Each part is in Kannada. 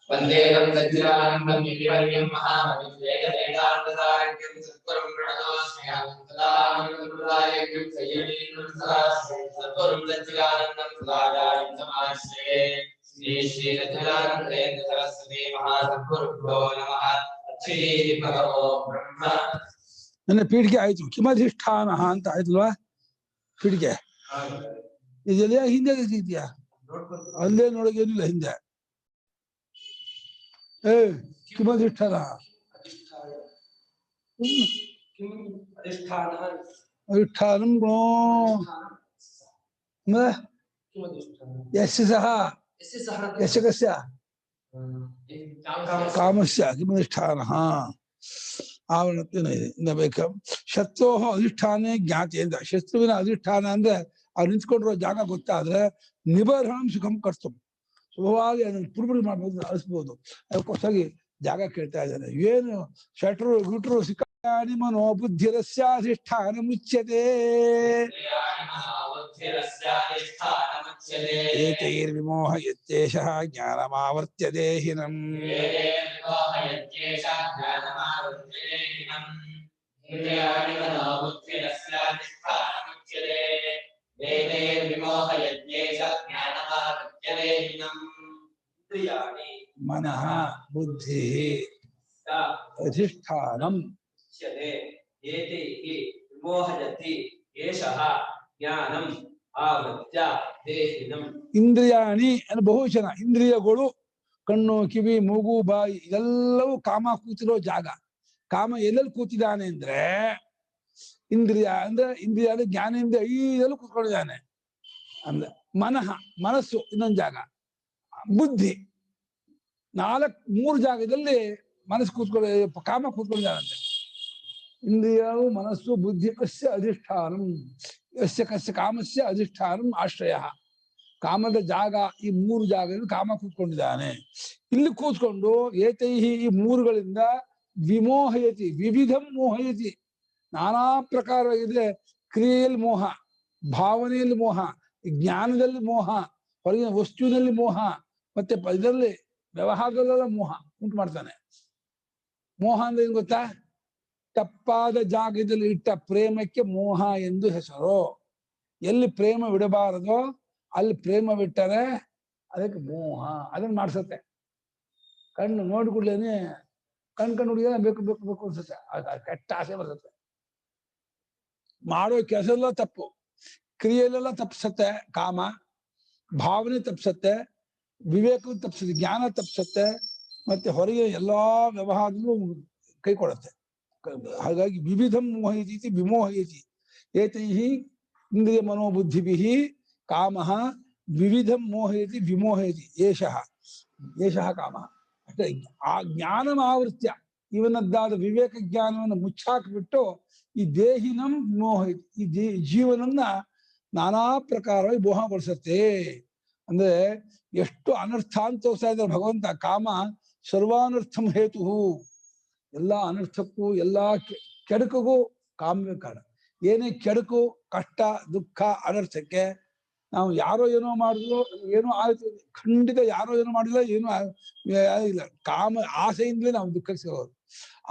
वंदेहं सच्चिदानन्दं विधिवर्यं महामहिमेकदेहान्तसारज्ञं सत्वरं प्रणतोऽस्म्यहं सदानन्दप्रदायकं संयमीनं सदा सत्वरं सच्चिदानन्दं सदाचार्यं समाश्रये श्री श्री सच्चिदानन्देन्द्र सरस्वती महासद्गुरुभ्यो नमः श्री भगवो ब्रह्म ನನ್ನ ಪೀಠಿಕೆ ಆಯ್ತು ಕಿಮಧಿಷ್ಠಾನ ಅಂತ ಆಯ್ತಲ್ವಾ ಪೀಠಿಕೆ ಇದೆಲ್ಲ ಹಿಂದೆ ಇದೆಯಾ ಅಲ್ಲೇ ನೋಡೋಗೇನಿಲ್ಲ ಹಿಂದೆ ಕಿಮಧಿಷ್ಠಾನ ಅಧಿಷ್ಠಾನಂ ಯಸ್ಯ ಸಹ ಯಸ್ಯ ಕಸ್ಯ ಕಾಮಸ್ಯ ಕಿಮಧಿಷ್ಠಾನಃ ಆವರಣತ್ವೇನ ಇದೆ ಬೇಕ ಶತ್ರು ಅಧಿಷ್ಠಾನೇ ಜ್ಞಾತಿ ಅಂತ ಶತ್ರುವಿನ ಅಧಿಷ್ಠಾನ ಅಂದ್ರೆ ಅವ್ರು ನಿಂತ್ಕೊಂಡಿರೋ ಜಾಗ ಗೊತ್ತಾದ್ರೆ ನಿಬರ್ಹಣಂ ಸುಖಂ ಕರ್ತಂ ಸುಲಭವಾಗಿ ಅದನ್ನು ಪುರುಪುರಿ ಮಾಡ್ಬೋದು ಅಳಿಸ್ಬೋದು ಅದಕ್ಕೋಸ್ಕರ ಜಾಗ ಕೇಳ್ತಾ ಇದ್ದಾನೆ ಏನು ಶಟ್ರು ಗುಟ್ರು ಸಿಕ್ಕಾಣಿ ಮನೋ ಬುದ್ಧಿರಸ್ಯಾಧಿಷ್ಠಾನ ಮುಚ್ಯತೆ ಏತೈರ್ವಿಮೋಹ ಯತ್ಯೇಷಃ ಜ್ಞಾನಮಾವರ್ತ್ಯತೆ ಹಿನಂ मनः बुद्धि अधिष्ठानम ಇಂದ್ರಿಯಾಣಿ ಅಂದ್ರೆ ಬಹುವಚನ ಇಂದ್ರಿಯಗಳು ಕಣ್ಣು ಕಿವಿ ಮೂಗು ಬಾಯಿ ಇದೆಲ್ಲವೂ ಕಾಮ ಕೂತಿರೋ ಜಾಗ ಕಾಮ ಎಲ್ಲೆಲ್ಲಿ ಕೂತಿದ್ದಾನೆ ಅಂದ್ರೆ ಇಂದ್ರಿಯ ಅಂದ್ರೆ ಇಂದ್ರಿಯ ಅಂದ್ರೆ ಜ್ಞಾನೇಂದ್ರಿಯ ಐದಲ್ಲೂ ಕೂತ್ಕೊಂಡಿದ್ದಾನೆ ಅಂದ್ರೆ ಮನಃ ಮನಸ್ಸು ಇನ್ನೊಂದು ಜಾಗ ಬುದ್ಧಿ ಮೂರು ಜಾಗದಲ್ಲಿ ಮನಸ್ಸು ಕೂತ್ಕೊಳ್ಳಿ ಕಾಮ ಕೂತ್ಕೊಂಡಿದ್ದಾನಂತೆ ಇಂದ್ರಿಯವು ಮನಸ್ಸು ಬುದ್ಧಿ ಕಸ್ಯ ಅಧಿಷ್ಠಾನಂ ಯಸ್ಯ ಕಸ್ಯ ಕಾಮಸ್ಯ ಅಧಿಷ್ಠಾನಂ ಆಶ್ರಯ ಕಾಮದ ಜಾಗ ಈ ಮೂರು ಜಾಗದಲ್ಲಿ ಕಾಮ ಕೂತ್ಕೊಂಡಿದ್ದಾನೆ ಇಲ್ಲಿ ಕೂತ್ಕೊಂಡು ಏತೈಹಿ ಈ ಮೂರುಗಳಿಂದ ವಿಮೋಹಯತಿ ವಿವಿಧಂ ಮೋಹಯತಿ ನಾನಾ ಪ್ರಕಾರವಾಗಿದೆ ಕ್ರಿಯೆಯಲ್ಲಿ ಮೋಹ ಭಾವನೆಯಲ್ಲಿ ಮೋಹ ಜ್ಞಾನದಲ್ಲಿ ಮೋಹ ಹೊರಗಿನ ವಸ್ತುವಿನಲ್ಲಿ ಮೋಹ ಮತ್ತೆ ಇದರಲ್ಲಿ ವ್ಯವಹಾರದಲ್ಲೆಲ್ಲ ಮೋಹ ಉಂಟು ಮಾಡ್ತಾನೆ ಮೋಹ ಅಂದ್ರೆ ಏನ್ ಗೊತ್ತಾ ತಪ್ಪಾದ ಜಾಗದಲ್ಲಿ ಇಟ್ಟ ಪ್ರೇಮಕ್ಕೆ ಮೋಹ ಎಂದು ಹೆಸರು ಎಲ್ಲಿ ಪ್ರೇಮ ಬಿಡಬಾರದೋ ಅಲ್ಲಿ ಪ್ರೇಮ ಬಿಟ್ಟರೆ ಅದಕ್ಕೆ ಮೋಹ ಅದನ್ನ ಮಾಡ್ಸತ್ತೆ ಕಣ್ಣು ನೋಡ್ಕೊಡ್ಲೇನೆ ಕಣ್ಣು ಹುಡುಗಿದ ಬೇಕು ಬೇಕು ಬೇಕು ಅನ್ಸುತ್ತೆ ಕೆಟ್ಟ ಆಸೆ ಬರ್ತದೆ ಮಾಡೋ ಕೆಲಸ ಎಲ್ಲ ತಪ್ಪು ಕ್ರಿಯೆಯಲ್ಲೆಲ್ಲ ತಪ್ಪಿಸತ್ತೆ ಕಾಮ ಭಾವನೆ ತಪ್ಪಿಸತ್ತೆ ವಿವೇಕ ತಪ್ಪಿಸುತ್ತೆ ಜ್ಞಾನ ತಪ್ಪಿಸುತ್ತೆ ಮತ್ತೆ ಹೊರಗೆ ಎಲ್ಲಾ ವ್ಯವಹಾರದಲ್ಲೂ ಕೈ ಕೊಡುತ್ತೆ ಹಾಗಾಗಿ ವಿವಿಧಂ ಮೋಹಯತಿ ವಿಮೋಹಯತಿ ಏತೈಹಿ ಇಂದ್ರಿಯ ಮನೋಬುದ್ಧಿಭಿಃ ಕಾಮಃ ವಿವಿಧಂ ಮೋಹಯತಿ ವಿಮೋಹಯತಿ ಏಷಃ ಕಾಮಃ ಅಷ್ಟೇ ಆ ಜ್ಞಾನಂ ಆವೃತ್ಯ ಇವನದ್ದಾದ ವಿವೇಕ ಜ್ಞಾನವನ್ನು ಮುಚ್ಚಾಕ್ಬಿಟ್ಟು ಈ ದೇಹಿನಂ ಮೋಹಯತಿ ಈ ಜೀವನನ್ನ ನಾನಾ ಪ್ರಕಾರವಾಗಿ ಮೋಹಗೊಳಿಸುತ್ತೆ ಅಂದ್ರೆ ಎಷ್ಟು ಅನರ್ಥ ಅಂತ ತೋರಿಸ್ತಾ ಇದ್ದಾರೆ ಭಗವಂತ ಕಾಮ ಸರ್ವಾನರ್ಥಂ ಹೇತು ಎಲ್ಲಾ ಅನರ್ಥಕ್ಕೂ ಎಲ್ಲಾ ಕೆಡುಕಿಗೂ ಕಾಮವೇ ಕಾರಣ ಏನೇ ಕೆಡುಕು ಕಷ್ಟ ದುಃಖ ಅನರ್ಥಕ್ಕೆ ನಾವು ಯಾರೋ ಏನೋ ಮಾಡಿದ್ರು ಏನೋ ಆಯ್ತು ಖಂಡಿತ ಯಾರೋ ಏನೋ ಮಾಡಿಲ್ಲ ಏನೋ ಇಲ್ಲ ಕಾಮ ಆಸೆಯಿಂದಲೇ ನಾವು ದುಃಖಕ್ಕೆ ಸಿಗೋದು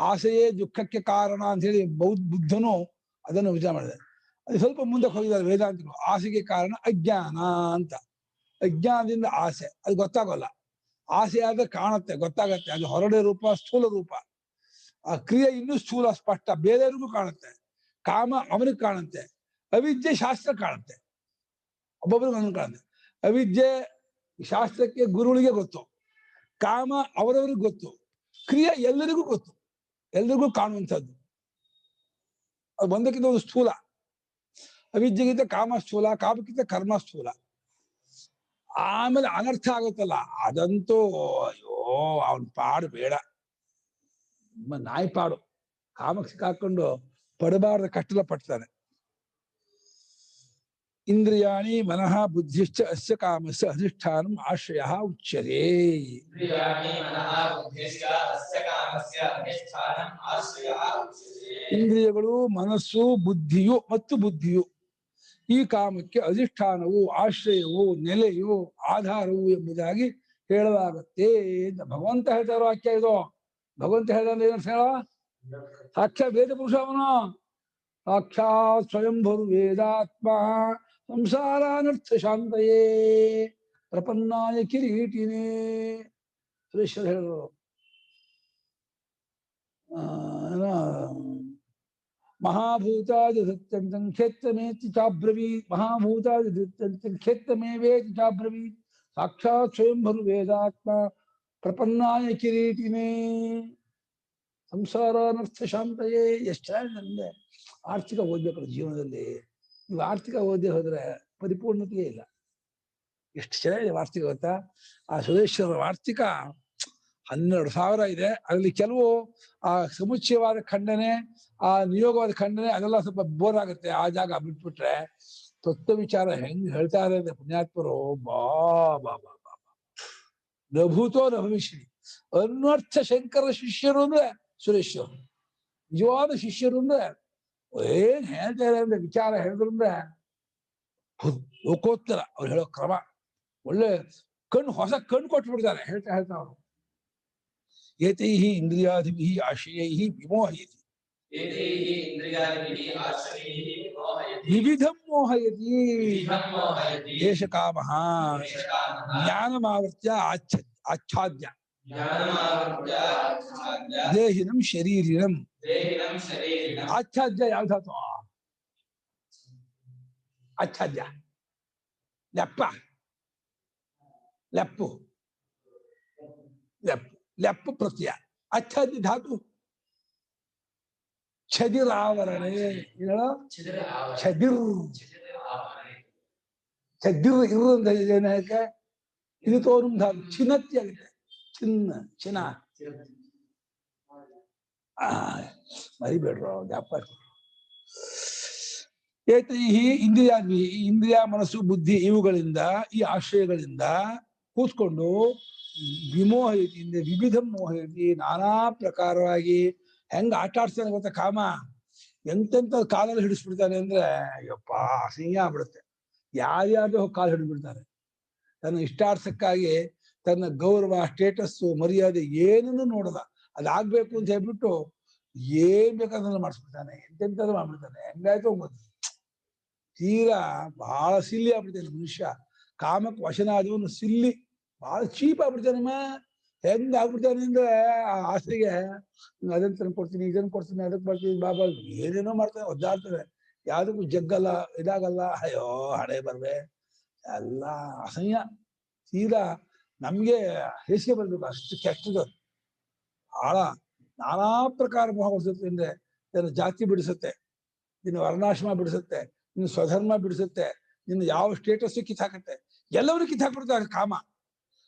ಆಸೆಯೇ ದುಃಖಕ್ಕೆ ಕಾರಣ ಅಂತ ಹೇಳಿ ಬುದ್ಧನು ಅದನ್ನು ವಿಚಾರ ಮಾಡಿದೆ ಅದು ಸ್ವಲ್ಪ ಮುಂದಕ್ಕೆ ಹೋಗಿದ್ದಾರೆ ವೇದಾಂತಗಳು ಆಸೆಗೆ ಕಾರಣ ಅಜ್ಞಾನ ಅಂತ ಅಜ್ಞಾನದಿಂದ ಆಸೆ ಅದು ಗೊತ್ತಾಗಲ್ಲ ಆಸೆ ಆದ್ರೆ ಕಾಣುತ್ತೆ ಗೊತ್ತಾಗತ್ತೆ ಅದು ಹೊರಡೆ ರೂಪ ಸ್ಥೂಲ ರೂಪ ಆ ಕ್ರಿಯೆ ಇನ್ನೂ ಸ್ಥೂಲ ಸ್ಪಷ್ಟ ಬೇರೆಯವ್ರಿಗೂ ಕಾಣುತ್ತೆ ಕಾಮ ಅವನಿಗೆ ಕಾಣುತ್ತೆ ಅವಿದ್ಯೆ ಶಾಸ್ತ್ರ ಕಾಣುತ್ತೆ ಒಬ್ಬೊಬ್ರಿಗೆ ಅವನು ಕಾಣುತ್ತೆ ಅವಿದ್ಯೆ ಶಾಸ್ತ್ರಕ್ಕೆ ಗುರುಗಳಿಗೆ ಗೊತ್ತು ಕಾಮ ಅವರವ್ರಿಗೆ ಗೊತ್ತು ಕ್ರಿಯೆ ಎಲ್ಲರಿಗೂ ಗೊತ್ತು ಎಲ್ರಿಗೂ ಕಾಣುವಂಥದ್ದು ಅದು ಒಂದಕ್ಕಿಂತ ಒಂದು ಸ್ಥೂಲ ಅವಿದ್ಯೆಗಿಂತ ಕಾಮ ಸ್ಥೂಲ ಕಾಮಕ್ಕಿಂತ ಕರ್ಮ ಸ್ಥೂಲ ಆಮೇಲೆ ಅನರ್ಥ ಆಗುತ್ತಲ್ಲ ಅದಂತೂ ಅಯ್ಯೋ ಅವನ್ ಪಾಡು ಬೇಡ ನಾಯಿಪಾಡು ಕಾಮಕ್ಕೆ ಸಿಕ್ಕಾಕೊಂಡು ಪಡಬಾರದ ಕಷ್ಟಲ ಪಡ್ತಾನೆ. ಇಂದ್ರಿಯಾಣಿ ಮನಃ ಬುದ್ಧಿಶ್ಚ ಅಸ್ಯ ಕಾಮಸ್ಯ ಅಧಿಷ್ಠಾನಂ ಆಶ್ರಯ ಉಚ್ಯತೆ. ಇಂದ್ರಿಯಾಣಿ ಮನಃ ಬುದ್ಧಿಶ್ಚ ಅಸ್ಯ ಕಾಮಸ್ಯ ಅಧಿಷ್ಠಾನಂ ಆಶ್ರಯಃ ಉಚ್ಯತೆ. ಇಂದ್ರಿಯಗಳು, ಮನಸ್ಸು, ಬುದ್ಧಿಯು ಮತ್ತು ಬುದ್ಧಿಯು ಈ ಕಾಮಕ್ಕೆ ಅಧಿಷ್ಠಾನವು, ಆಶ್ರಯವು, ನೆಲೆಯು, ಆಧಾರವು ಎಂಬುದಾಗಿ ಹೇಳಲಾಗತ್ತೆ ಅಂತ ಭಗವಂತ ಹೇಳ್ತಾರೋ ವಾಕ್ಯ ಇದು. ಭಗವಂತ ಹೇಳಿದ್ರೆ ಏನಂತ ಹೇಳ? ಸಾಕ್ಷಾತ್ ವೇದ ಪುರುಷ ಅವನು. ಸಾಕ್ಷಾತ್ ಸ್ವಯಂಭರು ವೇದಾತ್ಮ ಸಂಸಾರಾನರ್ಥ ಶಾಂತಯೇ ಪ್ರಪನ್ನಾಯ ಕಿರೀಟಿನೇ ಸುರೇಶ್ವರ ಹೇಳಿದ್ರು. ಮಹಾಭೂತಾದಿ ಧೃತ್ಯಂತಂ ಕ್ಷೇತ್ರಮೇತಿ ಚಾಬ್ರವೀತ್. ಮಹಾಭೂತಾದಿ ಧೃತ್ಯಂತಂ ಕ್ಷೇತ್ರಮೇವೇತಿ ಚಾಬ್ರವೀತ್. ಸಾಕ್ಷಾತ್ ಸ್ವಯಂಭರು ವೇದಾತ್ಮ ಪ್ರಪನ್ನಾಯ ಕಿರೀಟಿನೇ ಸಂಸಾರಾನರ್ಥ ಶಾಂತಯೇ. ಎಷ್ಟು ಚೆನ್ನಾಗಿದೆ. ಆರ್ಥಿಕ ಓದ್ಬೇಕಲ್ಲ ಜೀವನದಲ್ಲಿ. ನೀವು ಆರ್ಥಿಕ ಓದಿ ಹೋದ್ರೆ ಪರಿಪೂರ್ಣತೆಯೇ ಇಲ್ಲ. ಎಷ್ಟು ಚೆನ್ನಾಗಿದೆ ವಾರ್ತಿಕ ಗೊತ್ತಾ? ಆ ಸುರೇಶ್ವರ ವಾರ್ತಿಕ 12,000 ಇದೆ. ಅದರಲ್ಲಿ ಕೆಲವು ಆ ಸಮುಚ್ಚಯವಾದ ಖಂಡನೆ, ಆ ನಿಯೋಗವಾದ ಖಂಡನೆ ಅದೆಲ್ಲ ಸ್ವಲ್ಪ ಬೋರ್ ಆಗುತ್ತೆ. ಆ ಜಾಗ ಬಿಟ್ಬಿಟ್ರೆ ತತ್ವ ವಿಚಾರ ಹೆಂಗ್ ಹೇಳ್ತಾರೆ ಅಂದ್ರೆ ಪುಣ್ಯಾತ್ಮರು ಬಾ ಬಾ ಬಾ ಬಾ ನಭೂತೋ ನ ಭವಿಷ್ಯ. ಅನ್ವರ್ಥ ಶಂಕರ ಶಿಷ್ಯರು ಅಂದ್ರೆ ಸುರೇಶ್ವರು. ನಿಜವಾದ ಶಿಷ್ಯರು ಅಂದ್ರೆ ಏನ್ ಹೇಳ್ತಾರೆ ಅಂದ್ರೆ ವಿಚಾರ ಹೇಳಿದ್ರಂದ್ರೆ ಲೋಕೋತ್ತರ. ಅವ್ರು ಹೇಳೋ ಕ್ರಮ ಒಳ್ಳೆ ಹೊಸ ಕಣ್ಣು ಕೊಟ್ಟು ಬಿಡ್ತಾರೆ ಹೇಳ್ತಾ ಹೇಳ್ತಾ ಅವರು. ಏತೈಃ ಇಂದ್ರಿಯಾದಿಭಿಃ ಆಶ್ರಯೈಃ ವಿಮೋಹಯತಿ. ಏತೈಃ ಇಂದ್ರಿಯಾದಿಭಿಃ ಆಶ್ರಯೈಃ ವಿಮೋಹಯತಿ. ವಿವಿಧಂ ಮೋಹಯತಿ. ವಿವಿಧಂ ಮೋಹಯತಿ. ಏಷಕಾಮಃ ಜ್ಞಾನಮಾವೃತ್ಯ ಆಚ್ಛಾದ್ಯ ಜ್ಞಾನಮಾವೃತ್ಯ ಆಚ್ಛಾದ್ಯ ದೇಹಿನಂ ಶರೀರಿಣಂ. ದೇಹಿನಂ ಶರೀರಿಣಂ. ಆಚ್ಛಾದ್ಯ ಯಾವ ಧಾತು? ಆಚ್ಛಾದ್ಯ ಲೆಪ್ಪ, ಲೆಪ್ಪು, ಲೆಪ್ಪು, ಲೆಪ್ಪು ಪ್ರತ್ಯಯ. ಆಚ್ಛಾದ್ಯ ಧಾತು ಛದಿರಾವರಣೆ. ಛಿದ್ರ ಆವರಣ. ಛದಿರ್ ಛಿದ್ರ ಆವರಣ. ಛದಿರ್ ಇರುವಂತ ಏನಕ್ಕೆ ಇದು ತೋರು ಧಾತು ಚಿನ್ನತ್ತಿ ಆಗುತ್ತೆ. ಚಿನ್ನ ಚಿನ್ನ ಮರಿಬೇಡ್ರು ಜ್ಞಾಪಕ. ಏತೈಹಿ ಇಂದ್ರಿಯಾದ್ವಿ. ಇಂದ್ರಿಯ, ಮನಸ್ಸು, ಬುದ್ಧಿ ಇವುಗಳಿಂದ, ಈ ಆಶ್ರಯಗಳಿಂದ ಕೂತ್ಕೊಂಡು ವಿಮೋಹಯತಿ ಅಂದ್ರೆ ವಿವಿಧ ಮೋಹಯತಿ, ನಾನಾ ಪ್ರಕಾರವಾಗಿ ಹೆಂಗ ಆಟ ಆಡ್ತಾನೆ ಗೊತ್ತಾ ಕಾಮ. ಎಂತೆಂತ ಕಾಲಲ್ಲಿ ಹಿಡಿಸ್ಬಿಡ್ತಾನೆ ಅಂದ್ರೆ ಅಯ್ಯಪ್ಪ ಅಸಹ್ಯ ಆಗ್ಬಿಡುತ್ತೆ. ಯಾರ್ಯಾರ್ದು ಕಾಲು ಹಿಡಿದ್ಬಿಡ್ತಾನೆ. ತನ್ನ ಇಷ್ಟಾರ್ಥಕ್ಕಾಗಿ ತನ್ನ ಗೌರವ, ಸ್ಟೇಟಸ್ಸು, ಮರ್ಯಾದೆ ಏನನ್ನು ನೋಡಲ್ಲ. ಅದಾಗ್ಬೇಕು ಅಂತ ಹೇಳ್ಬಿಟ್ಟು ಏನ್ ಬೇಕಾದ್ರೂ ಮಾಡಿಸ್ಬಿಡ್ತಾನೆ. ಎಂತೆಂಥದ್ದು ಮಾಡ್ಬಿಡ್ತಾನೆ. ಹೆಂಗಾಯ್ತು ಹೋಗ್ಬೋದು. ತೀರಾ ಬಹಳ ಸಿಲ್ಲಿ ಆಗ್ಬಿಡ್ತಾನೆ ಮನುಷ್ಯ. ಕಾಮಕ್ಕೆ ವಶನಾದವನು ಸಿಲ್ಲಿ ಬಹಳ ಚೀಪ್ ಆಗ್ಬಿಡ್ತಾನಮ್ಮ. ಹೆಂಗ್ ಆಗ್ಬಿಡ್ತಾನೆ ಅಂದ್ರೆ ಆ ಆಸೆಗೆ ಅದನ್ನ ತಂದು ಕೊಡ್ತೀನಿ, ಇದನ್ನ ಕೊಡ್ತೀನಿ, ಅದಕ್ಕೆ ಬರ್ತೀನಿ, ಬಾಬಾ ಏನೇನೋ ಮಾಡ್ತಾನೆ, ಒದ್ದಾಡ್ತಾನೆ. ಯಾವ್ದಕ್ಕೂ ಜಗ್ಗಲ್ಲ, ಇದಾಗಲ್ಲ. ಅಯ್ಯೋ ಹಣೆ ಬರ್ವೆ ಎಲ್ಲ ಅಸಹ್ಯ. ತೀರಾ ನಮ್ಗೆ ಹೇಸಿಗೆ ಬರ್ಬೇಕು ಅಷ್ಟು ಕೆಟ್ಟದು. ಬಹಳ ನಾನಾ ಪ್ರಕಾರ ಮೋಹ ಬಿಡಿಸುತ್ತೆ. ಅಂದ್ರೆ ನಿನ್ನ ಜಾತಿ ಬಿಡಿಸುತ್ತೆ, ನಿನ್ನ ವರ್ಣಾಶ್ರಮ ಬಿಡಿಸುತ್ತೆ, ನಿನ್ನ ಸ್ವಧರ್ಮ ಬಿಡಿಸುತ್ತೆ, ನಿನ್ನ ಯಾವ ಸ್ಟೇಟಸ್ ಕಿತ್ತಾಕತ್ತೆ. ಎಲ್ಲವನ್ನೂ ಕಿತ್ತಾಕ್ಬಿಡುತ್ತೆ ಕಾಮ.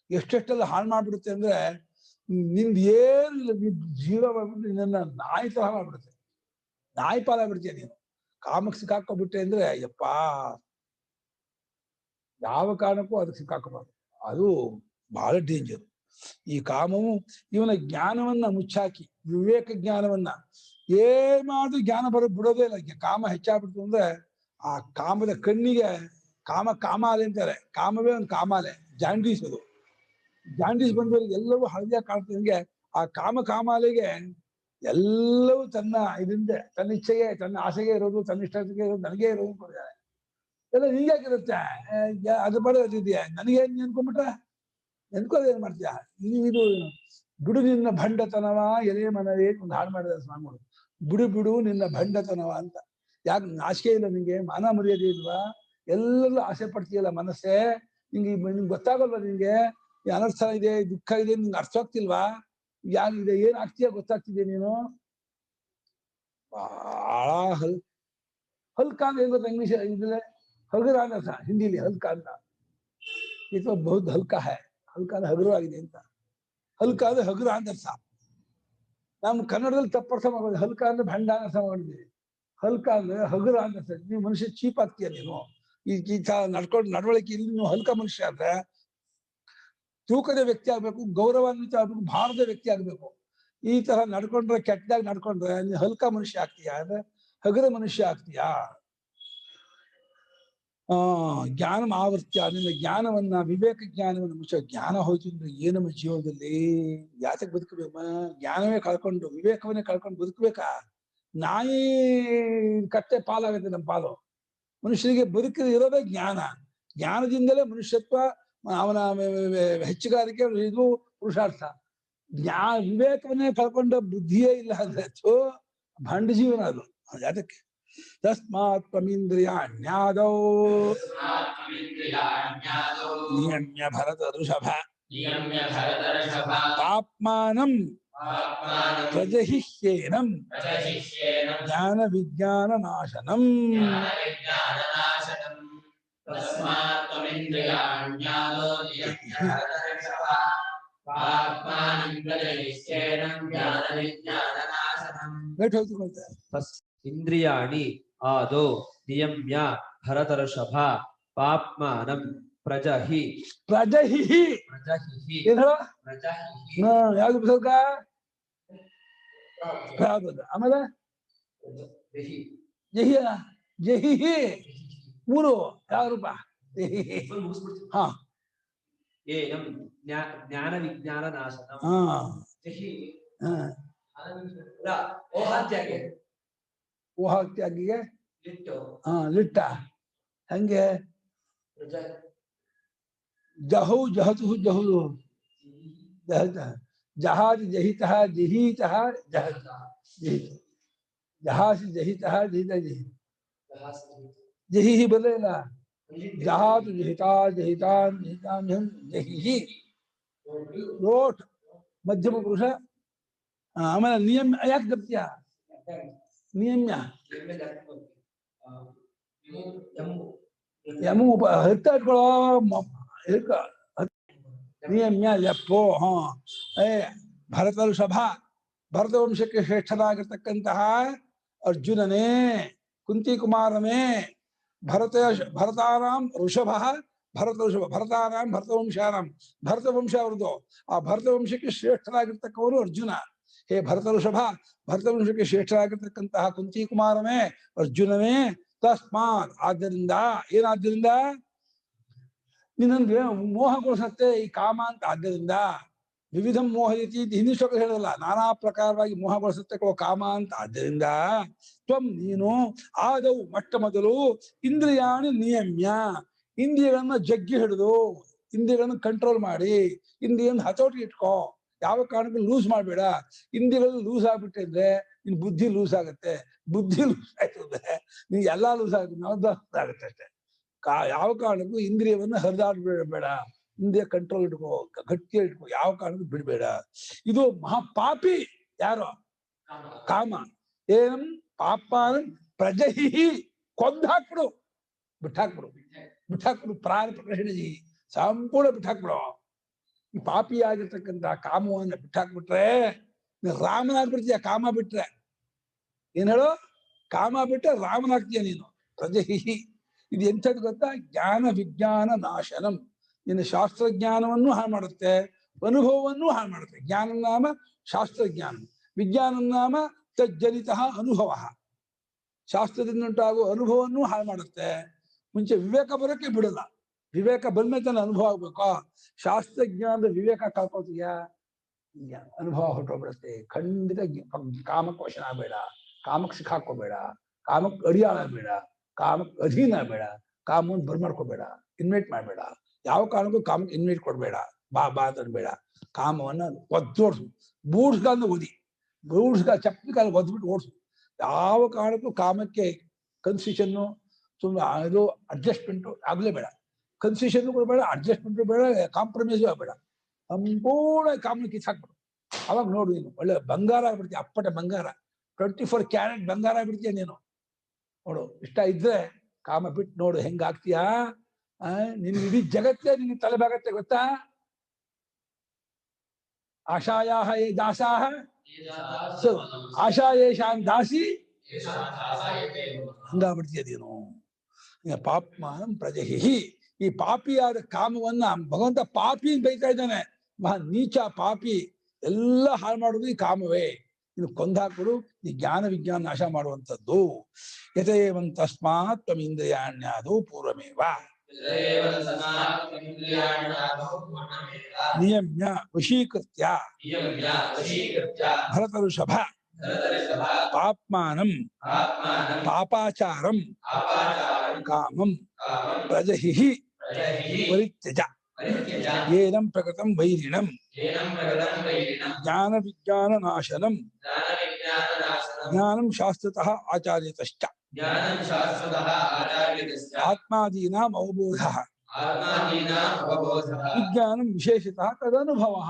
ಎಷ್ಟೆಷ್ಟೆಲ್ಲ ಹಾಳು ಮಾಡ್ಬಿಡುತ್ತೆ ಅಂದ್ರೆ ನಿಂದ ಏನಿಲ್ಲ, ನಿನ್ ಜೀವ ಮಾಡ್ಬಿಟ್ಟು ನಿನ್ನ ನಾಯಿ ತರ ಮಾಡ್ಬಿಡುತ್ತೆ. ನಾಯಿ ಪಾಲಾಗ್ಬಿಡ್ತೀಯ ನೀನು. ಕಾಮಕ್ಕೆ ಸಿಕ್ಕಾಕೊಬಿಟ್ಟೆ ಅಂದ್ರೆ ಯಪ್ಪ ಯಾವ ಕಾರಣಕ್ಕೂ ಅದಕ್ಕೆ ಸಿಕ್ಕಾಕೋಬಾರ್ದು. ಅದು ಬಹಳ ಡೇಂಜರ್. ಈ ಕಾಮವು ಇವನ ಜ್ಞಾನವನ್ನ ಮುಚ್ಚಾಕಿ, ವಿವೇಕ ಜ್ಞಾನವನ್ನ ಏನ್ ಮಾಡಿದ್ರು ಜ್ಞಾನ ಬಿಡೋದೇ ಇಲ್ಲ. ಕಾಮ ಹೆಚ್ಚಾಗ್ಬಿಡ್ತು ಅಂದ್ರೆ ಆ ಕಾಮದ ಕಣ್ಣಿಗೆ ಕಾಮಾಲೆ ಅಂತಾರೆ. ಕಾಮವೇ ಒಂದು ಕಾಮಾಲೆ, ಜಾಂಡೀಸ್. ಅದು ಜಾಂಡೀಸ್ ಬಂದವರಿಗೆ ಎಲ್ಲವೂ ಹಳದಿಯಾಗಿ ಕಾಣ್ತಿದಂಗೆ ಆ ಕಾಮಾಲೆಗೆ ಎಲ್ಲವೂ ತನ್ನ ಇದರಿಂದ, ತನ್ನ ಇಚ್ಛೆಗೆ, ತನ್ನ ಆಸೆಗೆ ಇರೋದು, ತನ್ನ ಇಷ್ಟಕ್ಕೆ ಇರೋದು, ನನಗೇ ಇರೋದು ಕೊಡ್ತಾರೆ. ಎಲ್ಲ ನಿಂಗ್ಯಾಕಿರುತ್ತೆ. ಅದ್ರ ಬರೋದಿದೆಯಾ ನನಗೆ ನೆನ್ಕೊಂಡ್ಬಿಟ್ರೆ ನೆನ್ಕೋದು ಏನ್ ಮಾಡ್ತೀಯ? ಇದು ಬಿಡು ನಿನ್ನ ಭಂಡತನವ ಎಲೆ ಮನವೇ ಒಂದು ಹಾಡು ಮಾಡಿದ ಸ್ವಾಮಿಗಳು. ಬಿಡು ನಿನ್ನ ಭಂಡತನವ ಅಂತ. ಯಾಕೆ ನಾಚಿಕೆ ಇಲ್ಲ ನಿಂಗೆ? ಮಾನ ಮರ್ಯಾದೆ ಇಲ್ವಾ? ಎಲ್ಲರೂ ಆಸೆ ಪಡ್ತೀಯಲ್ಲ ಮನಸ್ಸೇ. ನಿಂಗೆ ಗೊತ್ತಾಗಲ್ವಾ? ನಿಂಗೆ ಈ ಅನರ್ಥ ಇದೆ, ದುಃಖ ಇದೆ, ನಿಂಗೆ ಅರ್ಥ ಆಗ್ತಿಲ್ವಾ? ಯಾಕಿದೆ, ಏನ್ ಆಗ್ತೀಯ ಗೊತ್ತಾಗ್ತಿದೆ ನೀನು? ಬಹಳ ಹಲ್ಕ ಅಂತ ಏನ್ ಗೊತ್ತಾ ಇಂಗ್ಲಿಷ್ ಇದ್ರೆ? ಹಗುರ ಅಂತ ಹಿಂದಿಲಿ ಹಲ್ಕ ಅಂತ. ಇದು ಬಹುದ್ ಹಲ್ಕ ಹೈ. ಹಲ್ಕ ಅಂದ್ರೆ ಹಗುರವಾಗಿದೆ ಅಂತ. ಹಲ್ಕ ಅಂದ್ರೆ ಹಗುರ ಅಂತ ಅರ್ಥ. ನಮ್ ಕನ್ನಡದಲ್ಲಿ ತಪ್ಪರ್ಥ ಮಾಡೋದು. ಹಲ್ಕ ಅಂದ್ರೆ ಭಂಡ ಅರ್ಥ ಮಾಡಿದ್ವಿ. ಹಲ್ಕ ಅಂದ್ರೆ ಹಗುರ ಅಂತ. ನೀವು ಮನುಷ್ಯ ಚೀಪ್ ಆಗ್ತೀಯ ನೀನು. ಈ ತರ ನಡ್ಕೊಂಡು ನಡವಳಿಕೆ ಇಲ್ಲಿ ನೀವು ಹಲ್ಕ ಮನುಷ್ಯ ಆದ್ರೆ ತೂಕದ ವ್ಯಕ್ತಿ ಆಗ್ಬೇಕು, ಗೌರವಾನ್ವಿತ ಆಗ್ಬೇಕು, ಭಾರದ ವ್ಯಕ್ತಿ ಆಗ್ಬೇಕು. ಈ ತರ ನಡ್ಕೊಂಡ್ರೆ ಕೆಟ್ಟದಾಗ ನಡ್ಕೊಂಡ್ರೆ ನೀನು ಹಲ್ಕ ಮನುಷ್ಯ ಆಗ್ತೀಯಾ ಅಂದ್ರೆ ಹಗುರ ಮನುಷ್ಯ ಆಗ್ತೀಯಾ. ಜ್ಞಾನ ಆವರ್ತ್ಯ, ನಿನ್ನ ಜ್ಞಾನವನ್ನ, ವಿವೇಕ ಜ್ಞಾನವನ್ನ ಮುಚ್ಚ. ಜ್ಞಾನ ಹೋಯ್ತು ಅಂದ್ರೆ ಏನಮ್ಮ ಜೀವನದಲ್ಲಿ ಯಾತಕ್ಕೆ ಬದುಕಬೇಕಮ್ಮ? ಜ್ಞಾನವೇ ಕಳ್ಕೊಂಡು ವಿವೇಕವನ್ನೇ ಕಳ್ಕೊಂಡು ಬದುಕಬೇಕಾ? ನಾಯಿ ಕತ್ತೆ ಪಾಲಾಗುತ್ತೆ ನಮ್ಮ ಪಾಲು. ಮನುಷ್ಯರಿಗೆ ಬದುಕಿ ಇರೋದೇ ಜ್ಞಾನ. ಜ್ಞಾನದಿಂದಲೇ ಮನುಷ್ಯತ್ವ, ಅವನ ಹೆಚ್ಚುಗಾರಿಕೆ, ಇದು ಪುರುಷಾರ್ಥ. ವಿವೇಕವನ್ನೇ ಕಳ್ಕೊಂಡ ಬುದ್ಧಿಯೇ ಇಲ್ಲ ಅಂದ್ರೆ ಭಂಡ ಜೀವನ ಅದು. ಅದಕ್ಕೆ ತಸ್ಮಾತ್ ತ್ವಮಿಂದ್ರಿಯಾಣ್ಯಾದೌ ನಿಯಮ್ಯ ಭರತ ಋಷಭ ಪಾಪ್ಮಾನಂ ಪ್ರಜಹಿಹ್ಯೇನಂ ಜ್ಞಾನ ವಿಜ್ಞಾನ ನಾಶನಂ. ಇಂದ್ರಿಯಾಣಿ ಆದೋ ನಿಯಮ್ಯ ಭರತರ್ಷಭ ಪಾಪ್ಮಾನಂ ಪ್ರಜಹಿ ಪ್ರಜಹಿಹಿ. ಪ್ರಜಹಿಹಿ ಏನ್ ಹೇಳ? ಪ್ರಜಹಿಹಿ ಯಾವ್ದು ಪುಸ್ತಕ? ಆಮೇಲೆ ಜಹಿಯ ಜಹಿಹಿ ಮೂರು ಯಾವ ರೂಪ? ಹಾ ಏನಂ ಜ್ಞಾನ ವಿಜ್ಞಾನ ನಾಶನಂ. ಹಾ ಊಹಾತ್ಯಾಗಿಗೆ ಲಿಟ್ಟ ಹಂಗೆ ಜಹೌ ಜಹತು ಜಹುದು ಜಹತ ಜಹಾದಿ ಜಹಿತಃ ಜಹೀತಃ ಜಹತ ಜಹಿತ ಜಹಾಸಿ ಜಹಿತಃ ಜಹಿತ ಜಹಿತ ಜಹಿಹಿ ಬರಲೇ ಇಲ್ಲ. ಜಹಾತು ಜಹಿತಾ ಜಹಿತಾನ್ ಜಹಿತಾನ್ ಜಹಿಹಿ ಲೋಟ್ ಮಧ್ಯಮ ಪುರುಷ. ಆಮೇಲೆ ನಿಯಮ ಯಾಕೆ ಜಪ್ತಿಯ ನಿಯಮ್ಯ ಯಮು ಹತ್ತ ಇಟ್ಕೊಳ್ಳೋ ನಿಯಮ್ಯ ಲೆಪ್ಪೋ. ಹಾ ಭರತ ಋಷಭ, ಭರತ ವಂಶಕ್ಕೆ ಶ್ರೇಷ್ಠರಾಗಿರ್ತಕ್ಕಂತಹ ಅರ್ಜುನನೇ, ಕುಂತಿ ಕುಮಾರನೇ, ಭರತಾನಾಂ ಋಷಭ ಭರತ ಋಷಭ ಭರತಾನಾಂ ಭರತವಂಶಾನಾಂ ಭರತವಂಶ ಅವ್ರದ್ದು. ಆ ಭರತವಂಶಕ್ಕೆ ಶ್ರೇಷ್ಠರಾಗಿರ್ತಕ್ಕವರು ಅರ್ಜುನ. ಹೇ ಭರತ ಋಷಭ, ಭರತವಂಶಕ್ಕೆ ಶ್ರೇಷ್ಠರಾಗಿರ್ತಕ್ಕಂತಹ ಕುಂತಿ ಕುಮಾರನೇ, ಅರ್ಜುನನೇ. ತಸ್ಮಾತ್ ಆದ್ದರಿಂದ, ಏನಾದ್ದರಿಂದ? ನಿನ್ನಂದ್ರೆ ಮೋಹಗೊಳಿಸತ್ತೆ ಈ ಕಾಮ ಅಂತ. ಆದ್ದರಿಂದ ವಿವಿಧ ಮೋಹ ರೀತಿ ಹಿಂದಿ ಶ್ಲೋಕ ಹೇಳಲ್ಲ, ನಾನಾ ಪ್ರಕಾರವಾಗಿ ಮೋಹಗೊಳಿಸುತ್ತೆ ಕಾಮ ಅಂತ. ಆದ್ದರಿಂದ ತ್ವಂ ನೀನು ಆದವು ಮೊಟ್ಟ ಮೊದಲು ಇಂದ್ರಿಯಾಣಿ ನಿಯಮ್ಯ, ಇಂದ್ರಿಯಗಳನ್ನ ಜಗ್ಗಿ ಹಿಡಿದು, ಇಂದ್ರಿಯಗಳನ್ನ ಕಂಟ್ರೋಲ್ ಮಾಡಿ, ಇಂದ್ರಿಯನ್ನ ಹತೋಟಿ ಇಟ್ಕೋ. ಯಾವ ಕಾರಣಕ್ಕೂ ಲೂಸ್ ಮಾಡ್ಬೇಡ. ಇಂದ್ರಿಯಗಳು ಲೂಸ್ ಆಗ್ಬಿಟ್ಟಿದ್ರೆ ನಿನ್ ಬುದ್ಧಿ ಲೂಸ್ ಆಗುತ್ತೆ. ಬುದ್ಧಿ ಲೂಸ್ ಆಯ್ತು ಅಂದ್ರೆ ನೀನ್ ಎಲ್ಲಾ ಲೂಸ್ ಆಗುತ್ತೆ, ಆಗುತ್ತೆ ಅಷ್ಟೇ. ಯಾವ ಕಾರಣಕ್ಕೂ ಇಂದ್ರಿಯವನ್ನ ಹರಿದಾಡ್ಬೇಡ. ಇಂದ್ರಿಯ ಕಂಟ್ರೋಲ್ ಇಟ್ಕೋ, ಗಟ್ಟಿ ಇಟ್ಕೋ, ಯಾವ ಕಾರಣಕ್ಕೂ ಬಿಡ್ಬೇಡ. ಇದು ಮಹಾಪಾಪಿ ಯಾರು? ಕಾಮ. ಏನಂ ಪಾಪಾನ ಪ್ರಜಹಿ, ಕೊಂದಾಕ್ಬಿಡು, ಬಿಟ್ಟಾಕ್ಬಿಡು, ಬಿಟ್ಟಾಕ್ಬಿಡು. ಪ್ರಾಣ ಪ್ರಕಟಣೆ ಸಂಪೂರ್ಣ ಬಿಟ್ಟಾಕ್ಬಿಡು. ಈ ಪಾಪಿ ಆಗಿರ್ತಕ್ಕಂಥ ಕಾಮವನ್ನ ಬಿಟ್ಟಾಕ್ಬಿಟ್ರೆ ರಾಮನಾಗ್ಬಿಡ್ತೀಯ. ಕಾಮ ಬಿಟ್ರೆ ಏನ್ ಹೇಳು? ಕಾಮ ಬಿಟ್ರೆ ರಾಮನಾಗ್ತೀಯ ನೀನು. ಪ್ರಜಹಿ ಇದು ಎಂಥದ್ದು ಗೊತ್ತಾ? ಜ್ಞಾನ ವಿಜ್ಞಾನ ನಾಶನಂ. ನಿನ್ನ ಶಾಸ್ತ್ರಜ್ಞಾನವನ್ನು ಹಾಳು ಮಾಡುತ್ತೆ, ಅನುಭವವನ್ನು ಹಾಳು ಮಾಡುತ್ತೆ. ಜ್ಞಾನ ನಾಮ ಶಾಸ್ತ್ರಜ್ಞಾನ, ವಿಜ್ಞಾನ ನಾಮ ತಜ್ಜನಿತ ಅನುಭವ. ಶಾಸ್ತ್ರದಿಂದ ಉಂಟಾಗುವ ಅನುಭವವನ್ನು ಹಾಳು ಮಾಡುತ್ತೆ. ಮುಂಚೆ ವಿವೇಕ ಬರೋಕ್ಕೆ ಬಿಡಲ್ಲ. ವಿವೇಕ ಬಂದ್ಮೇಲೆ ತನ್ನ ಅನುಭವ ಆಗ್ಬೇಕು. ಶಾಸ್ತ್ರಜ್ಞಾನದ ವಿವೇಕ ಕಳ್ಕೊತೀಯ, ಅನುಭವ ಹೊರಟೋಗ್ಬಿಡುತ್ತೆ. ಖಂಡಿತ ಕಾಮಕ್ಕೆ ವಶನ ಆಗಬೇಡ, ಕಾಮಕ್ಕೆ ಸಿಕ್ಕಾಕೋಬೇಡ, ಕಾಮಕ್ಕೆ ಅಡಿಯಾಳಾಗಬೇಡ, ಕಾಮಕ್ಕೆ ಅಧೀನ ಆಗಬೇಡ, ಕಾಮವನ್ನು ಬರ್ಮಾಡ್ಕೋಬೇಡ, ಇನ್ವೈಟ್ ಮಾಡಬೇಡ. ಯಾವ ಕಾರಣಕ್ಕೂ ಕಾಮಕ್ಕೆ ಇನ್ವೈಟ್ ಕೊಡಬೇಡ. ಬಾ ಬಾ ಅಂತನ್ಬೇಡ. ಕಾಮವನ್ನ ಒದ್ದೋಡ್ಸು, ಬೂಡ್ಸ್ಗಾಲ ಓದಿ, ಬೂಡ್ಸ್ಗ ಚಪ್ಪಲಿ ಕಾಲ ಒದ್ಬಿಟ್ಟು ಓಡಿಸು. ಯಾವ ಕಾರಣಕ್ಕೂ ಕಾಮಕ್ಕೆ ಕನ್ಸೆಷನ್ನು, ಸುಮ್ಮನೆ ಇದು ಅಡ್ಜಸ್ಟ್ಮೆಂಟು ಆಗಲೇ ಬೇಡ. ಕನ್ಸೆಷನ್ ಕೊಡಬೇಡ, ಅಡ್ಜಸ್ಟ್ಮೆಂಟು ಬೇಡ, ಕಾಂಪ್ರಮೈಸು ಆಗಬೇಡ. ಸಂಪೂರ್ಣ ಕಾಮನ ಕಿತ್ತಾಕ್ಬಿಡು. ಅವಾಗ ನೋಡು ನೀನು ಒಳ್ಳೆ ಬಂಗಾರ ಆಗ್ಬಿಡ್ತೀಯ. ಅಪ್ಪಟ ಬಂಗಾರ, 24 ಕ್ಯಾರೆಟ್ ಬಂಗಾರ ಆಗ್ಬಿಡ್ತೀಯ ನೀನು. ನೋಡು, ಇಷ್ಟ ಇದ್ರೆ ಕಾಮ ಬಿಟ್ಟು ನೋಡು ಹೆಂಗಾಗ್ತೀಯಾ. ನಿನ್ ಇಡೀ ಜಗತ್ತೇ ನಿನ್ಗೆ ತಲೆಬಾಗತ್ತೆ ಗೊತ್ತಾ. ಆಶಾಯಾಹ ಏ ದಾಸಾಹ ಸೊ ಆಶಾ ಯೇಷಾಂ ದಾಸಿ ಹಂಗಾಗ್ಬಿಡ್ತೀಯದೇನು ಪಾಪ್ಮಾನಂ ಪ್ರಜಹಿ. ಈ ಪಾಪಿಯಾದ ಕಾಮವನ್ನ ಭಗವಂತ ಪಾಪಿ ಅಂತ ಬೈತಾ ಇದ್ದಾನೆ. ಮಹಾ ನೀಚ ಪಾಪಿ ಎಲ್ಲ ಹಾಳು ಮಾಡುವುದು ಈ ಕಾಮವೇ. ಇನ್ನು ಕೊಂದಾಕ್ಬಿಡು, ಈ ಜ್ಞಾನ ವಿಜ್ಞಾನ ನಾಶ ಮಾಡುವಂಥದ್ದು. ಯಥೇವಂ ತಸ್ಮಾತ್ ತ್ವಮಿಂದ್ರಿಯಾಣ್ಯಾದೌ ಪೂರ್ವಮೇವ ನಿಯಮ್ಯ ವಶೀಕೃತ್ಯ ಭರತಋಷಭ ಪಾಪ್ಮಾನಂ ಪಾಪಾಚಾರಂ ಕಾಮಂ ಪ್ರಜಹಿ ಪರಿತ್ಯಜ ಏನಂ ಪ್ರಕೃತಂ ವೈರಿಣಂ ಜ್ಞಾನ ವಿಜ್ಞಾನ ನಾಶನಂ ಜ್ಞಾನಂ ಶಾಸ್ತ್ರತಃ ಆಚಾರ್ಯತಶ್ಚ ಆತ್ಮಾದೀನಾಂ ಅವಬೋಧಃ ವಿಜ್ಞಾನಂ ವಿಶೇಷತಃ ತದನುಭವಃ.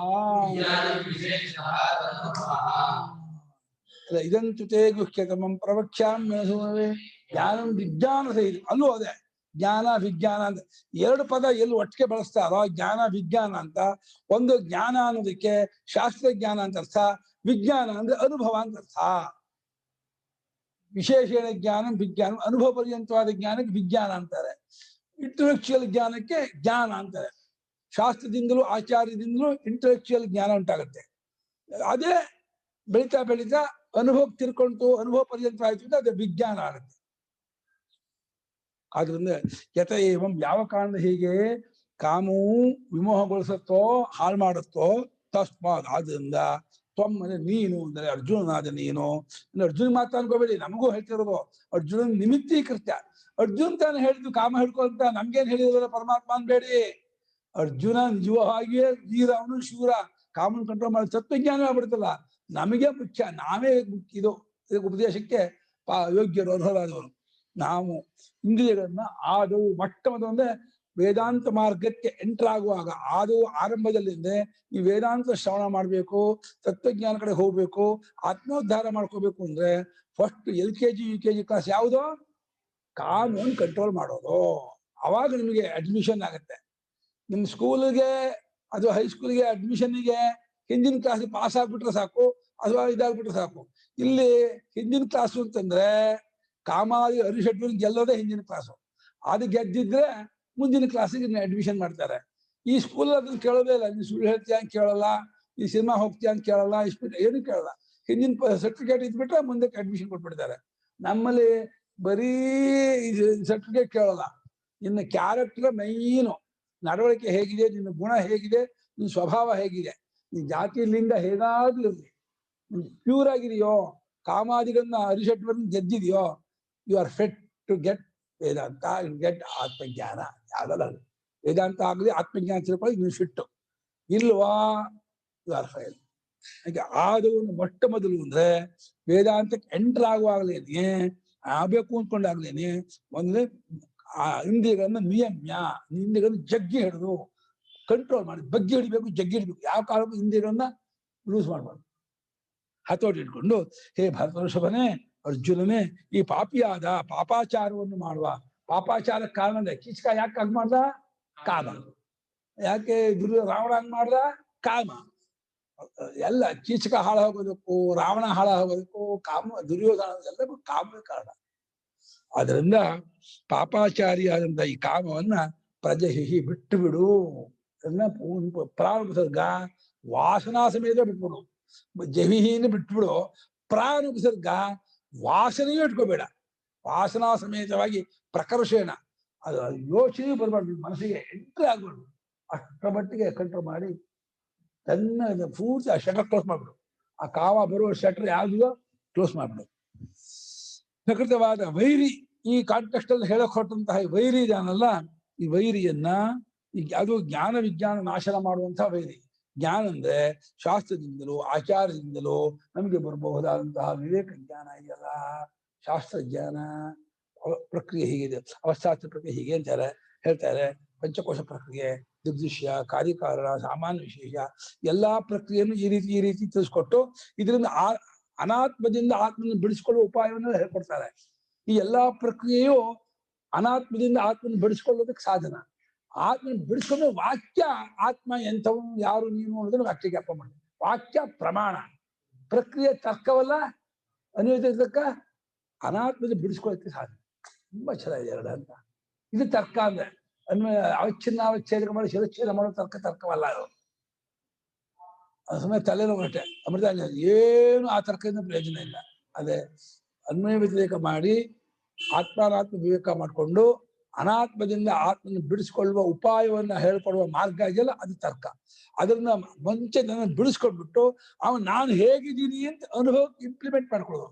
ಇದಂತು ತೇ ಗುಹ್ಯತಮಂ ಪ್ರವಕ್ಷ್ಯಾಮ್ಯಸುವೇ. ಜ್ಞಾನಂ ವಿಜ್ಞಾನ ಸಹಿತ ಅಲ್ಲೂ ಅದೇ ಜ್ಞಾನ ವಿಜ್ಞಾನ ಅಂತ ಎರಡು ಪದ ಎಲ್ಲಿ ಒಟ್ಟಿಗೆ ಬಳಸ್ತಾರೋ ಜ್ಞಾನ ವಿಜ್ಞಾನ ಅಂತ. ಒಂದು ಜ್ಞಾನ ಅನ್ನೋದಕ್ಕೆ ಶಾಸ್ತ್ರಜ್ಞಾನ ಅಂತ ಅರ್ಥ, ವಿಜ್ಞಾನ ಅಂದ್ರೆ ಅನುಭವ ಅಂತ ಅರ್ಥ. ವಿಶೇಷಣ ಜ್ಞಾನ ವಿಜ್ಞಾನ, ಅನುಭವ ಪರ್ಯಂತವಾದ ಜ್ಞಾನಕ್ಕೆ ವಿಜ್ಞಾನ ಅಂತಾರೆ. ಇಂಟೆಲೆಕ್ಚುಯಲ್ ಜ್ಞಾನಕ್ಕೆ ಜ್ಞಾನ ಅಂತಾರೆ. ಶಾಸ್ತ್ರದಿಂದಲೂ ಆಚಾರ್ಯದಿಂದಲೂ ಇಂಟೆಲೆಕ್ಚುಯಲ್ ಜ್ಞಾನ ಉಂಟಾಗುತ್ತೆ. ಅದೇ ಬೆಳೀತಾ ಬೆಳೀತಾ ಅನುಭವ ತಿರ್ಕೊಂಡು ಅನುಭವ ಪರ್ಯಂತ ಆಯ್ತು ಅಂತ ಅದು ವಿಜ್ಞಾನ ಆಗುತ್ತೆ. ಆದ್ರಿಂದ ಯತ ಏವಂ ಯಾವ ಕಾರಣ ಹೀಗೆ ಕಾಮವು ವಿಮೋಹಗೊಳಿಸುತ್ತೋ ಹಾಳು ಮಾಡುತ್ತೋ ತಸ್ಮಾತ್ ಆದ್ರಿಂದ ತ್ವಂ ಅಂದ್ರೆ ನೀನು ಅಂದ್ರೆ ಅರ್ಜುನನಾದ ನೀನು ಅಂದ್ರೆ ಅರ್ಜುನ್ ಮಾತ್ರ ಅನ್ಕೋಬೇಡಿ, ನಮಗೂ ಹೇಳ್ತಿರೋದು ಅರ್ಜುನನ್ ನಿಮಿತ್ತೀಕೃತ್ಯ. ಅರ್ಜುನ್ ತಾನು ಹೇಳಿದ್ದು ಕಾಮ ಹಿಡ್ಕೊಂತ ನಮ್ಗೇನ್ ಹೇಳಿದ್ರಲ್ಲ ಪರಮಾತ್ಮ ಅನ್ಬೇಡಿ. ಅರ್ಜುನ ನಿಜವಾಗಿಯೇ ವೀರ, ಅವನು ಶೂರ, ಕಾಮನ್ ಕಂಟ್ರೋಲ್ ಮಾಡಿ ತತ್ವಜ್ಞಾನ ಆಗ್ಬಿಡ್ತಲ್ಲ. ನಮಗೆ ಮುಖ್ಯ, ನಾವೇ ಇದು ಇದಕ್ಕೆ ಉಪದೇಶಕ್ಕೆ ಯೋಗ್ಯರು ಅರ್ಹರಾದವರು. ನಾವು ಇಂದ್ರಿಯಗಳನ್ನ ಆದವು ಮೊಟ್ಟಮೊದಲು ಅಂದ್ರೆ ವೇದಾಂತ ಮಾರ್ಗಕ್ಕೆ ಎಂಟರ್ ಆಗುವಾಗ ಆದವು ಆರಂಭದಲ್ಲಿಂದ ಈ ವೇದಾಂತ ಶ್ರವಣ ಮಾಡ್ಬೇಕು, ತತ್ವಜ್ಞಾನ ಕಡೆ ಹೋಗ್ಬೇಕು, ಆತ್ಮೋದ್ಧಾರ ಮಾಡ್ಕೋಬೇಕು ಅಂದ್ರೆ ಫಸ್ಟ್ LKG UKG ಕ್ಲಾಸ್ ಯಾವುದೋ ಕಾಮನ್ ಕಂಟ್ರೋಲ್ ಮಾಡೋದು. ಅವಾಗ ನಿಮಗೆ ಅಡ್ಮಿಷನ್ ಆಗುತ್ತೆ. ನಿಮ್ ಸ್ಕೂಲ್ಗೆ ಅಥವಾ ಹೈಸ್ಕೂಲ್ಗೆ ಅಡ್ಮಿಷನ್ಗೆ ಹಿಂದಿನ ಕ್ಲಾಸ್ ಪಾಸ್ ಆಗ್ಬಿಟ್ರೆ ಸಾಕು, ಅಥವಾ ಇದಾಗ್ಬಿಟ್ರೆ ಸಾಕು. ಇಲ್ಲಿ ಹಿಂದಿನ ಕ್ಲಾಸು ಅಂತಂದ್ರೆ ಕಾಮಾದಿ ಅರಿಷಡ್ವರ್ಗ ಗೆಲ್ಲೋದೇ ಹಿಂದಿನ ಕ್ಲಾಸು. ಅದು ಗೆದ್ದಿದ್ರೆ ಮುಂದಿನ ಕ್ಲಾಸಿಗೆ ಅಡ್ಮಿಷನ್ ಮಾಡ್ತಾರೆ. ಈ ಸ್ಕೂಲ್ ಅದನ್ನ ಕೇಳೋದೇ ಇಲ್ಲ. ನೀನು ಸುಳ್ಳು ಹೇಳ್ತೀಯ ಅಂತ ಕೇಳಲ್ಲ, ಈ ಸಿನಿಮಾ ಹೋಗ್ತೀಯ ಅಂತ ಕೇಳಲ್ಲ, ಏನು ಕೇಳಲ್ಲ. ಹಿಂದಿನ ಸರ್ಟಿಫಿಕೇಟ್ ಇದ್ಬಿಟ್ರೆ ಮುಂದಕ್ಕೆ ಅಡ್ಮಿಷನ್ ಕೊಟ್ಬಿಡ್ತಾರೆ. ನಮ್ಮಲ್ಲಿ ಬರೀ ಸರ್ಟಿಫಿಕೇಟ್ ಕೇಳಲ್ಲ, ನಿನ್ನ ಕ್ಯಾರೆಕ್ಟರ್ ಮೈನು, ನಡವಳಿಕೆ ಹೇಗಿದೆ, ನಿನ್ನ ಗುಣ ಹೇಗಿದೆ, ನಿನ್ನ ಸ್ವಭಾವ ಹೇಗಿದೆ, ನಿನ್ನ ಜಾತಿ ಲಿಂಗ ಹೇಗಾದ್ರೂ ಇರಲಿ, ಪ್ಯೂರ್ ಆಗಿದೆಯೋ, ಕಾಮಾದಿಗಳನ್ನ ಅರಿಷಡ್ವರ್ಗ ಗೆದ್ದಿದೆಯೋ, you are fit to get Vedanta, get ಆತ್ಮಜ್ಞಾನ. ಯಾವ್ದಲ್ಲ ವೇದಾಂತ ಆಗಲಿ ಆತ್ಮಜ್ಞಾನ ತಿಳ್ಕೊಳ್ಳಿ ನೀವು ಫಿಟ್ಟು. ಇಲ್ವಾ ಯು ಆರ್ ಫೈಲ್. ಹಾಗೆ ಆದವನ್ನು ಮೊಟ್ಟ ಮೊದಲು ಅಂದ್ರೆ ವೇದಾಂತಕ್ಕೆ ಎಂಟರ್ ಆಗುವಾಗ್ಲೇನೆ, ಆಗ್ಬೇಕು ಅಂದ್ಕೊಂಡಾಗ್ಲೇನೆ ಒಂದ್ರೆ ಆ ಇಂದ್ರಿಯಗಳನ್ನ ನಿಯಮ್ಯ, ಇಂದ್ರಿಯಗಳನ್ನ ಜಗ್ಗಿ ಹಿಡಿದು ಕಂಟ್ರೋಲ್ ಮಾಡಿ, ಬಗ್ಗೆ ಹಿಡಿಬೇಕು, ಜಗ್ಗಿ ಹಿಡಿಬೇಕು. ಯಾವ ಕಾಲಕ್ಕೂ ಇಂದ್ರಿಯಗಳನ್ನ ಲೂಸ್ ಮಾಡ್ಬಾರ್ದು, ಹತೋಟಿ ಇಟ್ಕೊಂಡು ಹೇ ಭರತಋಷಭನೇ, ಅರ್ಜುನನೇ, ಈ ಪಾಪಿಯಾದ ಪಾಪಾಚಾರವನ್ನು ಮಾಡುವ, ಪಾಪಾಚಾರ ಕಾರಣ ಕೀಚಕ ಯಾಕೆ ಹಂಗ್ ಮಾಡ್ದ? ಕಾಮ. ಯಾಕೆ ರಾವಣ ಹಂಗ್ ಮಾಡ್ದ? ಕಾಮ. ಎಲ್ಲ ಕೀಚಕ ಹಾಳ ಹೋಗೋದಕ್ಕೂ ರಾವಣ ಹಾಳ ಹೋಗೋದಕ್ಕೂ ಕಾಮ, ದುರ್ಯೋಧನ ಎಲ್ಲಕ್ಕೂ ಕಾಮವೇ ಕಾರಣ. ಅದರಿಂದ ಪಾಪಾಚಾರಿಯಾದಂತ ಈ ಕಾಮವನ್ನ ಪ್ರಜಹಿ ಬಿಟ್ಟು ಬಿಡು. ಪ್ರಾರಂಭಿಸರ್ಗ ವಾಸನಾ ಸಮೇತ ಬಿಟ್ಬಿಡು. ಜಹಿಹಿನ ಬಿಟ್ಬಿಡು. ಪ್ರಾರಂಭಿಸರ್ಗ ವಾಸನೆಯೂ ಇಟ್ಕೋಬೇಡ. ವಾಸನಾ ಸಮೇತವಾಗಿ ಪ್ರಕರ್ಷೇಣ ಅದು ಯೋಚನೆ ಬರಬಾರ್ದು, ಮನಸ್ಸಿಗೆ ಎಂಟ್ರಿ ಆಗ್ಬಾರ್ದು. ಅಷ್ಟರ ಮಟ್ಟಿಗೆ ಕಂಟ್ರೋಲ್ ಮಾಡಿ ತನ್ನ ಪೂರ್ತಿ ಆ ಶಟರ್ ಕ್ಲೋಸ್ ಮಾಡ್ಬಿಡು. ಆ ಕಾಮ ಬರುವ ಶಟರ್ ಯಾವ್ದು ಕ್ಲೋಸ್ ಮಾಡ್ಬಿಡು. ಪ್ರಕೃತವಾದ ವೈರಿ, ಈ ಕಾಂಟೆಕ್ಸ್ಟ್ ಅಲ್ಲಿ ಹೇಳಕ್ ಹೊರಟಂತಹ ವೈರಿ ಇದಾನಲ್ಲ, ಈ ವೈರಿಯನ್ನ ಅದು ಜ್ಞಾನ ವಿಜ್ಞಾನ ನಾಶನ ಮಾಡುವಂತಹ ವೈರಿ. ಜ್ಞಾನ ಅಂದ್ರೆ ಶಾಸ್ತ್ರದಿಂದಲೂ ಆಚಾರದಿಂದಲೂ ನಮಗೆ ಬರಬಹುದಾದಂತಹ ವಿವೇಕ ಜ್ಞಾನ ಇದೆಯಲ್ಲ, ಶಾಸ್ತ್ರ ಜ್ಞಾನ ಪ್ರಕ್ರಿಯೆ ಹೀಗಿದೆ, ಅವಸ್ಥಾಸ್ತ್ರ ಪ್ರಕ್ರಿಯೆ ಹೀಗೆ ಅಂತಾರೆ, ಹೇಳ್ತಾರೆ. ಪಂಚಕೋಶ ಪ್ರಕ್ರಿಯೆ, ದಿಗ್ದೃಶ್ಯ, ಕಾರ್ಯಕಾರಣ, ಸಾಮಾನ್ಯ ವಿಶೇಷ ಎಲ್ಲಾ ಪ್ರಕ್ರಿಯೆಯನ್ನು ಈ ರೀತಿ ತಿಳಿಸ್ಕೊಟ್ಟು ಇದರಿಂದ ಅನಾತ್ಮದಿಂದ ಆತ್ಮನ ಬಿಡಿಸ್ಕೊಳ್ಳುವ ಉಪಾಯವನ್ನು ಹೇಳ್ಕೊಡ್ತಾರೆ. ಈ ಎಲ್ಲಾ ಪ್ರಕ್ರಿಯೆಯು ಅನಾತ್ಮದಿಂದ ಆತ್ಮನ ಬಿಡಿಸ್ಕೊಳ್ಳೋದಕ್ಕೆ ಸಾಧನ. ಆತ್ಮನ ಬಿಡಿಸ್ಕೊಂಡ್ರೆ ವಾಕ್ಯ ಆತ್ಮ ಎಂಥವನು, ಯಾರು ನೀನು ಅನ್ನೋದನ್ನ ವಾಕ್ಯ ಜ್ಞಾಪ ಮಾಡಿ. ವಾಕ್ಯ ಪ್ರಮಾಣ, ಪ್ರಕ್ರಿಯೆ ತರ್ಕವಲ್ಲ, ಅನಿಯೋಜಿತ ತರ್ಕ. ಅನಾತ್ಮದ ಬಿಡಿಸ್ಕೊಳ್ಳೋಕೆ ಸಾಧ್ಯ. ತುಂಬಾ ಚೆನ್ನಾಗಿದೆ ಎರಡು ಅಂತ. ಇದು ತರ್ಕ ಅಂದ್ರೆ ಅನ್ವಯ ಅವಚ್ಛಿನ್ನ ಅವಚ್ಛೇದಕ ಮಾಡಿ ಶಿರಚ್ಛೇದ ಮಾಡೋ ತರ್ಕವಲ್ಲ ಅದು. ಸಮಯ ತಲೆನೋವು ಅಷ್ಟೇ. ಅಮೃತಾಂಜನ ಏನು ಆ ತರ್ಕದಿಂದ ಪ್ರಯೋಜನ ಇಲ್ಲ. ಅದೇ ಅನ್ವಯ ವ್ಯತಿರೇಕ ಮಾಡಿ ಆತ್ಮಾನಾತ್ಮ ವಿವೇಕ ಮಾಡಿಕೊಂಡು ಅನಾತ್ಮದಿಂದ ಆತ್ಮನ ಬಿಡಿಸ್ಕೊಳ್ಳುವ ಉಪಾಯವನ್ನ ಹೇಳ್ಕೊಡುವ ಮಾರ್ಗ ಇದೆಯಲ್ಲ, ಅದು ತರ್ಕ. ಅದನ್ನ ಮುಂಚೆ ನನ್ನ ಬಿಡಿಸ್ಕೊಂಡ್ಬಿಟ್ಟು ಅವನು ನಾನು ಹೇಗಿದ್ದೀನಿ ಅಂತ ಅನುಭವ ಇಂಪ್ಲಿಮೆಂಟ್ ಮಾಡ್ಕೊಳ್ಳೋದು,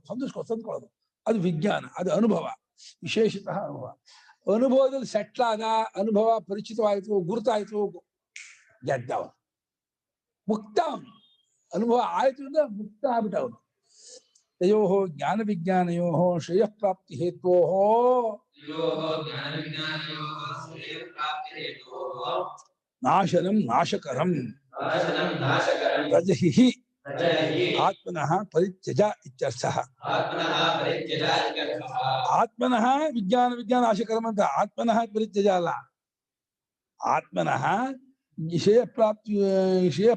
ತಂದ್ಕೊಳ್ಳೋದು, ಅದು ವಿಜ್ಞಾನ, ಅದು ಅನುಭವ, ವಿಶೇಷತಃ ಅನುಭವ. ಅನುಭವದಲ್ಲಿ ಸೆಟ್ಲ್ ಆದ, ಅನುಭವ ಪರಿಚಿತವಾಯಿತು, ಗುರುತಾಯಿತು, ಗೆದ್ದ ಅವನು, ಮುಕ್ತ ಅವನು. ಅನುಭವ ಆಯ್ತು ಅಂದ್ರೆ ಮುಕ್ತ ಆಗ್ಬಿಟ್ಟ ಅವನು. ತಯೋ ಜ್ಞಾನ ವಿಜ್ಞಾನಯೋ ಶ್ರೇಯ ಪ್ರಾಪ್ತಿ ಹೇತೋ ನಾಶನಂ ನಾಶಕರಂ ರಜಹಿ ಆತ್ಮನಃ ಪರಿತ್ಯಜ ಇತ್ಯರ್ಥಃ. ಆತ್ಮನಃ ವಿಜ್ಞಾನ ನಾಶಕರಂ ಅಂತ. ಆತ್ಮನಃ ಪರಿತ್ಯಜ ಅಲ್ಲ, ಆತ್ಮನಃ ವಿಷಯ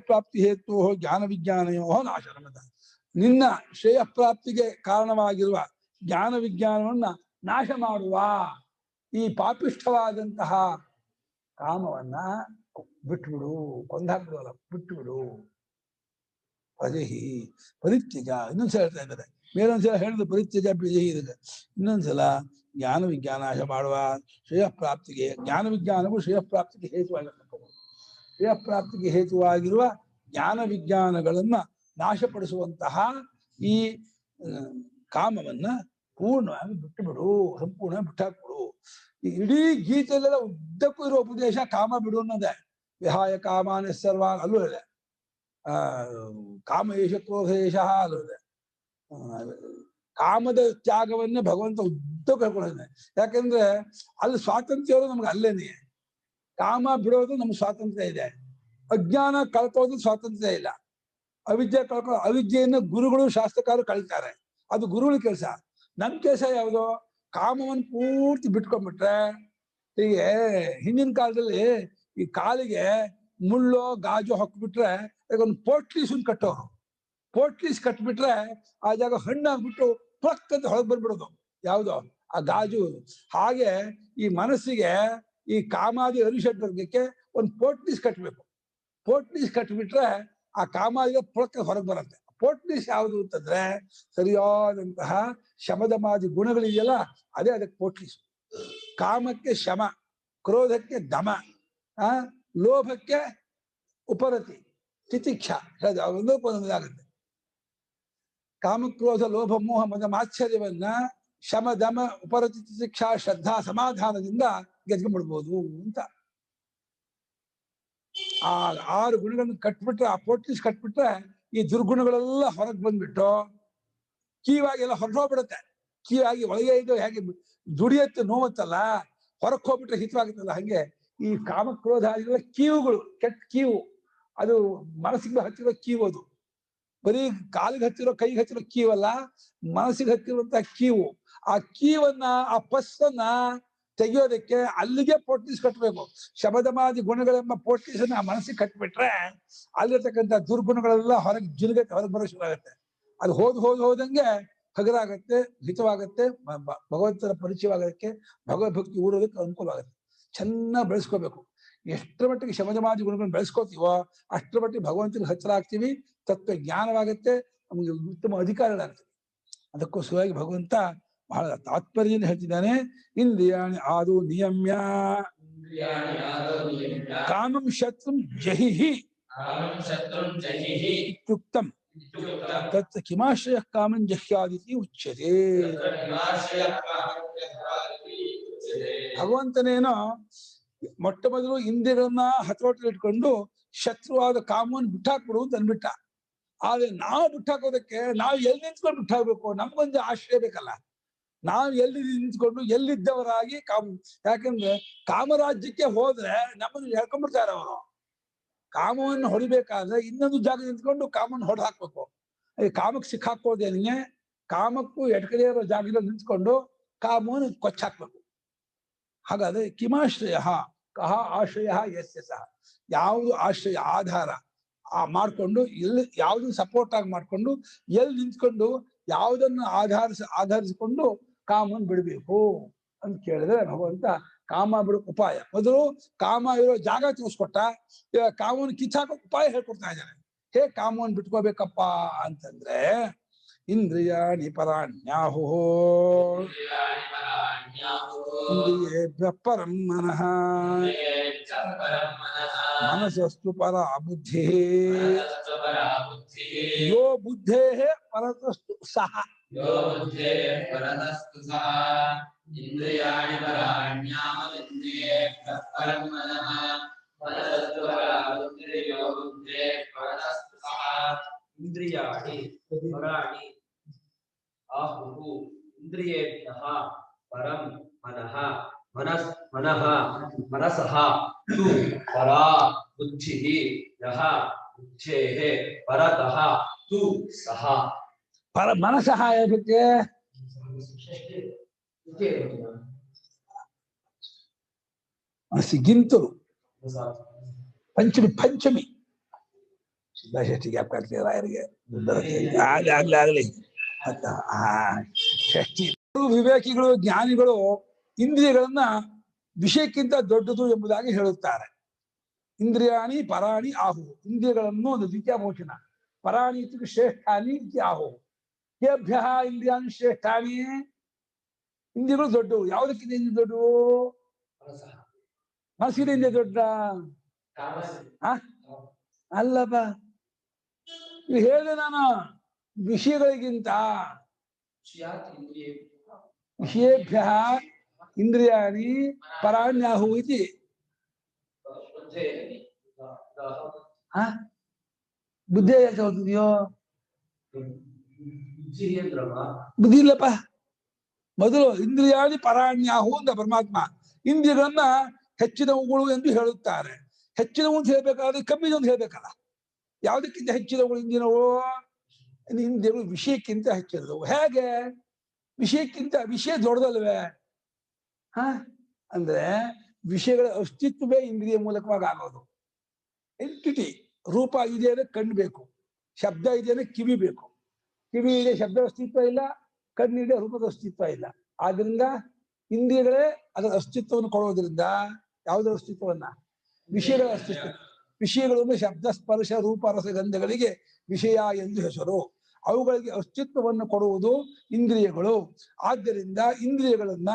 ಪ್ರಾಪ್ತಿ ಹೇತು ಜ್ಞಾನ ವಿಜ್ಞಾನಯೋ ನಾಶನಂ ಅಂತ. ನಿನ್ನ ಶ್ರೇಯ ಪ್ರಾಪ್ತಿಗೆ ಕಾರಣವಾಗಿರುವ ಜ್ಞಾನ ವಿಜ್ಞಾನವನ್ನ ನಾಶ ಮಾಡುವ ಈ ಪಾಪಿಷ್ಠವಾದಂತಹ ಕಾಮವನ್ನ ಬಿಟ್ಬಿಡು, ಕೊಂದಾಕ್ಬಿಡುವಲ್ಲ, ಬಿಟ್ಟುಬಿಡು. ಪ್ರಜಹಿ ಪರಿತ್ಯಜ. ಇನ್ನೊಂದ್ಸಲ ಹೇಳ್ತಾ ಇದ್ದಾರೆ, ಮೇಲೊಂದ್ಸಲ ಹೇಳಿದ್ರು ಪರಿತ್ಯಜ ಪ್ರಜಹಿ ಇದೆ. ಇನ್ನೊಂದ್ಸಲ ಜ್ಞಾನ ವಿಜ್ಞಾನ ನಾಶ ಮಾಡುವ ಶ್ರೇಯ ಪ್ರಾಪ್ತಿಗೆ. ಜ್ಞಾನ ವಿಜ್ಞಾನವು ಶ್ರೇಯ ಪ್ರಾಪ್ತಿಗೆ ಹೇತುವಾಗಿರ್ತಕ್ಕಂಥ, ಶ್ರೇಯ ಪ್ರಾಪ್ತಿಗೆ ಹೇತುವಾಗಿರುವ ಜ್ಞಾನ ವಿಜ್ಞಾನಗಳನ್ನ ನಾಶಪಡಿಸುವಂತಹ ಈ ಕಾಮವನ್ನ ಪೂರ್ಣವಾಗಿ ಬಿಟ್ಟುಬಿಡು, ಸಂಪೂರ್ಣ ಬಿಟ್ಟಾಕ್ಬಿಡು. ಈ ಇಡೀ ಗೀತೆಯಲ್ಲೆಲ್ಲ ಉದ್ದಕ್ಕೂ ಇರೋ ಉಪದೇಶ ಕಾಮ ಬಿಡು ಅನ್ನೋದೇ. ವಿಹಾಯ ಕಾಮಾನ ಸರ್ವಾನ್ ಅಲ್ಲೂ ಇದೆ, ಕಾಮ ಏಷ ಕ್ರೋಧ ಏಷ ಅಲ್ಲೂ ಇದೆ. ಕಾಮದ ತ್ಯಾಗವನ್ನೇ ಭಗವಂತ ಉದ್ದಕ್ಕೂ ಹೇಳ್ಕೊಂಡಿದ್ದಾನೆ. ಯಾಕಂದ್ರೆ ಅಲ್ಲಿ ಸ್ವಾತಂತ್ರ್ಯ ಇರೋದು ನಮ್ಗೆ ಅಲ್ಲೇನೆ. ಕಾಮ ಬಿಡೋದು ನಮ್ಗೆ ಸ್ವಾತಂತ್ರ್ಯ ಇದೆ, ಅಜ್ಞಾನ ಕಳ್ಕೊಳ್ಳೋದು ಸ್ವಾತಂತ್ರ್ಯ ಇಲ್ಲ. ಅವಿದ್ಯೆ ಕಳ್ಕೊಳ್ಳೋ, ಅವಿದ್ಯೆಯನ್ನು ಗುರುಗಳು ಶಾಸ್ತ್ರಕಾರರು ಕಳೀತಾರೆ, ಅದು ಗುರುಗಳ ಕೆಲಸ. ನಮ್ ಕೆಲಸ ಯಾವುದು? ಕಾಮವನ್ನು ಪೂರ್ತಿ ಬಿಟ್ಕೊಂಡ್ಬಿಟ್ರೆ. ಹೀಗೆ ಹಿಂದಿನ ಕಾಲದಲ್ಲಿ ಈ ಕಾಲಿಗೆ ಮುಳ್ಳೋ ಗಾಜು ಹಾಕ್ಬಿಟ್ರೆ ಒಂದು ಪೋಟ್ಲೀಸನ್ ಕಟ್ಟೋರು. ಪೋಟ್ಲೀಸ್ ಕಟ್ಬಿಟ್ರೆ ಆ ಜಾಗ ಹಣ್ಣಾಗ್ಬಿಟ್ಟು ಪ್ಲಕ್ ಅಂತ ಹೊರಗೆ ಬಂದ್ಬಿಡೋದು, ಯಾವ್ದೋ ಆ ಗಾಜು. ಹಾಗೆ ಈ ಮನಸ್ಸಿಗೆ ಈ ಕಾಮಾದಿ ಅರಿಷಡ್ವರ್ಗಕ್ಕೆ ಒಂದು ಪೋಟ್ಲೀಸ್ ಕಟ್ಟಬೇಕು. ಪೋಟ್ಲೀಸ್ ಕಟ್ಬಿಟ್ರೆ ಆ ಕಾಮಾದಿಗೆ ಪ್ಲಕ್ ಹೊರಗೆ ಬರುತ್ತೆ. ಪೋಟ್ಲೀಸ್ ಯಾವುದು ಅಂತಂದ್ರೆ ಸರಿಯಾದಂತಹ ಶಮದಮಾದಿ ಗುಣಗಳಿದೆಯಲ್ಲ, ಅದೇ ಅದಕ್ಕೆ ಪೋಟ್ಲೀಸ್. ಕಾಮಕ್ಕೆ ಶಮ, ಕ್ರೋಧಕ್ಕೆ ದಮ, ಲೋಭಕ್ಕೆ ಉಪರತಿ, ತಿತಿಕ್ಷ. ಒಂದೊಂದಾಗುತ್ತೆ. ಕಾಮಕ್ರೋಧ ಲೋಭ ಮೋಹ ಮದ ಮಾತ್ಸರ್ಯವನ್ನ ಶಮ ದಮ ಉಪರತಿ ತಿತಿಕ್ಷಾ ಶ್ರದ್ಧಾ ಸಮಾಧಾನದಿಂದ ಗೆದ್ಕೊಂಡ್ಬಿಡ್ಬೋದು ಅಂತ. ಆ 6 ಗುಣಗಳನ್ನು ಕಟ್ಬಿಟ್ರೆ, ಆ ಪೋಟ್ಲೀಸ್ ಕಟ್ಬಿಟ್ರೆ ಈ ದುರ್ಗುಣಗಳೆಲ್ಲ ಹೊರಗೆ ಬಂದ್ಬಿಟ್ಟು ಕೀವಾಗಿ ಎಲ್ಲ ಹೊರಟೋಗ್ಬಿಡುತ್ತೆ. ಕೀವಾಗಿ ಒಳಗೆ ಇದು ಹೇಗೆ ದುಡಿಯತ್ತೆ ನೋವತ್ತಲ್ಲ, ಹೊರಗೆ ಹೋಗ್ಬಿಟ್ರೆ ಹಿತವಾಗುತ್ತಲ್ಲ, ಹಂಗೆ ಈ ಕಾಮಕ್ರೋಧ ಆಗಿರೋ ಕೀವುಗಳು, ಕೆಟ್ಟ ಕೀವು, ಅದು ಮನಸ್ಸಿಗೆ ಹತ್ತಿರೋ ಕೀವು. ಅದು ಬರೀ ಕಾಲಿಗೆ ಹತ್ತಿರೋ ಕೈಗೆ ಹತ್ತಿರೋ ಕೀವಲ್ಲ, ಮನಸ್ಸಿಗೆ ಹತ್ತಿರುವಂತಹ ಕೀವು. ಆ ಕೀವನ್ನ, ಆ ಪಸ್ಸನ್ನ ತೆಗೆಯೋದಕ್ಕೆ ಅಲ್ಲಿಗೆ ಪೋಟ್ಲೀಸ್ ಕಟ್ಟಬೇಕು. ಶಬದಮಾದಿ ಗುಣಗಳೆಂಬ ಪೋಟ್ಲೀಸನ್ನ ಆ ಮನಸ್ಸಿಗೆ ಕಟ್ಬಿಟ್ರೆ ಅಲ್ಲಿರ್ತಕ್ಕಂಥ ದುರ್ಗುಣಗಳೆಲ್ಲ ಹೊರಗೆ ಜಿಲ್ಗತ್ತೆ, ಹೊರಗೆ ಬರೋ ಶುರು ಆಗುತ್ತೆ. ಅದು ಹೋದಂಗೆ ಹಗರಾಗತ್ತೆ, ಹಿತವಾಗತ್ತೆ, ಭಗವಂತನ ಪರಿಚಯವಾಗೋದಕ್ಕೆ, ಭಗವದ್ಭಕ್ತಿ ಊರೋದಕ್ಕೆ ಅನುಕೂಲವಾಗುತ್ತೆ. ಚೆನ್ನಾಗಿ ಬೆಳೆಸ್ಕೋಬೇಕು. ಎಷ್ಟರ ಮಟ್ಟಿಗೆ ಶಮದಮಾದಿ ಗುಣಗಳನ್ನು ಬೆಳೆಸ್ಕೋತೀವೋ ಅಷ್ಟರ ಮಟ್ಟಿಗೆ ಭಗವಂತನ ಹತ್ತಿರ ಆಗ್ತೀವಿ, ತತ್ವ ಜ್ಞಾನವಾಗತ್ತೆ, ನಮಗೆ ಉತ್ತಮ ಅಧಿಕಾರಗಳಾಗ್ತವೆ. ಅದಕ್ಕೋಸ್ಕರವಾಗಿ ಭಗವಂತ ಬಹಳ ತಾತ್ಪರ್ಯದಿಂದ ಹೇಳ್ತಿದ್ದಾನೆ. ಇಂದ್ರಿಯಾಣಿ ಆದು ನಿಯಮ್ಯ ಕಾಮಂ ಶತ್ರುಂ ಜಹಿಹಿ ಇತ್ಯುಕ್ತಂ ತತ್ ಕಿಮಾಶ್ರಯ ಕಾಮಂ ಜಹ್ಯಾದಿತಿ ಉಚ್ಯತೆ. ಭಗವಂತನೇನೋ ಮೊಟ್ಟ ಮೊದಲು ಇಂದ್ರಿಯಗಳನ್ನ ಹತೋಟಿಯಲ್ಲಿ ಇಟ್ಕೊಂಡು ಶತ್ರುವಾದ ಕಾಮವನ್ನು ಬಿಟ್ಟಾಕ್ಬಿಡು ಅಂತ ಅಂದ್ಬಿಟ್ಟ. ಆದ್ರೆ ನಾವು ಬಿಟ್ಟಾಕೋದಕ್ಕೆ ನಾವು ಎಲ್ಲಿ ನಿಂತ್ಕೊಂಡು ಬಿಟ್ಟಾಕ್ಬೇಕು? ನಮ್ಗೊಂದು ಆಶ್ರಯ ಬೇಕಲ್ಲ. ನಾವು ಎಲ್ಲಿ ನಿಂತ್ಕೊಂಡು ಎಲ್ಲಿದ್ದವರಾಗಿ ಯಾಕಂದ್ರೆ ಕಾಮರಾಜ್ಯಕ್ಕೆ ಹೋದ್ರೆ ನಮ್ಮನ್ನು ಹೇಳ್ಕೊಂಡ್ಬಿಡ್ತಾರೆ ಅವರು. ಕಾಮವನ್ನು ಹೊಡಿಬೇಕಾದ್ರೆ ಇನ್ನೊಂದು ಜಾಗ ನಿಂತ್ಕೊಂಡು ಕಾಮನ್ನು ಹೊಡೆದು ಹಾಕ್ಬೇಕು. ಕಾಮಕ್ಕೆ ಸಿಕ್ಕಾಕೋದೇನೆ, ಕಾಮಕ್ಕೂ ಎಟ್ಕಡೆ ಇರೋ ಜಾಗದಲ್ಲಿ ನಿಂತ್ಕೊಂಡು ಕಾಮವನ್ನು ಕೊಚ್ಚಾಕ್ಬೇಕು. ಹಾಗಾದ್ರೆ ಕಿಮಾಶ್ರಯ ಕಹ ಆಶ್ರಯ ಯಸ್ಯ ಸಹ, ಯಾವುದು ಆಶ್ರಯ ಆಧಾರ, ಮಾಡ್ಕೊಂಡು ಎಲ್ಲಿ ಯಾವ್ದನ್ನ ಸಪೋರ್ಟ್ ಆಗಿ ಮಾಡ್ಕೊಂಡು ಎಲ್ಲಿ ನಿಂತ್ಕೊಂಡು ಯಾವುದನ್ನು ಆಧರಿಸಿಕೊಂಡು ಕಾಮನ್ ಬಿಡಬೇಕು ಅಂತ ಕೇಳಿದ್ರೆ ಭಗವಂತ ಕಾಮ ಬಿಡೋ ಉಪಾಯ ಮೊದಲು ಕಾಮ ಇರೋ ಜಾಗ ತಿಳಿಸ್ಕೊಟ್ಟ, ಇವಾಗ ಕಾಮವನ್ನು ಕಿತ್ತಾಕೋ ಉಪಾಯ ಹೇಳ್ಕೊಡ್ತಾ ಇದ್ದಾನೆ. ಹೇ ಕಾಮವನ್ನು ಬಿಟ್ಕೋಬೇಕಪ್ಪ ಅಂತಂದ್ರೆ ಇಂದ್ರಿಯಾಣಿ ಪರಾಣ್ಯಾಹು ಇಂದ್ರಿಯೇಭ್ಯಃ ಪರಂ ಮನಃ ಮನಸಸ್ತು ಪರಾ ಬುದ್ಧಿ ಯೋ ಬುದ್ಧೇಃ ಪರತಸ್ತು ಸಹ. ಇಂದ್ರಿಯಾಣಿ ಪರಾಣ್ಯಾಮವಿಂದ್ರಿಯೇಭ್ಯಃ ಪರಂ ಮನಃ ಮನಸಸ್ತು ಪರಾ ಬುದ್ಧಿರ್ಯೋ ಬುದ್ಧೇಃ ಪರತಸ್ತು ಸಹ. ಇಂದ್ರಿಯಾಣಿ ಪರಾಣಿ ಆಹುಃ ಇಂದ್ರಿಯೇಭ್ಯಃ ಪರಂ ಮನಃ ಮನಸಃ ತು ಪರಾ ಬುದ್ಧಿಃ ಯಃ ಬುದ್ಧೇಃ ಪರತಃ ತು ಸಹ. ಮನಸಃ ಹೇಳಕ್ಕೆ ಮನಸ್ಸಿಗಿಂತಲೂ ಪಂಚಮಿ ಸಿದ್ಧಾಶಷ್ಟಿ ಜ್ಞಾಪಕ ಆಗ್ತದೆ ರಾಯರಿಗೆ. ಆಗ್ಲಿ ಷಷ್ಠಿ. ವಿವೇಕಿಗಳು ಜ್ಞಾನಿಗಳು ಇಂದ್ರಿಯಗಳನ್ನ ವಿಷಯಕ್ಕಿಂತ ದೊಡ್ಡದು ಎಂಬುದಾಗಿ ಹೇಳುತ್ತಾರೆ. ಇಂದ್ರಿಯಾಣಿ ಪರಾಣಿ ಆಹು, ಇಂದ್ರಿಯಗಳನ್ನು ಒಂದು ದ್ವಿತೀಯಭೂಷಣ, ಪರಾಣಿ ಇತ್ಯುಕ್ತೆ ಶ್ರೇಷ್ಠಾನಿ ಇತಿ ಆಹು. ಕೇಭ್ಯ ಇಂದ್ರಿಯಾಣಿ ಶ್ರೇಷ್ಠಾನಿ, ಇಂದ್ರಿಯಗಳು ದೊಡ್ಡವು. ಯಾವುದಕ್ಕಿಂತ ಇಂದ್ರಿಯ ದೊಡ್ಡವು? ಮನಸ್ಸಿನ ಇಂದ್ರಿಯ ದೊಡ್ಡ ಅಲ್ಲಪ್ಪ. ಇದು ಹೇಳಿದೆ ನಾನು, ವಿಷಯಗಳಿಗಿಂತ ವಿಷಯೇಭ್ಯ ಇಂದ್ರಿಯಾಣಿ ಪರಾಣ್ಯಾಹು ಇತಿ. ಬುದ್ಧಿ ಯಾಕೆ ಹೋಗ್ತಿದ್ಯೋ? ಬುದ್ಧಿ ಇಲ್ಲಪ್ಪ. ಮೊದಲು ಇಂದ್ರಿಯಾಣಿ ಪರಾಣ್ಯಾಹು ಅಂತ ಪರಮಾತ್ಮ ಇಂದ್ರಿಯಗಳನ್ನ ಹೆಚ್ಚಿನವುಗಳು ಎಂದು ಹೇಳುತ್ತಾರೆ. ಹೆಚ್ಚಿನವು ಅಂತ ಹೇಳ್ಬೇಕಾದ್ರೆ ಕಮ್ಮಿನವು ಅಂತ ಹೇಳ್ಬೇಕಲ್ಲ. ಯಾವುದಕ್ಕಿಂತ ಹೆಚ್ಚಿನವುಗಳು ಇಂದಿನವು? ಇಂದ್ರಿಯಗಳು ವಿಷಯಕ್ಕಿಂತ ಹೆಚ್ಚಿನವು. ಹೇಗೆ ವಿಷಯಕ್ಕಿಂತ? ವಿಷಯ ದೊಡ್ಡದಲ್ವೇ? ಅಂದ್ರೆ ವಿಷಯಗಳ ಅಸ್ತಿತ್ವವೇ ಇಂದ್ರಿಯ ಮೂಲಕವಾಗಿ ಆಗೋದು. ಎಂಟಿಟಿ, ರೂಪ ಇದೆ ಅಂದ್ರೆ ಕಣ್ಣು ಬೇಕು, ಶಬ್ದ ಇದೆ ಅಂದ್ರೆ ಕಿವಿ ಬೇಕು. ಕಿವಿ ಇದೆ, ಶಬ್ದ ಅಸ್ತಿತ್ವ ಇಲ್ಲ. ಕಣ್ಣಿದೆ, ರೂಪದ ಅಸ್ತಿತ್ವ ಇಲ್ಲ. ಆದ್ರಿಂದ ಇಂದ್ರಿಯಗಳೇ ಅದರ ಅಸ್ತಿತ್ವವನ್ನು ಕೊಡೋದ್ರಿಂದ ಯಾವುದರ ಅಸ್ತಿತ್ವವನ್ನ? ವಿಷಯಗಳ ಅಸ್ತಿತ್ವ. ವಿಷಯಗಳನ್ನು ಶಬ್ದ ಸ್ಪರ್ಶ ರೂಪ ರಸಗಂಧಗಳಿಗೆ ವಿಷಯ ಎಂದು ಹೆಸರು. ಅವುಗಳಿಗೆ ಅಸ್ತಿತ್ವವನ್ನು ಕೊಡುವುದು ಇಂದ್ರಿಯಗಳು. ಆದ್ದರಿಂದ ಇಂದ್ರಿಯಗಳನ್ನ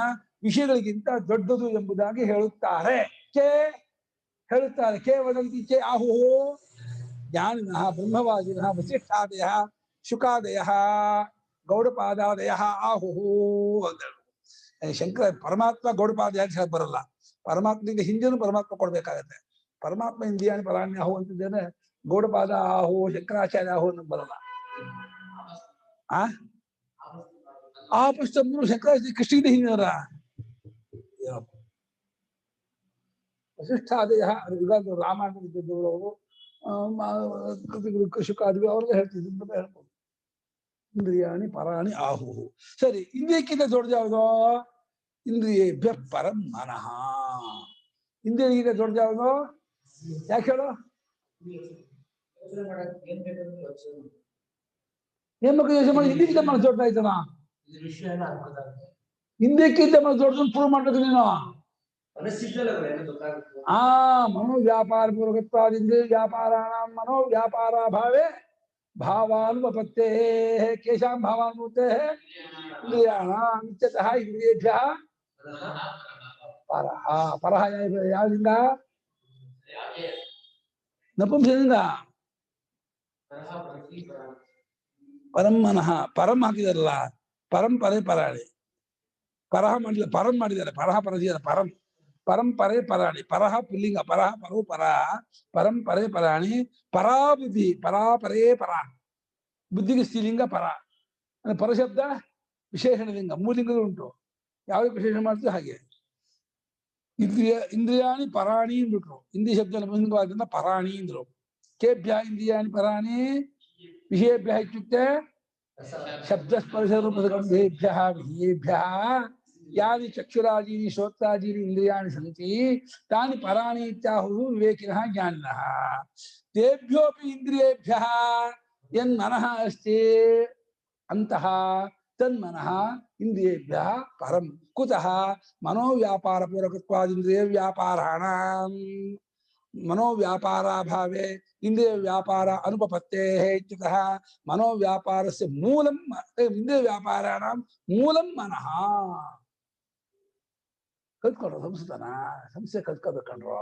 ವಿಷಯಗಳಿಗಿಂತ ದೊಡ್ಡದು ಎಂಬುದಾಗಿ ಹೇಳುತ್ತಾರೆ. ಕೇ ವದಂತಿ ಚೇ ಆಹುಃ ಜ್ಞಾನಿನಃ ಬ್ರಹ್ಮವಾದಿನಃ ವಸಿಷ್ಠಾದಯ ಶುಕಾದಯ ಗೌಡಪಾದಾದಯ ಆಹುಃ ಅಂತ. ಶಂಕರ ಪರಮಾತ್ಮ ಗೌಡಪಾದ ಯಾಕೆ ಬರಲ್ಲ? ಪರಮಾತ್ಮನಿಂದ ಹಿಂದೆನೂ ಪರಮಾತ್ಮ ಕೊಡ್ಬೇಕಾಗತ್ತೆ. ಪರಮಾತ್ಮ ಇಂದ್ರಿಯಾಣಿ ಪರಾಣ್ಯಾಹು ಅಂತಿದ್ದೇನೆ, ಗೌಡಪಾದ ಆಹು ಶಂಕರಾಚಾರ್ಯ ಆಹು ಅನ್ನೋದು ಬರಲ್ಲ. ಆ ಪುಸ್ತಕ ಶಂಕರಾಚಾರ್ಯ ಕೃಷ್ಣಗಿಂತ ಹಿಂದಿನವರ. ವಸಿಷ್ಠಾದಯ ರಾಮಾಯಣ ಇದ್ದವರು ಶುಕಾದಿಗಳು ಅವ್ರಿಗೆ ಹೇಳ್ತಿದ್ರು ಹೇಳ್ಬೋದು. ಇಂದ್ರಿಯಾಣಿ ಪರಾಣಿ ಆಹುಹು. ಸರಿ, ಇಂದ್ರಿಯಕ್ಕಿಂತ ದೊಡ್ಡದು ಯಾವುದು? ಇಂದ್ರಿಯೇಭ್ಯ ಪರಂ ಮನಃ. ಇಂದ್ರಿಯಕ್ಕಿಂತ ದೊಡ್ಡದು ಯಾವುದು? ಯಾಕೆ ಹೇಳು? ಏನ್ ಮಕ್ಕಳು ಯೋಚನೆ ಮಾಡಿ? ಇಂದ್ರಿಯಕ್ಕಿಂತ ಮನಸ್ಸು ದೊಡ್ಡದಾಯ್ತನ? ಇಂದ್ರಿಯಕ್ಕಿಂತ ಮನಸ್ಸು ದೊಡ್ಡದನ್ನು ಪ್ರೂವ್ ಮಾಡ್ಬೇಕು ನೀನು. ಮನೋ ವ್ಯಾಪಾರ ಪೂರ್ವಕತ್ವಾದಿಂದ ವ್ಯಾಪಾರಾಣ ಮನೋ ವ್ಯಾಪಾರ ಭಾವೇ ಭಾವಾನುಪತ್ತೇ ಕೇಶಾಂ ಭಾವಾನುಪತ್ತೇ ಇಂದ್ರಿಯಾಣಾಂ ಇತ್ಯತಃ ಇಂದ್ರಿಯೇಭ್ಯಃ ಪರಃ. ಪರಃ ಯಾವ್ದಿಂದ? ನಪುಂಸಕಲಿಂಗ. ಪರಂ ಮನಃ. ಪರಂ ಹಾಕಿದಾರಲ್ಲ, ಪರಂಪರೆ ಪರಾಣಿ. ಪರಹ ಮಾಡಿಲ್ಲ, ಪರಂ ಮಾಡಿದ್ದಾರೆ. ಪರಹ ಪರದಿದ್ದಾರೆ. ಪರಂ ಪರಂಪರೆ ಪರಾಣಿ. ಪರಹ ಪುಲ್ಲಿಂಗ. ಪರಹ ಪರೋ ಪರ ಪರಂಪರೆ ಪರಾಣಿ. ಪರಾ ಬುದ್ಧಿ. ಪರಾಪರೇ ಪರ. ಬುದ್ಧಿಗೆ ಸ್ತ್ರೀಲಿಂಗ ಪರ. ಅಂದ್ರೆ ಪರಶಬ್ದ ವಿಶೇಷಣಲಿಂಗ. ಮೂಲಿಂಗಗಳು ಉಂಟು. ಯಾವ್ದು ವಿಶೇಷಣ ಮಾಡ್ತೀವಿ ಹಾಗೆ. ಇಂದ್ರಿಯಾಣಿ ಪರಾಣಿ ಅಂದ್ಬಿಟ್ರು. ಇಂದ್ರಿಯ ಶಬ್ದ ನಪುಂಸಕವಾದ್ರಿಂದ ಪರಾಣಿ ಅಂದ್ರು. ಕೇಭ್ಯ ಇಂದ್ರಿಯಾಣಿ ಪರಾಣಿ ವಿಷಯೇಭ್ಯ ಇತ್ಯುಕ್ತೆ ಶಬ್ದ ಸ್ಪರ್ಶ ರೂಪದ ಗಂಧೇಭ್ಯ ವಿಷಯೇಭ್ಯ ಯಾನಿ ಚಕ್ಷುರಾದೀನಿ ಶ್ರೋತ್ರಾದೀನಿ ಇಂದ್ರಿಯಾಣಿ ಸಂತಿ ತಾನಿ ಪರಾಣಿ ಇತ್ಯಾಹುಃ ವಿವೇಕಿನಃ ಜ್ಞಾನಿನಃ ತೇಭ್ಯೋಪಿ ಇಂದ್ರಿಯೇಭ್ಯಃ ಯನ್ಮನಃ ಅಸ್ತಿ ಅಂತಃ ತನ್ಮನಃ ಇಂದ್ರಿಯೇಭ್ಯಃ ಪರಂ ಕುತಃ ಮನೋವ್ಯಾಪಾರಪೂರಕತ್ವಾದಿಂದ್ರಿಯ ವ್ಯಾಪಾರಾಣಾಂ मनोव्यापाराभावे इंद्रिय व्यापार अनुपपत्तेः इत्यतः मनोव्यापारस्य मूलं इंद्रिय व्यापाराणां मूलं मनः कल्त्ಕೊಂಡ್ರು ಸಂಸ್ಕೃತನ ಸಂಸ್ಥೆ ಕಲ್ತ್ಕೋಬೇಕಂಡ್ರು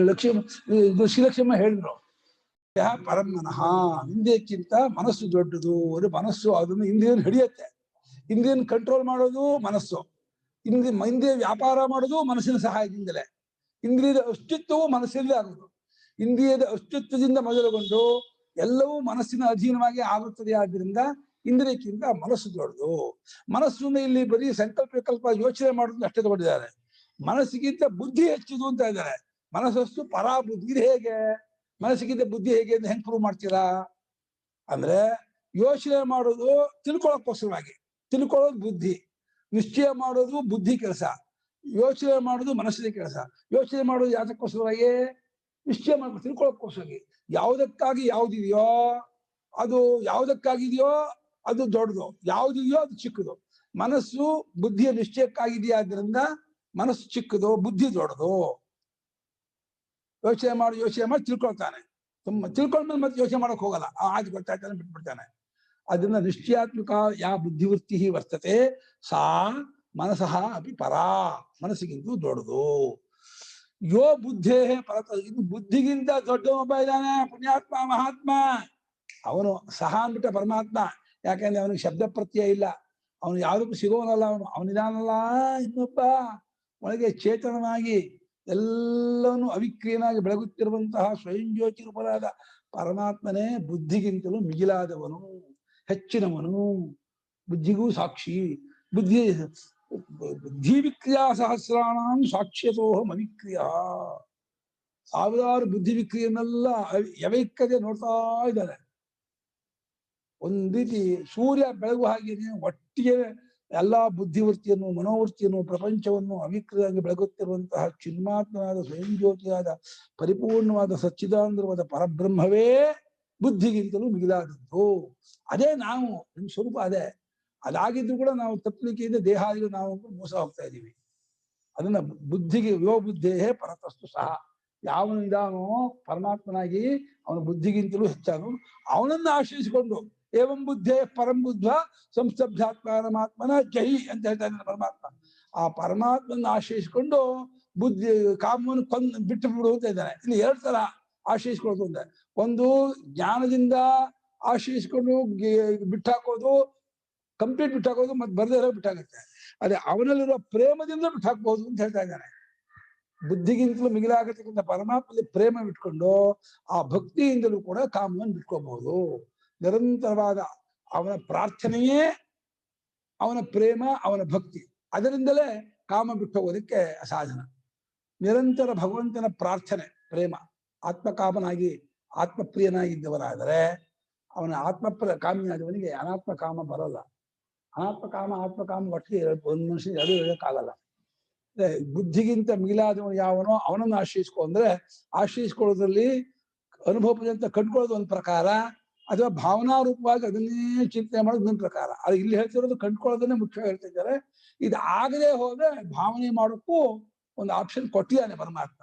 ಲಕ್ಷ್ಮಿ ಶ್ರೀಲಕ್ಷ್ಮಮ್ಮ ಹೇಳಿದ್ರು ಪರಂ ಮನಃ ಇಂದ್ರಿಯಕ್ಕಿಂತ ಮನಸ್ಸು ದೊಡ್ಡದು ಅದು ಮನಸ್ಸು ಅದನ್ನು ಇಂದ್ರಿಯನ್ ಹಿಡಿಯುತ್ತೆ ಇಂದ್ರಿಯನ್ ಕಂಟ್ರೋಲ್ ಮಾಡೋದು ಮನಸ್ಸು ಇಂದ್ರಿಯ ವ್ಯಾಪಾರ ಮಾಡೋದು ಮನಸ್ಸಿನ ಸಹಾಯದಿಂದಲೇ ಇಂದ್ರಿಯದ ಅಸ್ತಿತ್ವವು ಮನಸ್ಸಲ್ಲೇ ಆಗುವುದು ಇಂದ್ರಿಯದ ಅಸ್ತಿತ್ವದಿಂದ ಮೊದಲುಗೊಂಡು ಎಲ್ಲವೂ ಮನಸ್ಸಿನ ಅಧೀನವಾಗಿ ಆಗುತ್ತದೆ ಆದ್ದರಿಂದ ಇಂದ್ರಿಯಕ್ಕಿಂತ ಮನಸ್ಸು ದೊಡ್ಡದು ಮನಸ್ಸನ್ನು ಇಲ್ಲಿ ಬರೀ ಸಂಕಲ್ಪ ವಿಕಲ್ಪ ಯೋಚನೆ ಮಾಡೋದು ಅಷ್ಟೇ ತಗೊಂಡಿದ್ದಾರೆ ಮನಸ್ಸಿಗಿಂತ ಬುದ್ಧಿ ಹೆಚ್ಚಿದು ಅಂತ ಇದ್ದಾರೆ ಮನಸ್ಸು ಪರಾ ಬುದ್ಧಿ ಇದು ಹೇಗೆ ಮನಸ್ಸಿಗಿಂತ ಬುದ್ಧಿ ಹೇಗೆ ಅಂತ ಹೆಂಗ್ ಪ್ರೂವ್ ಮಾಡ್ತೀರಾ ಅಂದ್ರೆ ಯೋಚನೆ ಮಾಡೋದು ತಿಳ್ಕೊಳ್ಳೋಕ್ಕೋಸ್ಕರವಾಗಿ ತಿಳ್ಕೊಳ್ಳೋದು ಬುದ್ಧಿ ನಿಶ್ಚಯ ಮಾಡೋದು ಬುದ್ಧಿ ಕೆಲಸ ಯೋಚನೆ ಮಾಡೋದು ಮನಸ್ಸಿನ ಕೆಲಸ ಯೋಚನೆ ಮಾಡೋದು ಯಾತಕ್ಕೋಸ್ಕರವಾಗಿ ನಿಶ್ಚಯ ಮಾಡ್ಕೊಂಡು ತಿಳ್ಕೊಳ್ಳೋಕ್ಕೋಸ್ಕರವಾಗಿ ಯಾವುದಕ್ಕಾಗಿ ಯಾವುದಿದೆಯೋ ಅದು ಯಾವುದಕ್ಕಾಗಿದೆಯೋ ಅದು ದೊಡ್ಡದು ಯಾವುದಿದೆಯೋ ಅದು ಚಿಕ್ಕದು ಮನಸ್ಸು ಬುದ್ಧಿಯ ನಿಶ್ಚಯಕ್ಕಾಗಿದೆಯಾದ್ರಿಂದ ಮನಸ್ಸು ಚಿಕ್ಕದು ಬುದ್ಧಿ ದೊಡ್ಡದು ಯೋಚನೆ ಮಾಡಿ ತಿಳ್ಕೊಳ್ತಾನೆ ತುಂಬ ತಿಳ್ಕೊಂಡ್ಮೇಲೆ ಮತ್ತೆ ಯೋಚನೆ ಮಾಡಕ್ ಹೋಗಲ್ಲ ಆಯ್ತು ಗೊತ್ತಾಯ್ತಾನೆ ಬಿಟ್ಬಿಡ್ತಾನೆ ಅದನ್ನ ನಿಶ್ಚಯಾತ್ಮಕ ಯಾ ಬುದ್ಧಿವೃತ್ತಿ ವರ್ತತೆ ಸಾ ಮನಸಃ ಅಪಿ ಪರಾ ಮನಸ್ಸಿಗಿಂತ ದೊಡ್ಡದು ಯೋ ಬುದ್ಧೇ ಪರತ ಇದು ಬುದ್ಧಿಗಿಂತ ದೊಡ್ಡ ಒಬ್ಬ ಇದ್ದಾನೆ ಪುಣ್ಯಾತ್ಮ ಮಹಾತ್ಮ ಅವನು ಸಹ ಅಂದ್ಬಿಟ್ಟ ಪರಮಾತ್ಮ ಯಾಕಂದ್ರೆ ಅವನಿಗೆ ಶಬ್ದ ಪ್ರತ್ಯಯ ಇಲ್ಲ ಅವನು ಯಾವುದಕ್ಕೂ ಸಿಗೋನಲ್ಲ ಅವನಿದಾನಲ್ಲ ಇನ್ನೊಬ್ಬ ಒಳಗೆ ಚೇತನನಾಗಿ ಎಲ್ಲವನ್ನೂ ಅವಿಕ್ರಿಯನಾಗಿ ಬೆಳಗುತ್ತಿರುವಂತಹ ಸ್ವಯಂ ಜ್ಯೋತಿ ರೂಪರಾದ ಪರಮಾತ್ಮನೇ ಬುದ್ಧಿಗಿಂತಲೂ ಮಿಗಿಲಾದವನು ಹೆಚ್ಚಿನವನು ಬುದ್ಧಿಗೂ ಸಾಕ್ಷಿ ಬುದ್ಧಿ ವಿಕ್ರಿಯಾ ಸಹಸ್ರಾಣಾಂ ಸಾಕ್ಷ್ಯತೋಹಂ ಅವಿಕ್ರಿಯ ಸಾವಿರಾರು ಬುದ್ಧಿ ವಿಕ್ರಿಯನ್ನೆಲ್ಲ ಅವೈಕ್ಯತೆ ನೋಡ್ತಾ ಇದ್ದಾರೆ ಒಂದ್ ರೀತಿ ಸೂರ್ಯ ಬೆಳಗು ಹಾಗೇನೆ ಒಟ್ಟಿಗೆ ಎಲ್ಲಾ ಬುದ್ಧಿವೃತ್ತಿಯನ್ನು ಮನೋವೃತ್ತಿಯನ್ನು ಪ್ರಪಂಚವನ್ನು ಅವಿಕ್ರಿಯಾಗಿ ಬೆಳಗುತ್ತಿರುವಂತಹ ಚಿನ್ಮಾತ್ಮನಾದ ಸ್ವಯಂ ಜ್ಯೋತಿಯಾದ ಪರಿಪೂರ್ಣವಾದ ಸಚ್ಚಿದಾನಂದವಾದ ಪರಬ್ರಹ್ಮವೇ ಬುದ್ಧಿಗಿಂತಲೂ ಮಿಗಿಲಾದದ್ದು ಅದೇ ನಾವು ನಿಮ್ ಸ್ವರೂಪ ಅದೇ ಅದಾಗಿದ್ದು ಕೂಡ ನಾವು ತಪ್ಪಲಿಕೆಯಿಂದ ದೇಹಾದಿಗಳು ನಾವು ಮೋಸ ಹೋಗ್ತಾ ಇದ್ದೀವಿ ಅದನ್ನ ಬುದ್ಧಿಗೆ ಯೋ ಬುದ್ಧೇ ಪರತಸ್ತು ಸಹ ಯಾವನು ಇದಾನೋ ಪರಮಾತ್ಮನಾಗಿ ಅವನ ಬುದ್ಧಿಗಿಂತಲೂ ಹೆಚ್ಚಾನು ಅವನನ್ನ ಆಶ್ರಯಿಸಿಕೊಂಡು ಏವಂ ಬುದ್ಧೇ ಪರಂ ಬುದ್ಧ ಸಂಸ್ತಬ್ಧಾತ್ಮ ಪರಮಾತ್ಮನ ಜೈ ಅಂತ ಹೇಳ್ತಾ ಇದ್ದಾನೆ ಪರಮಾತ್ಮ ಆ ಪರಮಾತ್ಮನ ಆಶ್ರಯಿಸಿಕೊಂಡು ಬುದ್ಧಿ ಕಾಮವನ್ನು ಬಿಟ್ಟು ಬಿಡು ಅಂತ ಇದ್ದಾನೆ ಇಲ್ಲಿ ಎರಡು ತರ ಆಶ್ರಯಿಸ್ಕೊಳ್ಳೋದು ಅಂತ ಒಂದು ಜ್ಞಾನದಿಂದ ಆಶ್ರಯಿಸ್ಕೊಂಡು ಬಿಟ್ಟಾಕೋದು ಕಂಪ್ಲೀಟ್ ಬಿಟ್ಟಾಕೋದು ಮತ್ತೆ ಬರದೇ ಇರೋ ಬಿಟ್ಟಾಗುತ್ತೆ ಅದೇ ಅವನಲ್ಲಿರೋ ಪ್ರೇಮದಿಂದ ಬಿಟ್ಟಾಕ್ಬಹುದು ಅಂತ ಹೇಳ್ತಾ ಇದ್ದಾನೆ ಬುದ್ಧಿಗಿಂತಲೂ ಮಿಗಿಲಾಗತಕ್ಕಂಥ ಪರಮಾತ್ಮಲ್ಲಿ ಪ್ರೇಮ ಬಿಟ್ಕೊಂಡು ಆ ಭಕ್ತಿಯಿಂದಲೂ ಕೂಡ ಕಾಮವನ್ನು ಬಿಟ್ಕೋಬಹುದು ನಿರಂತರವಾದ ಅವನ ಪ್ರಾರ್ಥನೆಯೇ ಅವನ ಪ್ರೇಮ ಅವನ ಭಕ್ತಿ ಅದರಿಂದಲೇ ಕಾಮ ಬಿಟ್ಟು ಹೋಗೋದಕ್ಕೆ ಸಾಧನ ನಿರಂತರ ಭಗವಂತನ ಪ್ರಾರ್ಥನೆ ಪ್ರೇಮ ಆತ್ಮಕಾಮನಾಗಿ ಆತ್ಮಪ್ರಿಯನಾಗಿದ್ದವರಾದರೆ ಅವನ ಕಾಮಿಯಾದವನಿಗೆ ಅನಾತ್ಮ ಕಾಮ ಬರಲ್ಲ ಆತ್ಮಕಾಮ ಒಟ್ಟಿಗೆ ಒಂದು ಮನುಷ್ಯ ಅದು ಹೇಳಕ್ಕಾಗಲ್ಲ ಬುದ್ಧಿಗಿಂತ ಮಿಗಿಲಾದವನು ಯಾವನೋ ಅವನನ್ನು ಆಶ್ರಯಿಸ್ಕೊ ಅಂದ್ರೆ ಆಶ್ರಯಿಸ್ಕೊಳ್ಳೋದ್ರಲ್ಲಿ ಅನುಭವ ಪರ್ಯಂತ ಕಂಡ್ಕೊಳ್ಳೋದು ಒಂದು ಪ್ರಕಾರ ಅಥವಾ ಭಾವನಾ ರೂಪವಾಗಿ ಅದನ್ನೇ ಚಿಂತನೆ ಮಾಡೋದು ಇನ್ನೊಂದು ಪ್ರಕಾರ ಅದು ಇಲ್ಲಿ ಹೇಳ್ತಿರೋದು ಕಂಡ್ಕೊಳ್ಳೋದನ್ನೇ ಮುಖ್ಯವಾಗಿ ಹೇಳ್ತಿದ್ದಾರೆ ಇದು ಆಗದೆ ಹೋದ್ರೆ ಭಾವನೆ ಮಾಡೋಕ್ಕೂ ಒಂದು ಆಪ್ಷನ್ ಕೊಟ್ಟಿದ್ದಾನೆ ಪರಮಾತ್ಮ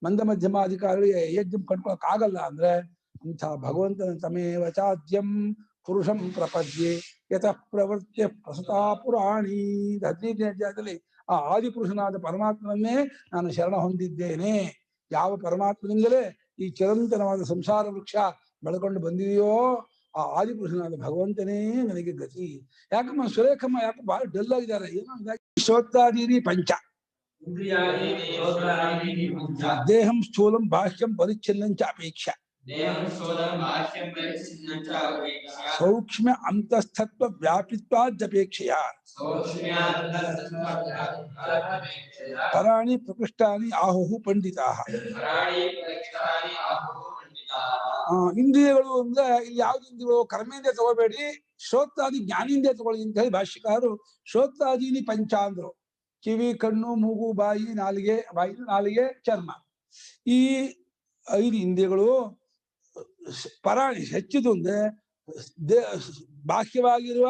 ಮಂದ ಮಧ್ಯಮ ಅಧಿಕಾರಿಗಳಿಗೆ ಯಜ್ಞ ಕಂಡ್ಕೊಳಕ್ ಆಗಲ್ಲ ಅಂದ್ರೆ ಅಂಥ ಭಗವಂತನ ತಮೇವ ಚಾದ್ಯಂ ಪುರುಷಂ ಪ್ರಪದ್ಯೆ ಯತಃ ಪ್ರವೃತ್ಯ ಪ್ರಸತಾ ಪುರಾಣಿ 15ನೇ ಅಧ್ಯಾಯದಲ್ಲಿ ಆ ಆದಿಪುರುಷನಾದ ಪರಮಾತ್ಮನನ್ನೇ ನಾನು ಶರಣ ಹೊಂದಿದ್ದೇನೆ ಯಾವ ಪರಮಾತ್ಮನಿಂದಲೇ ಈ ಚಿರಂತನವಾದ ಸಂಸಾರ ವೃಕ್ಷ ಬೆಳ್ಕೊಂಡು ಬಂದಿದೆಯೋ ಆ ಆದಿಪುರುಷನಾದ ಭಗವಂತನೇ ನನಗೆ ಗತಿ ಯಾಕಮ್ಮ ಸುರೇಖಮ್ಮ ಯಾಕೆ ಬಹಳ ಡಲ್ ಆಗಿದ್ದಾರೆ ಏನೋ ಶ್ರೋತ್ರಾದೀನಿ ಪಂಚ ದೇಹಂ ಸ್ಥೂಲಂ ಬಾಹ್ಯಂ ಪರಿಚ್ಛಿನ್ನಂ ಚ ಅಪೇಕ್ಷ ಸೌಕ್ಷ್ಮ ಅಂತಸ್ಥತ್ವ ವ್ಯಾಪಿತ್ವಾದಪೇಕ್ಷೆಯ ಪರಾಣಿ ಪ್ರಕೃಷ್ಟಾನಿ ಆಹುಹು ಪಂಡಿತಾಃ ಇಂದ್ರಿಯಗಳು ಅಂದ್ರೆ ಇಲ್ಲಿ ಯಾವ್ದು ಇಂದ್ರಿಯಗಳು ಕರ್ಮೇಂದ್ರಿಯ ತಗೋಬೇಡಿ, ಶ್ರೋತ್ರಾದಿ ಜ್ಞಾನೇಂದ್ರಿಯ ತಗೊಳ್ಳಿ ಅಂತ ಹೇಳಿ ಭಾಷ್ಯಕಾರರು ಶ್ರೋತ್ರಾದೀನಿ ಪಂಚ ಅಂದ್ರು. ಕಿವಿ, ಕಣ್ಣು, ಮೂಗು, ಬಾಯಿ, ನಾಲಿಗೆ, ಚರ್ಮ, ಈ 5 ಇಂದ್ರಿಯಗಳು ಪರಾಣಿ ಹೆಚ್ಚಿದು ಅಂದ್ರೆ ಬಾಹ್ಯವಾಗಿರುವ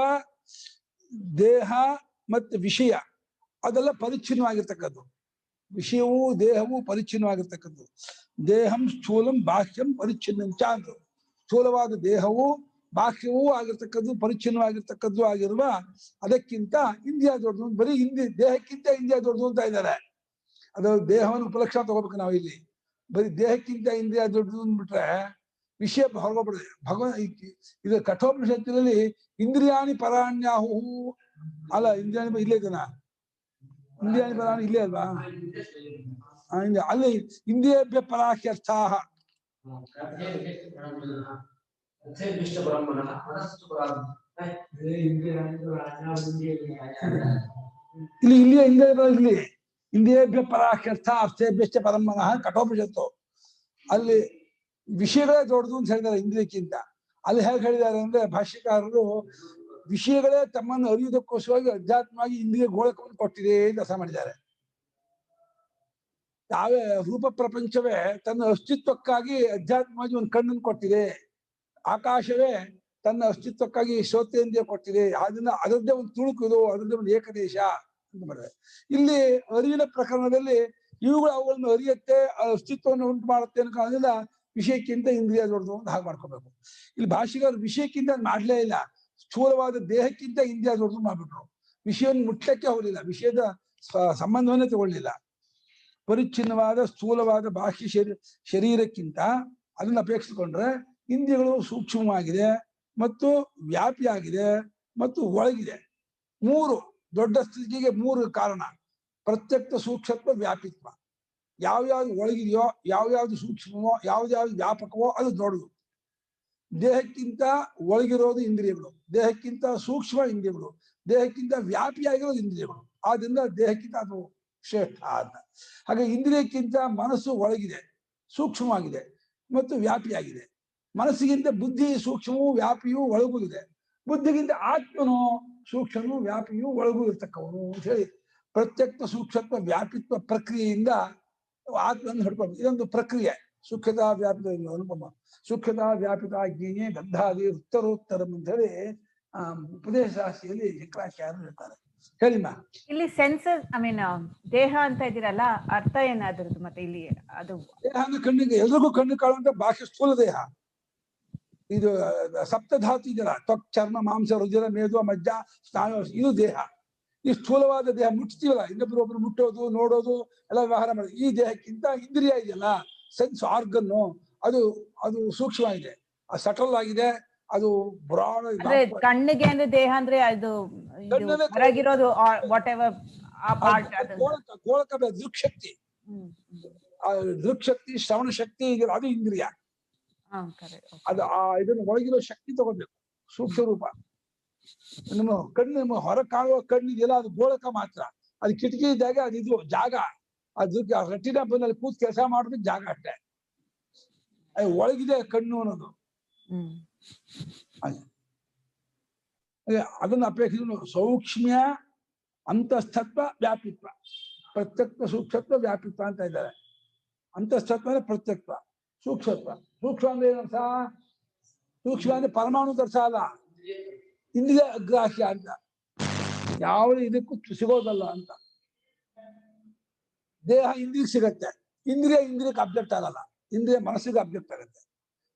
ದೇಹ ಮತ್ತು ವಿಷಯ ಅದೆಲ್ಲ ಪರಿಚ್ಛಿನ್ನವಾಗಿರ್ತಕ್ಕದ್ದು. ವಿಷಯವೂ ದೇಹವೂ ಪರಿಚ್ಛಿನ್ನವಾಗಿರ್ತಕ್ಕದ್ದು. ದೇಹಂ ಸ್ಥೂಲಂ ಬಾಹ್ಯಂ ಪರಿಚ್ಛಿನ್ನಂಚ ಅಂದ್ರು. ಸ್ಥೂಲವಾದ ದೇಹವು ಬಾಹ್ಯವೂ ಆಗಿರ್ತಕ್ಕದ್ದು ಪರಿಚ್ಛಿನ್ನವಾಗಿರ್ತಕ್ಕದ್ದು ಆಗಿರುವ ಅದಕ್ಕಿಂತ ಇಂದ್ರಿಯ ದೊಡ್ಡದು. ಬರೀ ದೇಹಕ್ಕಿಂತ ಇಂದ್ರಿಯ ದೊಡ್ಡದು ಅಂತ ಇದ್ದಾರೆ. ಅದು ದೇಹವನ್ನು ಉಪಲಕ್ಷಣ ತಗೋಬೇಕು ನಾವು ಇಲ್ಲಿ. ಬರೀ ದೇಹಕ್ಕಿಂತ ಇಂದ್ರಿಯ ದೊಡ್ಡದು ಅಂದ್ಬಿಟ್ರೆ ವಿಷಯ ಹೊರಗೋಗ್ಬಿಡುತ್ತೆ. ಇದು ಕಠೋಪನಿಷತ್ತಿನಲ್ಲಿ ಇಂದ್ರಿಯಾಣಿ ಪರಾಣ್ಯಾಹು ಅಲ್ಲ, ಇಂದ್ರಿಯಾಣಿ ಇಲ್ಲೇ ಇದನ್ನ ಇಂದ್ರಿಯಾಣಿ ಪರಾಣಿ ಇಲ್ಲೇ ಅಲ್ವಾ? ಅಲ್ಲಿ ಇಂದ್ರಿಯೇಭ್ಯ ಪರಾಹ್ಯರ್ಥ ಇಲ್ಲಿ ಇಂದ್ರಿಯೇಭ್ಯ ಪರಾಹ್ಯರ್ಥ ಅರ್ಥೇಭ್ಯಶ್ಚ ಪರಮನಃ ಕಠೋಪನಿಷತ್ತು. ಅಲ್ಲಿ ವಿಷಯಗಳೇ ದೊಡ್ಡದು ಅಂತ ಹೇಳಿದ್ದಾರೆ ಇಂದ್ರಿಯಕ್ಕಿಂತ. ಅಲ್ಲಿ ಹೇಗೆ ಹೇಳಿದ್ದಾರೆ ಅಂದ್ರೆ ಭಾಷ್ಯಕಾರರು ವಿಷಯಗಳೇ ತಮ್ಮನ್ನು ಅರಿಯುವುದಕ್ಕೋಸ್ಕರವಾಗಿ ಅಧ್ಯಾತ್ಮವಾಗಿ ಇಂದ್ರಿಯ ಗೋಳಕವನ್ನು ಕೊಟ್ಟಿದೆ ಅಂತ ಅರ್ಥ ಮಾಡಿದ್ದಾರೆ. ಯಾವೇ ರೂಪ ಪ್ರಪಂಚವೇ ತನ್ನ ಅಸ್ತಿತ್ವಕ್ಕಾಗಿ ಅಧ್ಯಾತ್ಮವಾಗಿ ಒಂದು ಕಣ್ಣನ್ನು ಕೊಟ್ಟಿದೆ. ಆಕಾಶವೇ ತನ್ನ ಅಸ್ತಿತ್ವಕ್ಕಾಗಿ ಶ್ರೋತೇಂದ್ರಿಯ ಕೊಟ್ಟಿದೆ. ಅದರದ್ದೇ ಒಂದು ತುಣುಕು, ಅದರದ್ದೇ ಒಂದು ಏಕದೇಶ ಅಂತ ಮಾಡಿದೆ. ಇಲ್ಲಿ ಅರಿವಿನ ಪ್ರಕರಣದಲ್ಲಿ ಇವುಗಳು ಅವುಗಳನ್ನು ಅರಿಯುತ್ತೆ, ಅಸ್ತಿತ್ವವನ್ನು ಉಂಟು ಮಾಡುತ್ತೆ ಅನ್ನೋ ಕಾರಣದಿಂದ ವಿಷಯಕ್ಕಿಂತ ಇಂದ್ರಿಯ ದೊಡ್ಡದು ಅಂತ ಹಾಗೆ ಮಾಡ್ಕೋಬೇಕು. ಇಲ್ಲಿ ಭಾಷೆಗಾರ ವಿಷಯಕ್ಕಿಂತ ಮಾಡ್ಲೇ ಇಲ್ಲ, ಸ್ಥೂಲವಾದ ದೇಹಕ್ಕಿಂತ ಇಂದ್ರಿಯ ದೊಡ್ಡದು ಮಾಡ್ಬಿಟ್ರು. ವಿಷಯವನ್ನು ಮುಟ್ಟಕ್ಕೆ ಹೋಗಲಿಲ್ಲ, ವಿಷಯದ ಸಂಬಂಧವನ್ನೇ ತಗೊಳ್ಳಿಲ್ಲ. ಪರಿಚ್ಛಿನ್ನವಾದ ಸ್ಥೂಲವಾದ ಬಾಹ್ಯ ಶರೀರಕ್ಕಿಂತ ಅದನ್ನು ಅಪೇಕ್ಷಿಸಿಕೊಂಡ್ರೆ ಇಂದ್ರಿಯಗಳು ಸೂಕ್ಷ್ಮವಾಗಿದೆ ಮತ್ತು ವ್ಯಾಪಿಯಾಗಿದೆ ಮತ್ತು ಒಳಗಿದೆ. 3 ದೊಡ್ಡ ಸ್ಥಿತಿಗೆ 3 ಕಾರಣ: ಪ್ರತ್ಯಕ್ಷ, ಸೂಕ್ಷ್ಮತ್ವ, ವ್ಯಾಪಿತ್ವ. ಯಾವ್ಯಾವ್ದು ಒಳಗಿದೆಯೋ, ಯಾವ್ಯಾವ್ದು ಸೂಕ್ಷ್ಮವೋ, ಯಾವ್ದ್ಯಾವ್ದು ವ್ಯಾಪಕವೋ ಅದು ದೊಡ್ಡದು. ದೇಹಕ್ಕಿಂತ ಒಳಗಿರೋದು ಇಂದ್ರಿಯಗಳು, ದೇಹಕ್ಕಿಂತ ಸೂಕ್ಷ್ಮ ಇಂದ್ರಿಯಗಳು, ದೇಹಕ್ಕಿಂತ ವ್ಯಾಪಿಯಾಗಿರೋದು ಇಂದ್ರಿಯಗಳು. ಆದ್ರಿಂದ ದೇಹಕ್ಕಿಂತ ಅದು ಶ್ರೇಷ್ಠ ಅಂತ. ಹಾಗೆ ಇಂದ್ರಿಯಕ್ಕಿಂತ ಮನಸ್ಸು ಒಳಗಿದೆ, ಸೂಕ್ಷ್ಮವಾಗಿದೆ ಮತ್ತು ವ್ಯಾಪಿಯಾಗಿದೆ. ಮನಸ್ಸಿಗಿಂತ ಬುದ್ಧಿ ಸೂಕ್ಷ್ಮವೂ ವ್ಯಾಪಿಯೂ ಒಳಗೂ ಇದೆ. ಬುದ್ಧಿಗಿಂತ ಆತ್ಮನು ಸೂಕ್ಷ್ಮನು ವ್ಯಾಪಿಯೂ ಒಳಗೂ ಇರ್ತಕ್ಕವನು ಅಂತ ಹೇಳಿ ಪ್ರತ್ಯಕ್ಷ ಸೂಕ್ಷ್ಮತ್ವ ವ್ಯಾಪಿತ್ವ ಪ್ರಕ್ರಿಯೆಯಿಂದ ಆತ್ಮನ್ನು ಹಿಡ್ಕೊಂಡು ಇದೊಂದು ಪ್ರಕ್ರಿಯೆ. ಸುಖದ ವ್ಯಾಪಿತ ಅನುಪಮ ಸುಖದ ವ್ಯಾಪಿತ ಜ್ಞೇಯ ಗಂಧಾದಿ ಉತ್ತರೋತ್ತರಂ ಅಂತ ಹೇಳಿ ಉಪದೇಶ ರಾಶಿಯಲ್ಲಿ ಶಂಕರಾಚಾರ್ಯರು ಹೇಳ್ತಾರೆ. ಹೇಳಿಮ್ಮ, ಇಲ್ಲಿ ಸೆನ್ಸಸ್ ದೇಹ ಅಂತ ಇದ್ದೀರಲ್ಲ, ಅರ್ಥ ಏನಾದ್ರದ್ದು? ಮತ್ತೆ ಇಲ್ಲಿ ಅದು ದೇಹ ಅಂದ್ರೆ ಕಣ್ಣಿಗೆ ಎಲ್ರಿಗೂ ಕಣ್ಣು ಕಾಣುವಂತ ಬಾಹ್ಯ ಸ್ಥೂಲ ದೇಹ. ಇದು ಸಪ್ತಧಾತು ಇದೆಯಲ್ಲ, ತ್ವಕ್, ಚರ್ಮ, ಮಾಂಸ, ರುಜಿರ, ಮೇದು, ಮಜ್ಜ, ಸ್ನಾಯು, ಇದು ದೇಹ. ಈ ಸ್ಥೂಲವಾದ ದೇಹ ಮುಟ್ತೀವಲ್ಲ, ಇನ್ನೊಬ್ಬರೊಬ್ರು ಮುಟ್ಟೋದು, ನೋಡೋದು ಎಲ್ಲ ವ್ಯವಹಾರ ಮಾಡೋದು. ಈ ದೇಹಕ್ಕಿಂತ ಇಂದ್ರಿಯ ಇದೆಯಲ್ಲ, ಸೆನ್ಸ್ ಆರ್ಗನ್ನು, ಅದು ಸೂಕ್ಷ್ಮವಾಗಿದೆ, ಅದು ಸಟಲ್ ಆಗಿದೆ, ಅದು ಬ್ರಾಡ್. ಕಣ್ಣಿಗೆ ಅಂದ್ರೆ ದೇಹ ಅಂದ್ರೆ ಅದು ಹೊರಗಿರೋದು ವಾಟ್ ಎವರ್ ಆ ಪಾರ್ಟ್, ಗೋಳಕ ದೃಕ್ಶಕ್ತಿ, ದೃಕ್ಶಕ್ತಿ, ಶ್ರವಣ ಶಕ್ತಿ ಇದೆಯಲ್ಲ, ಅದು ಇಂದ್ರಿಯ. ಅದು ಇದನ್ನು ಒಳಗಿರೋ ಶಕ್ತಿ ತಗೋಬೇಕು, ಸೂಕ್ಷ್ಮ ರೂಪ. ನಮ್ಮ ಕಣ್ಣು ಹೊರ ಕಾಣುವ ಕಣ್ಣು ಇದೆಯಲ್ಲ, ಅದು ಗೋಳಕ ಮಾತ್ರ. ಅದು ಕಿಟಕಿ ಇದ್ದಾಗ ಅದು ಇದು ಜಾಗ, ಅದು ರೆಟಿನಾ ಬಂದಲ್ಲಿ ಕೂತ್ ಕೆಲಸ ಮಾಡೋದಕ್ಕೆ ಜಾಗ ಅಷ್ಟೇ. ಅದು ಒಳಗಿದೆ ಕಣ್ಣು ಅನ್ನೋದು. ಅದನ್ನು ಅಪೇಕ್ಷಿಸ ಸೌಕ್ಷ್ಮ್ಯ, ಅಂತಸ್ಥತ್ವ, ವ್ಯಾಪಿತ್ವ. ಪ್ರತ್ಯಕ್ಷ, ಸೂಕ್ಷ್ಮತ್ವ, ವ್ಯಾಪಿತ್ವ ಅಂತ ಇದ್ದಾರೆ. ಅಂತಸ್ಥತ್ವ ಅಂದ್ರೆ ಪ್ರತ್ಯಕ್ಷ, ಸೂಕ್ಷ್ಮತ್ವ. ಸೂಕ್ಷ್ಮ ಅಂದ್ರೆ ಏನರ್ಥ? ಸೂಕ್ಷ್ಮ ಅಂದ್ರೆ ಪರಮಾಣು ಅರ್ಥ ಅಲ್ಲ, ಇಂದ್ರಿಯ ಅಗ್ರಾಹ್ಯ ಅಂತ, ಯಾವುದೇ ಇದಕ್ಕೂ ಸಿಗೋದಲ್ಲ ಅಂತ. ದೇಹ ಇಂದ್ರಿಯಕ್ಕೆ ಸಿಗತ್ತೆ, ಇಂದ್ರಿಯಕ್ಕೆ ಅಬ್ಜೆಕ್ಟ್ ಆಗಲ್ಲ, ಇಂದ್ರಿಯ ಮನಸ್ಸಿಗೆ ಅಬ್ಜೆಕ್ಟ್ ಆಗುತ್ತೆ.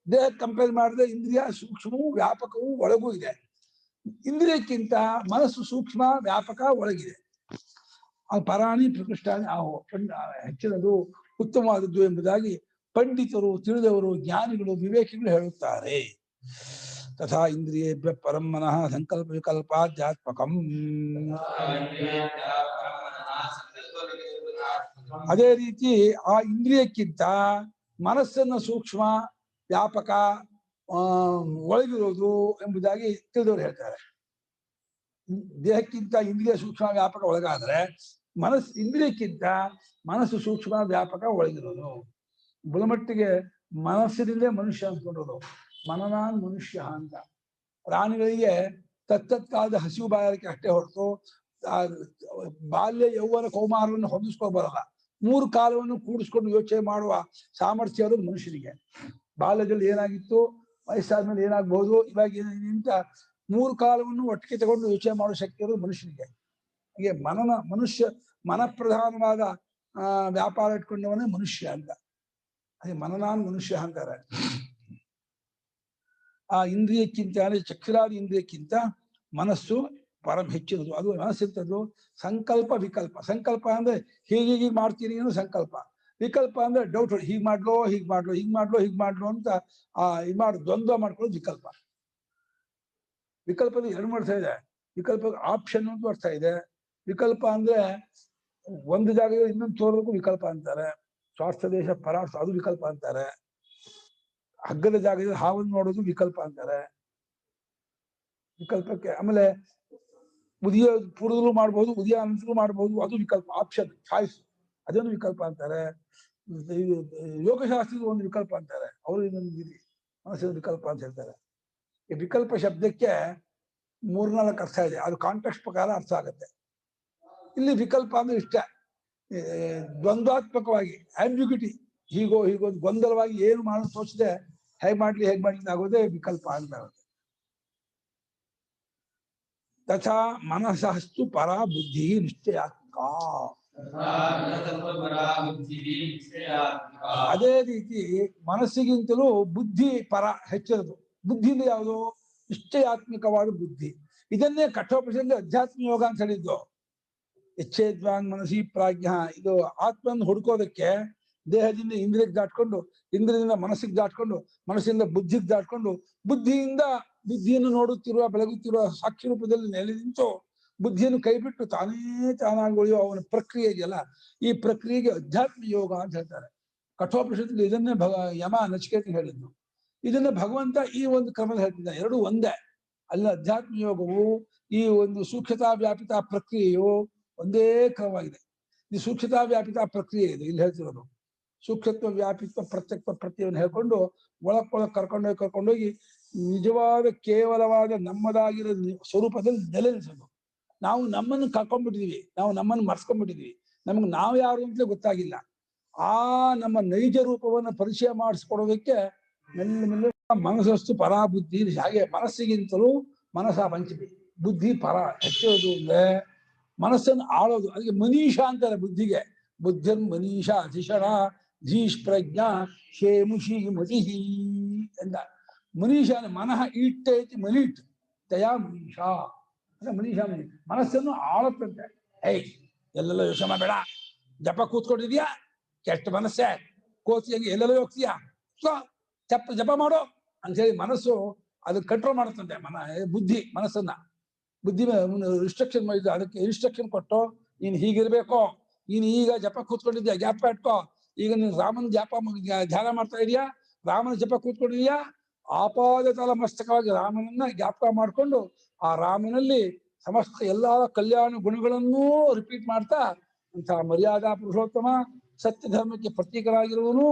ದೇಹಕ್ಕೆ ಕಂಪೇರ್ ಮಾಡಿದ್ರೆ ಇಂದ್ರಿಯ ಸೂಕ್ಷ್ಮವೂ ವ್ಯಾಪಕವೂ ಒಳಗೂ ಇದೆ. ಇಂದ್ರಿಯಕ್ಕಿಂತ ಮನಸ್ಸು ಸೂಕ್ಷ್ಮ, ವ್ಯಾಪಕ, ಒಳಗಿದೆ. ಅದು ಪರಾಣಿ ಪ್ರಕೃಷ್ಟಾನಿ ಹೆಚ್ಚಿನದು, ಉತ್ತಮವಾದದ್ದು ಎಂಬುದಾಗಿ ಪಂಡಿತರು, ತಿಳಿದವರು, ಜ್ಞಾನಿಗಳು, ವಿವೇಕಿಗಳು ಹೇಳುತ್ತಾರೆ. ತಥಾ ಇಂದ್ರಿಯೇಭ್ಯ ಪರಂ ಮನಃ ಸಂಕಲ್ಪ ವಿಕಲ್ಪಾಧ್ಯಾತ್ಮಕಂ. ಅದೇ ರೀತಿ ಆ ಇಂದ್ರಿಯಕ್ಕಿಂತ ಮನಸ್ಸನ್ನು ಸೂಕ್ಷ್ಮ, ವ್ಯಾಪಕ, ಒಳಗಿರೋದು ಎಂಬುದಾಗಿ ತಿಳಿದವರು ಹೇಳ್ತಾರೆ. ದೇಹಕ್ಕಿಂತ ಇಂದ್ರಿಯ ಸೂಕ್ಷ್ಮ, ವ್ಯಾಪಕ ಒಳಗಾದ್ರೆ ಇಂದ್ರಿಯಕ್ಕಿಂತ ಮನಸ್ಸು ಸೂಕ್ಷ್ಮ, ವ್ಯಾಪಕ, ಒಳಗಿರೋದು. ಬಲಮಟ್ಟಿಗೆ ಮನಸ್ಸಿನಿಂದಲೇ ಮನುಷ್ಯ ಅಂದ್ಕೊಂಡೋದು. ಮನನಾನ್ ಮನುಷ್ಯ ಅಂತ. ಪ್ರಾಣಿಗಳಿಗೆ ತತ್ತತ್ ಕಾಲದ ಹಸಿವು ಬಾಯಾರಿಕೆ ಅಷ್ಟೇ ಹೊರತು ಬಾಲ್ಯ ಯೌವನ ಕೌಮಾರವನ್ನು ಹೊಂದಿಸ್ಕೊಂಡು ಬರಲ್ಲ. 3 ಕಾಲವನ್ನು ಕೂಡಿಸ್ಕೊಂಡು ಯೋಚನೆ ಮಾಡುವ ಸಾಮರ್ಥ್ಯ ಇರೋದು ಮನುಷ್ಯನಿಗೆ. ಬಾಲ್ಯದಲ್ಲಿ ಏನಾಗಿತ್ತು, ವಯಸ್ಸಾದ್ಮೇಲೆ ಏನಾಗ್ಬಹುದು, ಇವಾಗ ಏನಾಗಿದೆ ಅಂತ 3 ಕಾಲವನ್ನು ಒಟ್ಟಿಗೆ ತಗೊಂಡು ಯೋಚನೆ ಮಾಡುವ ಶಕ್ತಿ ಇರೋದು ಮನುಷ್ಯನಿಗೆ. ಹೀಗೆ ಮನುಷ್ಯ ಮನಪ್ರಧಾನವಾದ ವ್ಯಾಪಾರ ಇಟ್ಕೊಂಡವನೇ ಮನುಷ್ಯ ಅಂತ. ಅದೇ ಮನನಾನ್ ಮನುಷ್ಯ ಅಂತಾರೆ. ಆ ಇಂದ್ರಿಯಕ್ಕಿಂತ ಅಂದ್ರೆ ಚಕ್ಷುರಾದಿ ಇಂದ್ರಿಯಕ್ಕಿಂತ ಮನಸ್ಸು ಪರಮ ಹೆಚ್ಚಿರೋದು. ಅದು ಮನಸ್ಸಿಂತದ್ದು ಸಂಕಲ್ಪ ವಿಕಲ್ಪ. ಸಂಕಲ್ಪ ಅಂದ್ರೆ ಹೀಗೆ ಮಾಡ್ತೀನಿ ಅನ್ನೋ ಸಂಕಲ್ಪ. ವಿಕಲ್ಪ ಅಂದ್ರೆ ಡೌಟ್, ಹೀಗ್ ಮಾಡ್ಲೋ ಅಂತ ಇದು ಮಾಡಿ ದ್ವಂದ್ವ ಮಾಡ್ಕೊಳ್ಳೋದು ವಿಕಲ್ಪ. ವಿಕಲ್ಪದ 2 ಅರ್ಥ ಇದೆ. ವಿಕಲ್ಪ ಆಪ್ಷನ್ ಅಂತ ಅರ್ಥ ಇದೆ. ವಿಕಲ್ಪ ಅಂದ್ರೆ ಒಂದು ಜಾಗದಲ್ಲಿ ಇನ್ನೊಂದು ತೋರೋದಕ್ಕೂ ವಿಕಲ್ಪ ಅಂತಾರೆ. ಸ್ವಾರ್ಥ ದೇಶ ಪರಾರ್ಥ ಅದು ವಿಕಲ್ಪ ಅಂತಾರೆ. ಹಗ್ಗದ ಜಾಗದಲ್ಲಿ ಹಾವನ್ನು ನೋಡೋದು ವಿಕಲ್ಪ ಅಂತಾರೆ. ವಿಕಲ್ಪಕ್ಕೆ ಆಮೇಲೆ ಉದಯ ಪೂರ್ವದಲ್ಲೂ ಮಾಡ್ಬೋದು, ಉದಯ ನಂತರಲ್ಲೂ ಮಾಡ್ಬೋದು, ಅದು ವಿಕಲ್ಪ, ಆಪ್ಷನ್, ಚಾಯ್ಸ್, ಅದನ್ನು ವಿಕಲ್ಪ ಅಂತಾರೆ. ಯೋಗಶಾಸ್ತ್ರದ ಒಂದು ವಿಕಲ್ಪ ಅಂತಾರೆ. ಅವರು ಇನ್ನೊಂದು ಮನಸ್ಸಿನ ವಿಕಲ್ಪ ಅಂತ ಹೇಳ್ತಾರೆ. ಈ ವಿಕಲ್ಪ ಶಬ್ದಕ್ಕೆ 3-4 ಅರ್ಥ ಇದೆ. ಅದು ಕಾಂಟೆಕ್ಸ್ಟ್ ಪ್ರಕಾರ ಅರ್ಥ ಆಗುತ್ತೆ. ಇಲ್ಲಿ ವಿಕಲ್ಪ ಅಂದ್ರೆ ಇಷ್ಟ ದ್ವಂದ್ವಾತ್ಮಕವಾಗಿ ಆಂಬಿಗ್ಯುಟಿ, ಹೀಗೋ ಗೊಂದಲವಾಗಿ ಏನು ಮಾಡಲು ತೋಚದೆ ಹೇಗೆ ಮಾಡ್ಲಿ ಆಗೋದೇ ವಿಕಲ್ಪ ಅಂತ ಆಗುತ್ತೆ. ತಥಾ ಮನಸಸ್ತು ಪರಾ ಬುದ್ಧಿ ನಿಶ್ಚಯಾತ್ಮಕ. ಅದೇ ರೀತಿ ಮನಸ್ಸಿಗಿಂತಲೂ ಬುದ್ಧಿ ಪರ ಹೆಚ್ಚಿರೋದು. ಬುದ್ಧಿಯಿಂದ ಯಾವುದು? ನಿಶ್ಚಯಾತ್ಮಕವಾದ ಬುದ್ಧಿ. ಇದನ್ನೇ ಕಠೋಪನಿಷತ್ತಲ್ಲಿ ಅಧ್ಯಾತ್ಮ ಯೋಗ ಅಂತ ಹೇಳಿದ್ದು. ಯಚ್ಛೇದ್ವಾಂಗ್ ಮನಸಿ ಪ್ರಾಜ್ಞ. ಇದು ಆತ್ಮನ್ನು ಹುಡ್ಕೋದಕ್ಕೆ ದೇಹದಿಂದ ಇಂದ್ರಿಯಕ್ಕೆ ದಾಟ್ಕೊಂಡು, ಇಂದ್ರಿಯದಿಂದ ಮನಸ್ಸಿಗೆ ದಾಟ್ಕೊಂಡು, ಮನಸ್ಸಿಂದ ಬುದ್ಧಿಗೆ ದಾಟ್ಕೊಂಡು, ಬುದ್ಧಿಯನ್ನು ನೋಡುತ್ತಿರುವ ಬೆಳಗುತ್ತಿರುವ ಸಾಕ್ಷಿ ರೂಪದಲ್ಲಿ ನೆಲೆ ನಿಂತು ಬುದ್ಧಿಯನ್ನು ಕೈಬಿಟ್ಟು ತಾನಾಗಿ ಉಳಿಯುವ ಅವನ ಪ್ರಕ್ರಿಯೆ ಇದೆಯಲ್ಲ, ಈ ಪ್ರಕ್ರಿಯೆಗೆ ಅಧ್ಯಾತ್ಮ ಯೋಗ ಅಂತ ಹೇಳ್ತಾರೆ. ಕಠೋಪನಿಷತ್ತಲ್ಲಿ ಇದನ್ನೇ ಯಮ ನಚಿಕೇತ ಹೇಳಿದ್ದು. ಇದನ್ನ ಭಗವಂತ ಈ ಒಂದು ಕ್ರಮದಲ್ಲಿ ಹೇಳ್ತಿದ್ದ. 2 ಒಂದೇ. ಅಲ್ಲಿ ಅಧ್ಯಾತ್ಮ ಯೋಗವು ಈ ಒಂದು ಸೂಕ್ಷ್ಮತಾ ವ್ಯಾಪಿತ ಪ್ರಕ್ರಿಯೆಯು ಒಂದೇ ಕ್ರಮವಾಗಿದೆ. ಈ ಸೂಕ್ಷ್ಮತಾ ವ್ಯಾಪಿತ ಪ್ರಕ್ರಿಯೆ ಇದೆ ಇಲ್ಲಿ ಹೇಳ್ತಿರೋದು. ಸೂಕ್ಷ್ಮತ್ವ ವ್ಯಾಪಿತ್ವ ಪ್ರತ್ಯಕ್ಷ ಪ್ರತ್ಯವನ್ನು ಹೇಳ್ಕೊಂಡು ಒಳಕ್ಕೊಳಕ್ ಕರ್ಕೊಂಡೋಗಿ ನಿಜವಾದ ಕೇವಲವಾದ ನಮ್ಮದಾಗಿರೋ ಸ್ವರೂಪದಲ್ಲಿ ನೆಲೆನಿಸೋದು. ನಾವು ನಮ್ಮನ್ನು ಕಳ್ಕೊಂಡ್ಬಿಟ್ಟಿದೀವಿ, ನಾವು ನಮ್ಮನ್ನು ಮರ್ಸ್ಕೊಂಡ್ಬಿಟ್ಟಿದೀವಿ, ನಮ್ಗೆ ನಾವು ಯಾರು ಅಂತಲೇ ಗೊತ್ತಾಗಿಲ್ಲ. ಆ ನಮ್ಮ ನೈಜ ರೂಪವನ್ನು ಪರಿಚಯ ಮಾಡಿಸ್ಕೊಡೋದಕ್ಕೆ ಮೆಲ್ಲ ಮನಸ್ಸಸ್ತು ಪರಾ ಬುದ್ಧಿ. ಹಾಗೆ ಮನಸ್ಸಿಗಿಂತಲೂ ಮನಸ್ಸ ಪಂಚಮಿ, ಬುದ್ಧಿ ಪರ ಹೆಚ್ಚೋದು ಅಂದ್ರೆ ಮನಸ್ಸನ್ನು ಆಳೋದು. ಅದಕ್ಕೆ ಮನೀಷಾ ಅಂತಾರೆ ಬುದ್ಧಿಗೆ. ಬುದ್ಧಿರ್ ಮನೀಷಾ ಅಧಿಷಣ ಧೀಶ್ ಪ್ರಜ್ಞಾ ಹೇಮುಷಿ ಮತಿಹಿ ಎಂದ. ಮನೀಷಾ ಮನಃ ಈಟ್ಟೈತಿ ಮನೀಟ್ ತಯಾ ಮನೀಷಾ ಅಂದ್ರೆ ಮನೀಷಾ ಮನಸ್ಸನ್ನು ಆಳತ್ತಂತೆ. ಎಲ್ಲೆಲ್ಲ ಯೋಚನೆ ಮಾಡಬೇಡ, ಜಪ ಕೂತ್ಕೊಂಡಿದ್ಯಾ, ಕೆಟ್ಟ ಮನಸ್ಸೆ, ಕೋತಿಯಾಗಿ ಎಲ್ಲೆಲ್ಲ ಹೋಗ್ತೀಯಾ, ಜಪ ಮಾಡೋ ಅಂತ ಹೇಳಿ ಮನಸ್ಸು ಅದು ಕಂಟ್ರೋಲ್ ಮಾಡುತ್ತಂತೆ. ಬುದ್ಧಿ ಮನಸ್ಸನ್ನ ಬುದ್ಧಿ ರಿಸ್ಟ್ರಿಕ್ಷನ್ ಮಾಡಿದ್ದು. ಅದಕ್ಕೆ ಇನ್ಸ್ಟ್ರಕ್ಷನ್ ಕೊಟ್ಟು ನೀನ್ ಹೀಗಿರ್ಬೇಕು, ನೀನು ಈಗ ಜಪ ಕೂತ್ಕೊಂಡಿದ್ಯಾ, ಜ್ಞಾಪಕ ಇಟ್ಕೋ. ಈಗ ನೀನು ರಾಮನ ಧ್ಯಾನ ಮಾಡ್ತಾ ಇದೀಯಾ, ರಾಮನ ಜಪ ಕೂತ್ಕೊಂಡಿದ್ಯಾ, ಆಪಾದ ತಲ ಮಸ್ತಕವಾಗಿ ರಾಮನನ್ನ ಜ್ಞಾಪಕ ಮಾಡ್ಕೊಂಡು ಆ ರಾಮನಲ್ಲಿ ಸಮಸ್ತ ಎಲ್ಲಾ ಕಲ್ಯಾಣ ಗುಣಗಳನ್ನೂ ರಿಪೀಟ್ ಮಾಡ್ತಾ ಅಂತಹ ಮರ್ಯಾದಾ ಪುರುಷೋತ್ತಮ ಸತ್ಯ ಧರ್ಮಕ್ಕೆ ಪ್ರತೀಕರಾಗಿರುವನು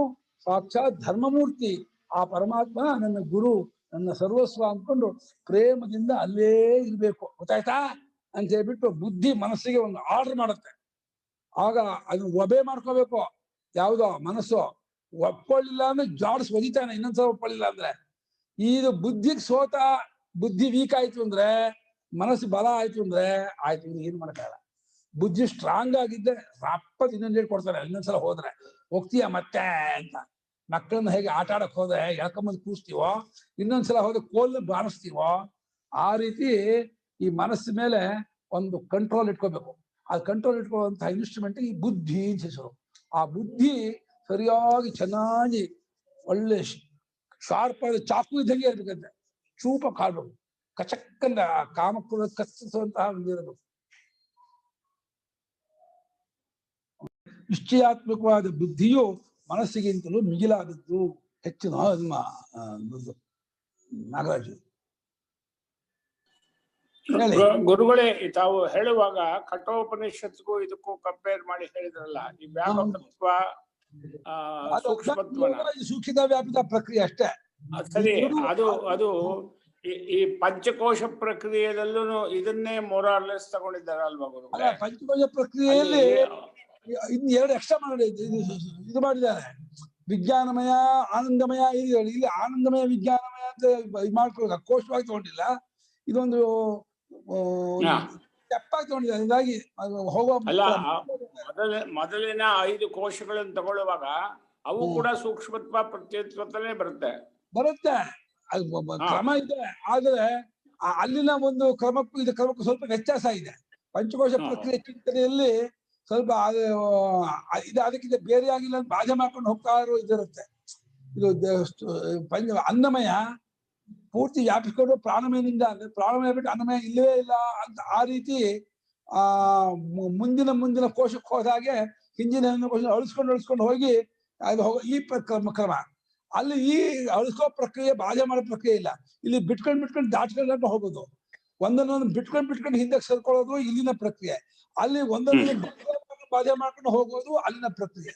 ಸಾಕ್ಷಾತ್ ಧರ್ಮಮೂರ್ತಿ ಆ ಪರಮಾತ್ಮ ನನ್ನ ಗುರು, ನನ್ನ ಸರ್ವಸ್ವ ಅಂದ್ಕೊಂಡು ಪ್ರೇಮದಿಂದ ಅಲ್ಲೇ ಇರ್ಬೇಕು. ಗೊತ್ತಾಯ್ತಾ ಅಂತ ಹೇಳ್ಬಿಟ್ಟು ಬುದ್ಧಿ ಮನಸ್ಸಿಗೆ ಒಂದು ಆರ್ಡರ್ ಮಾಡುತ್ತೆ. ಆಗ ಅದನ್ನ ಒಬೆ ಮಾಡ್ಕೋಬೇಕು. ಯಾವುದೋ ಮನಸ್ಸು ಒಪ್ಕೊಳ್ಳಿಲ್ಲ ಅಂದ್ರೆ ಜಾಡ್ಸ್ ಒದಿತಾನೆ, ಇನ್ನೊಂದ್ಸಲ ಒಪ್ಕೊಳ್ಳಿಲ್ಲ ಅಂದ್ರೆ. ಇದು ಬುದ್ಧಿಗೆ ಸೋತ, ಬುದ್ಧಿ ವೀಕ್ ಆಯ್ತು ಅಂದ್ರೆ, ಮನಸ್ಸು ಬಲ ಆಯ್ತು ಅಂದ್ರೆ ಆಯ್ತು, ಏನ್ ಮಾಡಕ್ಕಾಗಲ್ಲ. ಬುದ್ಧಿ ಸ್ಟ್ರಾಂಗ್ ಆಗಿದ್ದೆ ರಪ್ಪತ್ ಇನ್ನೊಂದು ಹೇಳಿ ಕೊಡ್ತಾರೆ. ಇನ್ನೊಂದ್ಸಲ ಹೋದ್ರೆ ಹೋಗ್ತೀಯ ಮತ್ತೆ ಅಂತ. ಮಕ್ಕಳನ್ನ ಹೇಗೆ ಆಟ ಆಡಕ್ ಹೋದ್ರೆ ಎಳ್ಕೊಂಬಂದು ಕೂರಿಸ್ತೀವೋ, ಇನ್ನೊಂದ್ಸಲ ಹೋದ್ರೆ ಕೋಲ್ನ ಬಾರಿಸ್ತೀವೋ, ಆ ರೀತಿ ಈ ಮನಸ್ಸು ಮೇಲೆ ಒಂದು ಕಂಟ್ರೋಲ್ ಇಟ್ಕೋಬೇಕು. ಆ ಕಂಟ್ರೋಲ್ ಇಟ್ಕೊಳ್ಳುವಂತಹ ಇನ್ಸ್ಟ್ರೂಮೆಂಟ್ ಈ ಬುದ್ಧಿ ಅಂತ ಹೆಸರು. ಆ ಬುದ್ಧಿ ಸರಿಯಾಗಿ ಚೆನ್ನಾಗಿ ಒಳ್ಳೆ ಶಾರ್ಪ್ ಆದ ಚಾಕು ಇದ್ದಂಗೆ ಇರ್ಬೇಕಂತೆ. ಚೂಪ ಕಾಡ್ಬೇಕು, ಕಚಕ್ಕಂದ ಕಾಮಕ್ರೋಧ ಕಚ್ಚಿಸುವಂತಹ ಇರಬೇಕು. ನಿಶ್ಚಯಾತ್ಮಕವಾದ ಬುದ್ಧಿಯು ಮನಸ್ಸಿಗಿಂತಲೂ ಮಿಗಿಲಾದದ್ದು, ಹೆಚ್ಚಿನ ನಾಗರಾಜು. ಗುರುಗಳೇ, ತಾವು ಹೇಳುವಾಗ ಕಠೋಪನಿಷತ್ಗೂ ಇದಕ್ಕೂ ಕಂಪೇರ್ ಮಾಡಿ ಹೇಳಿದ್ರಲ್ಲ, ಈ ವ್ಯಾಪಕತ್ವ ಸೂಕ್ಷ್ಮತ್ವನ. ಸೂಕ್ಷ್ಮ ವ್ಯಾಪಿತ ಪ್ರಕ್ರಿಯೆ ಅಷ್ಟೇ. ಸರಿ, ಅದು ಈ ಪಂಚಕೋಶ ಪ್ರಕ್ರಿಯೆದಲ್ಲೂ ಇದನ್ನೇ ಮೊರಾರ್ಲೆಸ್ ತಗೊಂಡಿದ್ದಾರೆ ಅಲ್ವಾ ಗುರುಗಳೇ? ಪಂಚಕೋಶ ಪ್ರಕ್ರಿಯೆಯಲ್ಲಿ ಇನ್ನು 2 ಎಕ್ಸ್ಟ್ರಾ ಮಾಡಿ ಇದು ಮಾಡಿದ್ದಾರೆ. ವಿಜ್ಞಾನಮಯ, ಆನಂದಮಯ ಇದೆ. ಇಲ್ಲಿ ಆನಂದಮಯ ವಿಜ್ಞಾನಮಯ ಅಂತ ಇದು ಮಾಡ್ಕೊಳ್ಳೋದು ಕೋಶವಾಗಿ ತಗೊಂಡಿಲ್ಲ, ಇದೊಂದು ತೆಪ್ಪಾಗಿ ತಗೊಂಡಿದ್ದಾರೆ. ಹೀಗಾಗಿ ಹೋಗೋ ಮೊದಲಿನ 5 ಕೋಶಗಳನ್ನು ತಗೊಳ್ಳುವಾಗ ಅವು ಕೂಡ ಸೂಕ್ಷ್ಮತ್ವ ಪ್ರತ್ಯೇಕತ್ವನೇ ಬರುತ್ತೆ. ಅದು ಕ್ರಮ ಇದೆ. ಆದ್ರೆ ಅಲ್ಲಿನ ಒಂದು ಕ್ರಮಕ್ಕೂ ಇದು ಕ್ರಮಕ್ಕೂ ಸ್ವಲ್ಪ ವ್ಯತ್ಯಾಸ ಇದೆ. ಪಂಚಕೋಶ ಪ್ರಕ್ರಿಯೆ ಚಿಂತನೆಯಲ್ಲಿ ಸ್ವಲ್ಪ ಇದು ಅದಕ್ಕಿಂತ ಬೇರೆ ಆಗಿಲ್ಲ ಅಂತ ಬಾಧೆ ಮಾಡ್ಕೊಂಡು ಹೋಗ್ತಾ ಇರೋ ಇದಿರುತ್ತೆ. ಇದು ಅನ್ನಮಯ ಪೂರ್ತಿ ವ್ಯಾಪಿಸ್ಕೊಂಡು ಪ್ರಾಣಮಯನಿಂದ ಅಂದ್ರೆ ಪ್ರಾಣಮಯ ಬಿಟ್ಟು ಅನ್ನಮಯ ಇಲ್ಲವೇ ಇಲ್ಲ ಅಂತ ಆ ರೀತಿ ಮುಂದಿನ ಕೋಶಕ್ಕೆ ಹೋದಾಗೆ ಹಿಂದಿನ ಕೋಶ ಅಳಿಸ್ಕೊಂಡು ಹೋಗಿ ಅದು ಈ ಕ್ರಮ. ಅಲ್ಲಿ ಈ ಅಳಿಸ್ಕೋ ಪ್ರಕ್ರಿಯೆ ಬಾಧೆ ಮಾಡೋ ಪ್ರಕ್ರಿಯೆ ಇಲ್ಲ. ಇಲ್ಲಿ ಬಿಟ್ಕೊಂಡು ದಾಟ್ಕೊಂಡು ಹೋಗೋದು, ಒಂದನ್ನೊಂದು ಬಿಟ್ಕೊಂಡು ಹಿಂದಕ್ಕೆ ಸರ್ಕೊಳ್ಳೋದು ಇಲ್ಲಿನ ಪ್ರಕ್ರಿಯೆ. ಅಲ್ಲಿ ಒಂದೊಂದು ಬಾಧೆ ಮಾಡ್ಕೊಂಡು ಹೋಗೋದು ಅಲ್ಲಿನ ಪ್ರಕ್ರಿಯೆ.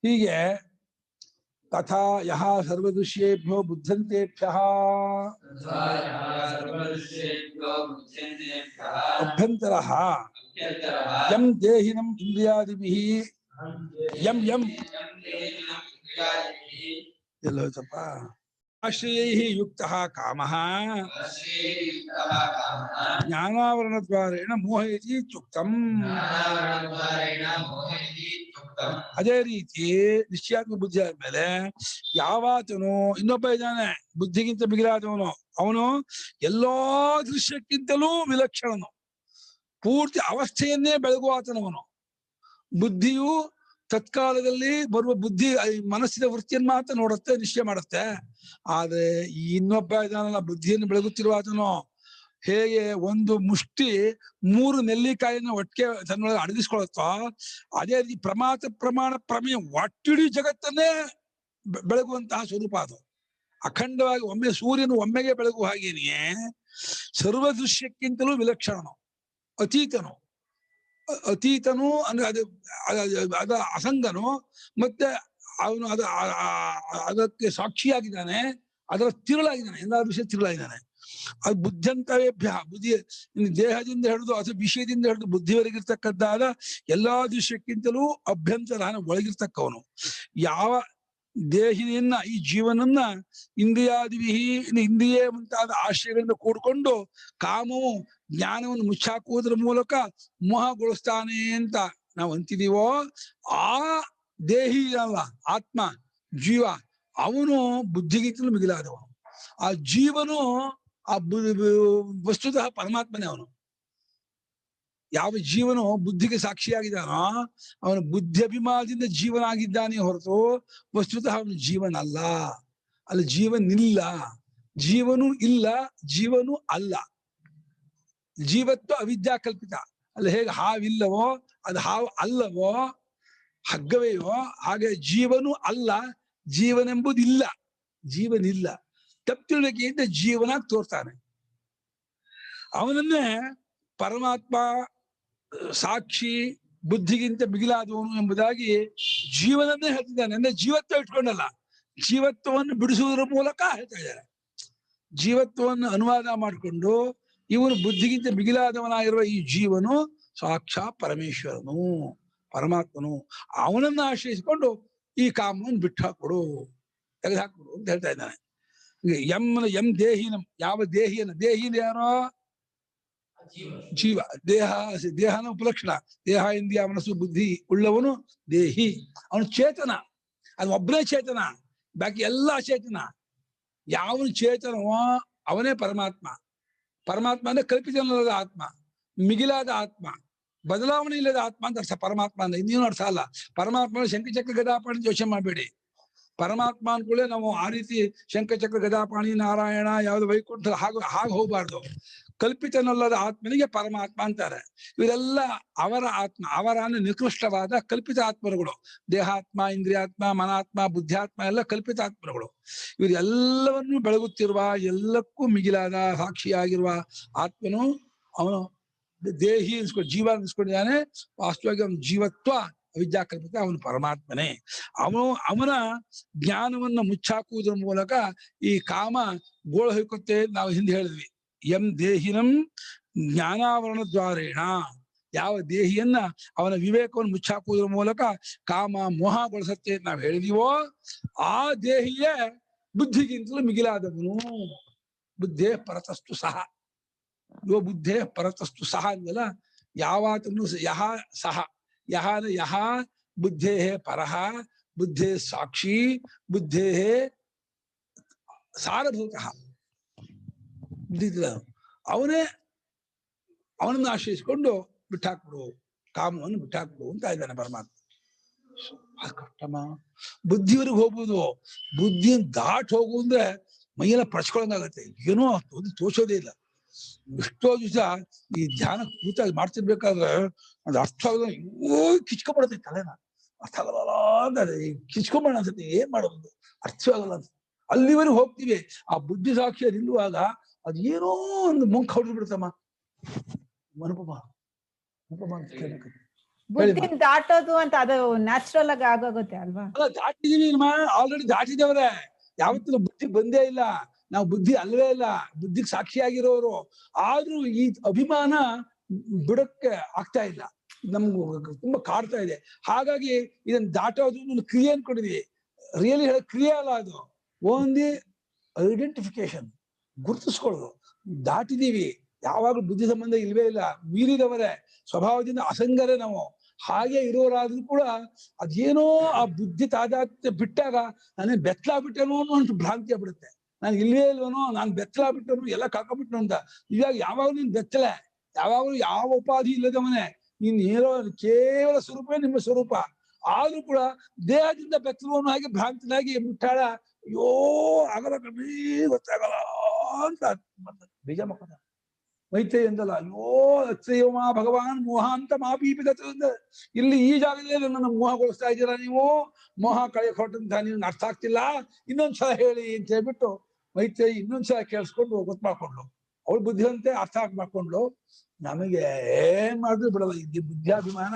ಹೀಗೆ ತಥಾ ಯಹ ಸರ್ವದೃಶ್ಯೇಭ್ಯೋ ಬುದ್ಧಂತೇಭ್ಯಃ ಅಭ್ಯಂತರಃ ಯಂ ದೇಹಿನಂ ಇಂದ್ರಿಯಾದಿಭಿಃ ಯಂ ಎಲ್ಲೋಯ್ತಪ್ಪ ಆಶ್ರಯೈಃ ಯುಕ್ತಃ ಕಾಮಃ ಜ್ಞಾನಾವರಣದ್ವಾರೇಣ ಮೋಹಯತಿ ಇತ್ಯುಕ್ತಂ. ಅದೇ ರೀತಿ ನಿಶ್ಚಯಾತ್ಮಕ ಬುದ್ಧಿ ಆದ್ಮೇಲೆ ಯಾವಾತನು ಇನ್ನೊಬ್ಬ ಇದ್ದಾನೆ ಬುದ್ಧಿಗಿಂತ ಮಿಗಿಲಾದವನು, ಅವನು ಎಲ್ಲಾ ದೃಶ್ಯಕ್ಕಿಂತಲೂ ವಿಲಕ್ಷಣನು, ಪೂರ್ತಿ ಅವಸ್ಥೆಯನ್ನೇ ಬೆಳಗುವ ಆತನವನು. ಬುದ್ಧಿಯು ತತ್ಕಾಲದಲ್ಲಿ ಬರುವ ಬುದ್ಧಿ ಮನಸ್ಸಿನ ವೃತ್ತಿಯನ್ನು ಮಾತ್ರ ನೋಡುತ್ತೆ, ನಿಶ್ಚಯ ಮಾಡುತ್ತೆ. ಆದ್ರೆ ಈ ಇನ್ನೊಬ್ಬ ಇದಾನಲ್ಲ ಬುದ್ಧಿಯನ್ನು ಬೆಳಗುತ್ತಿರುವ ಆತನು ಹೇಗೆ ಒಂದು ಮುಷ್ಟಿ 3 ನೆಲ್ಲಿಕಾಯಿನ ಒಟ್ಟಿಗೆ ತನ್ನೊಳಗೆ ಅಡಗಿಸ್ಕೊಳತ್ತೋ, ಅದೇ ರೀತಿ ಪ್ರಮಾಣ ಪ್ರಮೇಯ ಒಟ್ಟಿಡೀ ಜಗತ್ತನ್ನೇ ಬೆಳಗುವಂತಹ ಸ್ವರೂಪ ಅದು. ಅಖಂಡವಾಗಿ ಒಮ್ಮೆ ಸೂರ್ಯನು ಒಮ್ಮೆಗೆ ಬೆಳಗುವ ಹಾಗೇನೆಯೇ ಸರ್ವ ದೃಶ್ಯಕ್ಕಿಂತಲೂ ವಿಲಕ್ಷಣನು, ಅತೀತನು ಅಂದ್ರೆ ಅದ ಅಸಂಗನು, ಮತ್ತೆ ಅವನು ಅದಕ್ಕೆ ಸಾಕ್ಷಿಯಾಗಿದ್ದಾನೆ, ಅದರ ತಿರುಳಾಗಿದ್ದಾನೆ, ಎಲ್ಲ ವಿಷಯ ತಿರುಳಾಗಿದ್ದಾನೆ. ಅದು ಬುದ್ಧಂತವೇಭ್ಯ ಬುದ್ಧಿ ದೇಹದಿಂದ ಹಿಡಿದು ಅಥವಾ ವಿಷಯದಿಂದ ಹಿಡಿದು ಬುದ್ಧಿವರೆಗಿರ್ತಕ್ಕದ್ದಾದ ಎಲ್ಲಾ ದೃಶ್ಯಕ್ಕಿಂತಲೂ ಅಭ್ಯಂತರ ಒಳಗಿರ್ತಕ್ಕವನು. ಯಾವ ದೇಹಿಯನ್ನ ಈ ಜೀವನನ್ನ ಇಂದ್ರಿಯಾದಿವಿಹಿ ಇಂದ್ರಿಯ ಮುಂತಾದ ಆಶ್ರಯಗಳಿಂದ ಕೂಡ್ಕೊಂಡು ಕಾಮವು ಜ್ಞಾನವನ್ನು ಮುಚ್ಚಾಕುವುದರ ಮೂಲಕ ಮೋಹಗೊಳಿಸ್ತಾನೆ ಅಂತ ನಾವು ಅಂತಿದೀವೋ, ಆ ದೇಹಿ ಅಲ್ಲ ಆತ್ಮ ಜೀವ, ಅವನು ಬುದ್ಧಿಗಿಂತಲೂ ಮಿಗಿಲಾದವನು. ಆ ಜೀವನು ಆ ವಸ್ತುತಃ ಪರಮಾತ್ಮನೇ ಅವನು. ಯಾವ ಜೀವನು ಬುದ್ಧಿಗೆ ಸಾಕ್ಷಿಯಾಗಿದ್ದಾನೋ ಅವನು ಬುದ್ಧಿ ಅಭಿಮಾನದಿಂದ ಜೀವನ ಆಗಿದ್ದಾನೆ ಹೊರತು ವಸ್ತುತಃ ಅವನು ಜೀವನ ಅಲ್ಲ. ಅಲ್ಲಿ ಜೀವನಿಲ್ಲ, ಜೀವನು ಇಲ್ಲ, ಜೀವನು ಅಲ್ಲ. ಜೀವತ್ವ ಅವಿದ್ಯಾ ಕಲ್ಪಿತ. ಅಲ್ಲಿ ಹೇಗೆ ಹಾವಿಲ್ಲವೋ ಅದು ಹಾವು ಅಲ್ಲವೋ ಹಗ್ಗವೆಯೋ ಹಾಗೆ ಜೀವನು ಅಲ್ಲ, ಜೀವನೆಂಬುದಿಲ್ಲ, ಜೀವನಿಲ್ಲ. ತಪ್ಪಿಳಿಕೆಯಿಂದ ಜೀವನ ತೋರ್ತಾನೆ. ಅವನನ್ನೇ ಪರಮಾತ್ಮ ಸಾಕ್ಷಿ ಬುದ್ಧಿಗಿಂತ ಮಿಗಿಲಾದವನು ಎಂಬುದಾಗಿ ಜೀವನನ್ನೇ ಹೇಳ್ತಿದ್ದಾನೆ. ಅಂದ್ರೆ ಜೀವತ್ವ ಇಟ್ಕೊಂಡಲ್ಲ, ಜೀವತ್ವವನ್ನು ಬಿಡಿಸುವುದರ ಮೂಲಕ ಹೇಳ್ತಾ ಇದ್ದಾರೆ. ಜೀವತ್ವವನ್ನು ಅನುವಾದ ಮಾಡಿಕೊಂಡು ಇವನು ಬುದ್ಧಿಗಿಂತ ಮಿಗಿಲಾದವನಾಗಿರುವ ಈ ಜೀವನು ಸಾಕ್ಷಾ ಪರಮೇಶ್ವರನು, ಪರಮಾತ್ಮನು. ಅವನನ್ನ ಆಶ್ರಯಿಸಿಕೊಂಡು ಈ ಕಾಮವನ್ನು ಬಿಟ್ಟು ಹಾಕೊಡು, ತೆಗೆದುಹಾಕೊಡು ಅಂತ ಹೇಳ್ತಾ ಇದ್ದಾನೆ. ಎಂ ದೇಹಿನಂ, ಯಾವ ದೇಹಿಯನ್ನ, ದೇಹಿನ ಯಾರೋ ಜೀವ. ದೇಹನ ಉಪಲಕ್ಷಣ. ದೇಹ ಇಂದ್ರಿಯ ಮನಸ್ಸು ಬುದ್ಧಿ ಉಳ್ಳವನು ದೇಹಿ. ಅವನು ಚೇತನ, ಅದು ಒಬ್ಬನೇ ಚೇತನ, ಬಾಕಿ ಎಲ್ಲ ಚೇತನ. ಯಾವನು ಚೇತನವೋ ಅವನೇ ಪರಮಾತ್ಮ. ಪರಮಾತ್ಮ ಅಂದ್ರೆ ಕಲ್ಪಿತನಲ್ಲದ ಆತ್ಮ, ಮಿಗಿಲಾದ ಆತ್ಮ, ಬದಲಾವಣೆ ಇಲ್ಲದ ಆತ್ಮ ಅಂತ ಅರ್ಥ ಪರಮಾತ್ಮ ಅಂದ್ರೆ. ಇನ್ನೇನು ಅರ್ಥ ಅಲ್ಲ. ಪರಮಾತ್ಮ ಶಂಖಚಕ್ರ ಗದಾಪಾಣಿ ಯೋಚನೆ ಮಾಡಬೇಡಿ. ಪರಮಾತ್ಮ ಅನ್ಕೊಳ್ಳೆ ನಾವು ಆ ರೀತಿ ಶಂಖಚಕ್ರ ಗದಾಪಾಣಿ ನಾರಾಯಣ ಯಾವ್ದು ವೈಕುಂಠ ಹಾಗೆ ಹೋಗ್ಬಾರ್ದು. ಕಲ್ಪಿತನಲ್ಲದ ಆತ್ಮನಿಗೆ ಪರಮಾತ್ಮ ಅಂತಾರೆ. ಇವರೆಲ್ಲ ಅವರ ಆತ್ಮ, ಅವರ ಅಂದ್ರೆ ನಿಕೃಷ್ಟವಾದ ಕಲ್ಪಿತ ಆತ್ಮರುಗಳು. ದೇಹಾತ್ಮ, ಇಂದ್ರಿಯಾತ್ಮ, ಮನಾತ್ಮ, ಬುದ್ಧಾತ್ಮ ಎಲ್ಲ ಕಲ್ಪಿತ ಆತ್ಮರುಗಳು. ಇವರೆಲ್ಲವನ್ನೂ ಬೆಳಗುತ್ತಿರುವ, ಎಲ್ಲಕ್ಕೂ ಮಿಗಿಲಾದ ಸಾಕ್ಷಿಯಾಗಿರುವ ಆತ್ಮನು ಅವನು ದೇಹಿ ಅನ್ಸ್ಕೊಂಡು ಜೀವ ಅನ್ಸ್ಕೊಂಡಿದ್ದಾನೆ. ವಾಸ್ತವವಾಗಿ ಅವನ ಜೀವತ್ವ ಅವಿದ್ಯಾಕಲ್ಪಿತ, ಅವನು ಪರಮಾತ್ಮನೇ. ಅವನ ಜ್ಞಾನವನ್ನ ಮುಚ್ಚಾಕುವುದರ ಮೂಲಕ ಈ ಕಾಮ ಗೋಳು ಹೊಯ್ಕೊತ್ತೆ. ನಾವು ಹಿಂದೆ ಹೇಳಿದ್ವಿ, ಎಂ ದೇಹಿನಂ ಜ್ಞಾನಾವರಣ ದ್ವಾರೇಣ. ಯಾವ ದೇಹಿಯನ್ನ ಅವನ ವಿವೇಕವನ್ನು ಮುಚ್ಚಾಕುವುದರ ಮೂಲಕ ಕಾಮ ಮೋಹಗೊಳಿಸತ್ತೆ ನಾವು ಹೇಳಿದೀವೋ, ಆ ದೇಹಿಯೇ ಬುದ್ಧಿಗಿಂತಲೂ ಮಿಗಿಲಾದವನು. ಬುದ್ಧೇ ಪರತಸ್ತು ಸಹ. ಯೋ ಬುದ್ಧೇ ಪರತಸ್ತು ಸಹ ಅಂದಲ್ಲ, ಯಾವಾತನು ಯಹ ಸಹ. ಯಹ ಬುದ್ಧೇ ಪರಹ, ಬುದ್ಧೇ ಸಾಕ್ಷಿ, ಬುದ್ಧೇ ಸಾರಭೂತಃ. ಅವನೇ ಅವನನ್ನು ಆಶ್ರಯಿಸಿಕೊಂಡು ಬಿಟ್ಟಾಕ್ಬಿಡು, ಕಾಮವನ್ನು ಬಿಟ್ಟಾಕ್ಬಿಡು ಅಂತ ಇದ್ದಾನೆ ಪರಮಾತ್ಮ. ಕಷ್ಟಮ ಬುದ್ಧಿವರೆಗೆ ಹೋಗ್ಬೋದು. ಬುದ್ಧಿ ದಾಟ್ ಹೋಗು ಅಂದ್ರೆ ಮೈಯೆಲ್ಲ ಪರ್ಚ್ಕೊಳಂಗಾಗತ್ತೆ. ಏನೋ ಒಂದು ತೋರ್ಸೋದೇ ಇಲ್ಲ. ಎಷ್ಟೋ ದಿವಸ ಈ ಧ್ಯಾನ ಕೂತಾಗಿ ಮಾಡ್ತಿರ್ಬೇಕಾದ್ರೆ ಅದು ಅರ್ಥ ಆಗಲ್ಲ, ಕಿಚ್ಕೊಂಡ್ಬಿಡತ್ತೆ ತಲೆನ. ಅರ್ಥ ಆಗಲ್ಲ ಅಂತ ಕಿಚ್ಕೊಂಬೇಡ ಅನ್ಸತ್ತೆ. ಏನ್ ಮಾಡೋದು ಅರ್ಥ ಆಗಲ್ಲ ಅಂತ ಅಲ್ಲಿವರೆಗೆ ಹೋಗ್ತೀವಿ. ಆ ಬುದ್ಧಿ ಸಾಕ್ಷಿಯ ನಿಲ್ಲುವಾಗ ಅದು ಏನೋ ಒಂದು ಮುಂಕ್ ಹೊಡೆದು ಬಿಡ್ತಮ್ಮ. ಅನುಪಮ ಅಂತ ಕೇಳಬೇಕು. ಬುದ್ಧಿ ದಾಟೋದು ಅಂತ ಅದು ನ್ಯಾಚುರಲ್ ಆಗಿ ಆಗೋಗುತ್ತೆ ಅಲ್ವಾ? ಅಲ್ಲ, ದಾಟಿದೀವಿ ಆಲ್ರೆಡಿ ದಾಟಿದವ್ರೆ. ಯಾವತ್ತೂ ಬುದ್ಧಿ ಬಂದೇ ಇಲ್ಲ. ನಾವು ಬುದ್ಧಿ ಅಲ್ವೇ ಇಲ್ಲ, ಬುದ್ಧಿಗೆ ಸಾಕ್ಷಿಯಾಗಿರೋರು. ಆದ್ರೂ ಈ ಅಭಿಮಾನ ಬಿಡಕ್ಕೆ ಆಗ್ತಾ ಇಲ್ಲ, ನಮ್ಗೂ ತುಂಬಾ ಕಾಡ್ತಾ ಇದೆ. ಹಾಗಾಗಿ ಇದನ್ನ ದಾಟೋದು ಕ್ರಿಯೆ ಅನ್ಕೊಂಡಿದೀವಿ. ರಿಯಲಿ ಹೇಳ ಕ್ರಿಯೆ ಅಲ್ಲ ಅದು, ಓನ್ಲಿ ಐಡೆಂಟಿಫಿಕೇಶನ್, ಗುರುತಿಸ್ಕೊಳ್ಳೋದು. ದಾಟಿದೀವಿ, ಯಾವಾಗ್ಲೂ ಬುದ್ಧಿ ಸಂಬಂಧ ಇಲ್ವೇ ಇಲ್ಲ. ಮೀರಿದವರೇ, ಸ್ವಭಾವದಿಂದ ಅಸಂಗರೇ ನಾವು. ಹಾಗೆ ಇರೋರಾದ್ರೂ ಕೂಡ ಅದೇನೋ ಆ ಬುದ್ಧಿ ತಾದಾತ್ಮ್ಯ ಬಿಟ್ಟಾಗ ನಾನೇ ಬೆತ್ತಲಾಗ್ಬಿಟ್ಟೇನೋ ಅಂತ ಭ್ರಾಂತಿ ಆಗ್ಬಿಡುತ್ತೆ. ನಾನು ಇಲ್ವೇ ಇಲ್ವನೋ, ನಾನು ಬೆತ್ತಲಾಗ್ಬಿಟ್ಟನು, ಎಲ್ಲ ಕಳ್ಕೊಂಡ್ಬಿಟ್ನು ಅಂತ. ಇವಾಗ ಯಾವಾಗ್ಲೂ ನೀನ್ ಬೆತ್ತಲೆ, ಯಾವಾಗ್ಲೂ ಯಾವ ಉಪಾಧಿ ಇಲ್ಲದವನೇ. ನೀನ್ ಏನೋ ಕೇವಲ ಸ್ವರೂಪವೇ ನಿಮ್ಮ ಸ್ವರೂಪ. ಆದ್ರೂ ಕೂಡ ದೇಹದಿಂದ ಬೆತ್ತಲುವನು ಹಾಗೆ ಭ್ರಾಂತನಾಗಿ ಮುಟ್ಟಾಳ. ಅಯ್ಯೋ ಆಗಲ್ಲ ಕಮ್ಮಿ, ಗೊತ್ತಾಗಲ್ಲ ಅಂತ ಬೀಜ ಮಕ್ಕಳ ಮೈತ್ರಿ ಎಂದಲ್ಲ. ಅಯ್ಯೋ ಅತ್ಸಯೋಮ ಭಗವಾನ್ ಮೋಹಾಂತ ಮಾಪೀಪಿಗತ. ಇಲ್ಲಿ ಈ ಜಾಗದಲ್ಲಿ ನನ್ನ ಮೋಹಗೊಳಿಸ್ತಾ ಇದ್ದೀರಾ ನೀವು, ಮೋಹ ಕಳೆಯಕ್ ಹೊರಟಂತ ನೀವು ಅರ್ಥ ಆಗ್ತಿಲ್ಲ, ಇನ್ನೊಂದ್ಸಲ ಹೇಳಿ ಅಂತ ಹೇಳ್ಬಿಟ್ಟು ಮೈತ್ರಿ ಇನ್ನೊಂದ್ಸಲ ಕೇಳಿಸ್ಕೊಂಡು ಗೊತ್ತು ಮಾಡ್ಕೊಂಡ್ಲು. ಅವಳು ಬುದ್ಧಿವಂತೆ ಅರ್ಥ ಮಾಡ್ಕೊಂಡ್ಲು. ನಮಗೆ ಏನ್ ಮಾಡಿದ್ರು ಬಿಡಲ್ಲ ಈ ಬುದ್ಧಿಯಾಭಿಮಾನ.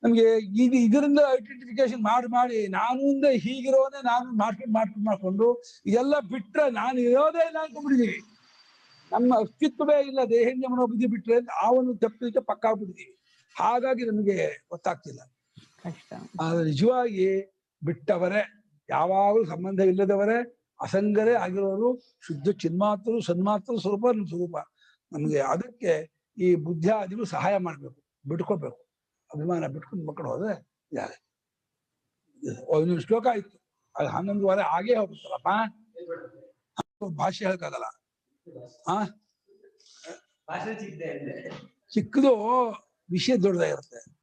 ನಮ್ಗೆ ಈಗ ಇದರಿಂದ ಐಡೆಂಟಿಫಿಕೇಶನ್ ಮಾಡಿ ನಾನು ಮುಂದೆ ಹೀಗಿರೋನೇ ನಾನು ಮಾಡ್ಕೊಂಡು ಇದೆಲ್ಲ ಬಿಟ್ರೆ ನಾನು ಇರೋದೇ ಇಲ್ಲ ಅನ್ಕೊಂಡ್ಬಿಟ್ಟಿದೀವಿ. ನಮ್ಮ ಅಸ್ತಿತ್ವವೇ ಇಲ್ಲ ದೇಹೇಂದ್ರಿಯ ಮನೋಬುದ್ಧಿ ಬಿಟ್ರೆ ಆ ಒಂದು ತಪ್ಪಿಗೆ ಪಕ್ಕ ಆಗ್ಬಿಟ್ಟಿದೀವಿ. ಹಾಗಾಗಿ ನಮಗೆ ಗೊತ್ತಾಗ್ತಿಲ್ಲ. ಆದ್ರೆ ನಿಜವಾಗಿ ಬಿಟ್ಟವರೇ, ಯಾವಾಗಲೂ ಸಂಬಂಧ ಇಲ್ಲದವರೇ, ಅಸಂಗರೇ ಆಗಿರೋರು, ಶುದ್ಧ ಚಿನ್ಮಾತರು ಸನ್ಮಾತರು ಸ್ವರೂಪ ನಮ್ಮ ಸ್ವರೂಪ. ನಮ್ಗೆ ಅದಕ್ಕೆ ಈ ಬುದ್ಧಿಯಾದಿಗಳು ಸಹಾಯ ಮಾಡ್ಬೇಕು, ಬಿಟ್ಕೊಳ್ಬೇಕು. ಅಭಿಮಾನ ಬಿಟ್ಕೊಂಡು ಮಕ್ಕಳು ಹೋದ್ರೆ ಇದಾರೆ. ಒಂದು ಶ್ಲೋಕ ಆಯ್ತು, ಅದು 11:15 ಆಗೇ ಹೋಗುತ್ತಲ್ಲಪ್ಪ. ಭಾಷೆ ಹೇಳಕ್ಕಾಗಲ್ಲ. ಚಿಕ್ಕದು ವಿಷಯ ದೊಡ್ಡದಾಗಿರುತ್ತೆ.